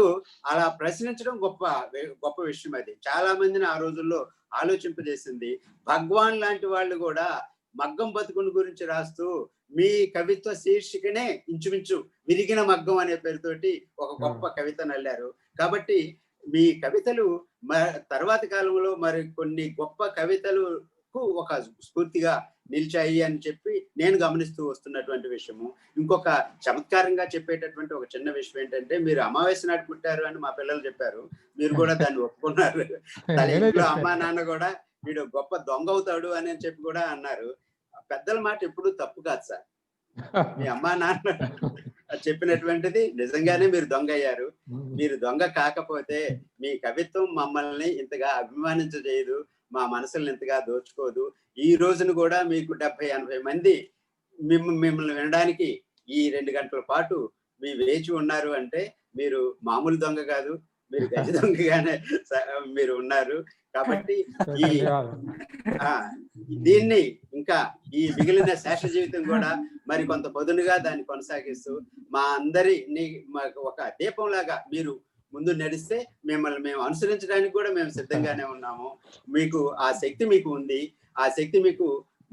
అలా ప్రశ్నించడం గొప్ప విషయం. అది చాలా మందిని ఆ రోజుల్లో ఆలోచింపజేసింది. భగవాన్ లాంటి వాళ్ళు కూడా మగ్గం బతుకుని గురించి రాస్తూ మీ కవిత్వ శీర్షికనే ఇంచుమించు విరిగిన మగ్గం అనే పేరుతోటి ఒక గొప్ప కవిత నల్లారు. కాబట్టి మీ కవితలు తర్వాతి కాలంలో మరి కొన్ని గొప్ప కవితలకు ఒక స్ఫూర్తిగా నిలిచాయి అని చెప్పి నేను గమనిస్తూ వస్తున్నటువంటి విషయము. ఇంకొక చమత్కారంగా చెప్పేటటువంటి ఒక చిన్న విషయం ఏంటంటే, మీరు అమావాస్య నాటి పుట్టారు అని మా పిల్లలు చెప్పారు, మీరు కూడా దాన్ని ఒప్పుకున్నారు. తన ఇంట్లో అమ్మా నాన్న కూడా వీడు గొప్ప దొంగ అవుతాడు అని చెప్పి కూడా అన్నారు. పెద్దల మాట ఎప్పుడు తప్పు కాదు సార్. మీ అమ్మా నాన్న చెప్పినటువంటిది నిజంగానే మీరు దొంగ అయ్యారు. మీరు దొంగ కాకపోతే మీ కవిత్వం మమ్మల్ని ఇంతగా అభిమానించజేయదు, మా మనసుల్ని ఇంతగా దోచుకోదు. ఈ రోజును కూడా మీకు 70-80 మంది మిమ్మల్ని వినడానికి ఈ 2 గంటల పాటు మీ వేచి ఉన్నారు అంటే మీరు మామూలు దొంగ కాదు, మీరు గజ దొంగగానే మీరు ఉన్నారు. కాబట్టి దీన్ని ఇంకా ఈ మిగిలిన శేష జీవితం కూడా మరి కొంత పదునుగా దాన్ని కొనసాగిస్తూ మా అందరినీ ఒక దీపంలాగా మీరు ముందు నడిస్తే మిమ్మల్ని మేము అనుసరించడానికి కూడా మేము సిద్ధంగానే ఉన్నాము. మీకు ఆ శక్తి మీకు ఉంది. ఆ శక్తి మీకు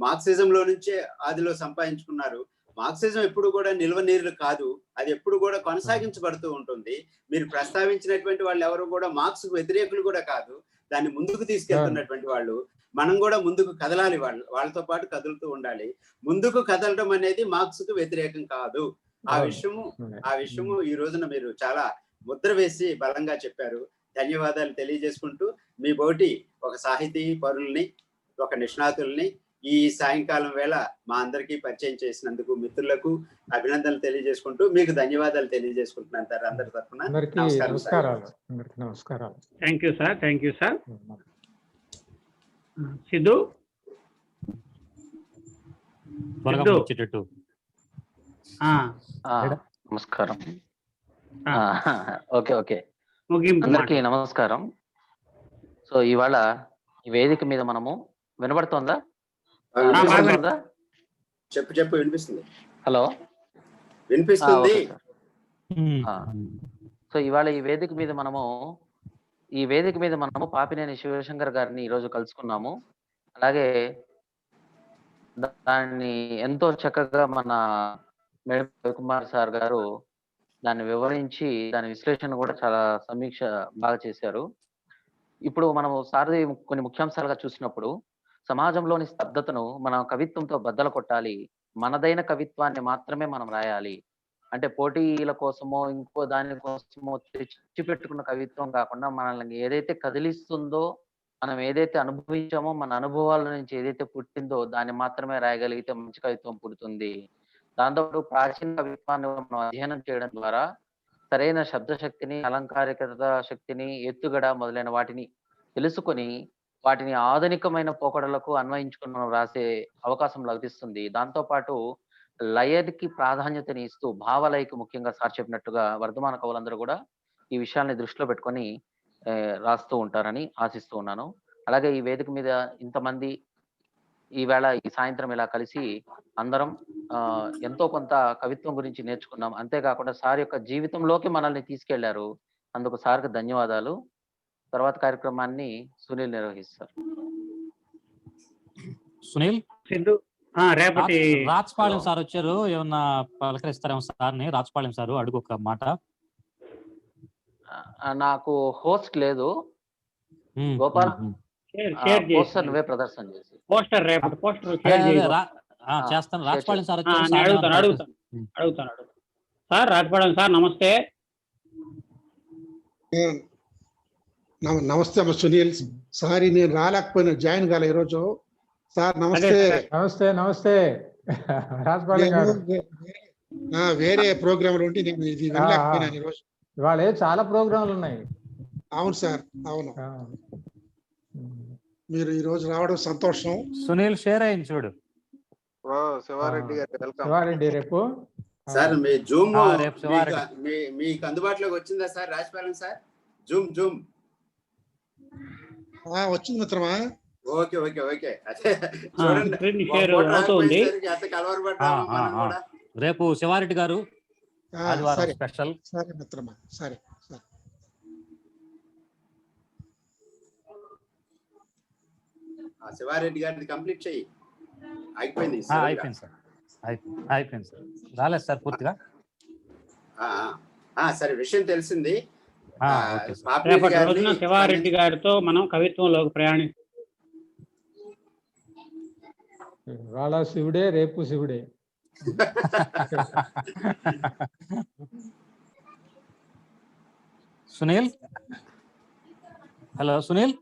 మార్క్సిజంలో నుంచే ఆదిలో సంపాదించుకున్నారు. మార్క్సిజం ఎప్పుడు కూడా నిల్వ నీరు కాదు, అది ఎప్పుడు కూడా కొనసాగించబడుతూ ఉంటుంది. మీరు ప్రస్తావించినటువంటి వాళ్ళు ఎవరు కూడా మార్క్స్ వ్యతిరేకులు కూడా కాదు, దాన్ని ముందుకు తీసుకెళ్తున్నటువంటి వాళ్ళు. మనం కూడా ముందుకు కదలాలి, వాళ్ళతో పాటు కదులుతూ ఉండాలి. ముందుకు కదలడం అనేది మార్క్స్ కు వ్యతిరేకం కాదు. ఆ విషయము ఈ రోజున మీరు చాలా ముద్ర వేసి బలంగా చెప్పారు. ధన్యవాదాలు తెలియజేసుకుంటూ మీ బోటి ఒక సాహితీ పరుల్ని, ఒక నిష్ణాతుల్ని ఈ సాయంకాలం వేళ మా అందరికీ పరిచయం చేసినందుకు మిత్రులకు అభినందనలు తెలియజేసుకుంటూ మీకు ధన్యవాదాలు తెలియజేసుకుంటున్నాను సార్. అందరి తరఫున నమస్కారాలు. Thank you sir. సిద్ధు నమస్కారం. ఓకే అందరికీ నమస్కారం. సో ఇవాళ ఈ వేదిక మీద మనము వినబడుతోందా? చెప్పు వినిపిస్తుంది. హలో, వినిపిస్తుంది. సో ఇవాళ ఈ వేదిక మీద మనము పాపినేని శివశంకర్ గారిని ఈరోజు కలుసుకున్నాము. అలాగే దాన్ని ఎంతో చక్కగా మన మేడం రవికుమార్ సార్ గారు దాన్ని వివరించి దాని విశ్లేషణ కూడా చాలా సమీక్ష బాగా చేశారు. ఇప్పుడు మనము సారథి కొన్ని ముఖ్యాంశాలుగా చూసినప్పుడు సమాజంలోని స్తబ్దతను మనం కవిత్వంతో బద్దలు కొట్టాలి, మనదైన కవిత్వాన్ని మాత్రమే మనం రాయాలి. అంటే పోటీల కోసమో ఇంకో దాని కోసమో తెచ్చి పెట్టుకున్న కవిత్వం కాకుండా మనల్ని ఏదైతే కదిలిస్తుందో, మనం ఏదైతే అనుభవించామో, మన అనుభవాల నుంచి ఏదైతే పుట్టిందో దాన్ని మాత్రమే రాయగలిగితే మంచి కవిత్వం పుడుతుంది. దాంతో ప్రాచీన కవిత్వాన్ని మనం అధ్యయనం చేయడం ద్వారా సరైన శబ్ద శక్తిని, అలంకారికత శక్తిని, ఎత్తుగడ మొదలైన వాటిని తెలుసుకొని వాటిని ఆధునికమైన పోకడలకు అన్వయించుకుని మనం రాసే అవకాశం లభిస్తుంది. దాంతో పాటు లయకి ప్రాధాన్యతని ఇస్తూ భావలయకి ముఖ్యంగా సార్ చెప్పినట్టుగా వర్ధమాన కవులందరూ కూడా ఈ విషయాల్ని దృష్టిలో పెట్టుకొని రాస్తూ ఉంటారని ఆశిస్తూ ఉన్నాను. అలాగే ఈ వేదిక మీద ఇంతమంది ఈవేళ ఈ సాయంత్రం ఇలా కలిసి అందరం ఎంతో కొంత కవిత్వం గురించి నేర్చుకున్నాం. అంతేకాకుండా సార్ యొక్క జీవితంలోకి మనల్ని తీసుకెళ్లారు. అందుకు సార్కి ధన్యవాదాలు. తర్వాత కార్యక్రమాన్ని సునీల్ నిర్వహిస్తారు. సునీల్. సిద్ధు రేపటి రాచపాళెం సార్ వచ్చారు, ఏమన్నా పలకరిస్తారేమో సార్ని. రాచపాళెం సారు అడుగు ఒక మాట. నాకు హోస్ట్ లేదు ఉమ్, గోపాల్, ఉమ్, ఉమ్. షేర్ పోస్టర్ నువ్వే ప్రదర్శన చేసి. పోస్టర్ రేపటి పోస్టర్ అదే, షేర్ అదే, చేయి. చేస్తాను. షేర్ రాచపాళెం సార్ నేను వచ్చారు, సార్ని ఏమన్నా అడుగుతాను పలకరిస్తారు. సార్ రాజపాడం సార్ నమస్తే. నమస్తే అమ్మ సునీల్. సారీ నేను రాలేకపోయినా, జాయిన్ కాలే ఈరోజు. సార్ నమస్తే. నమస్తే నమస్తే రాజపాళెం గారు. వేరే ప్రోగ్రామ్ ఉండి నేను ఇది వెళ్ళలేకపోయినాను ఈరోజు. ఇవాళ చాలా ప్రోగ్రాంలు ఉన్నాయి. అవును సార్, అవును. మీరు ఈ రోజు రావడం సంతోషం. సునీల్ షేర్ అయింది చూడు. శివారెడ్డి గారు వెల్కమ్. శివారెడ్డి రేపు సార్ మీ జూమ్ రేపు శివారెడ్డి. మీకు అందుబాటులోకి వచ్చిందా సార్ రాజపాలెం సార్? జూమ్ వచ్చింది మిత్రమా. Okay okay okay. అదే చూడండి కలవర పడ్డాము. రేపు శివారెడ్డి గారు ఆదివారం స్పెషల్. సరే మిత్రమా, సరే సరే. శివారెడ్డి గారిది కంప్లీట్ చెయ్యి. అయిపోయింది అయిపోయింది సార్, అయిపోయింది సార్. రాలేదు సార్ పూర్తిగా. సరే, విషయం తెలిసింది. రేపటి రోజున శివారెడ్డి గారితో మనం కవిత్వంలోకి ప్రయాణి. ఇవాళ శివుడే, రేపు శివుడే. సునీల్, హలో సునీల్.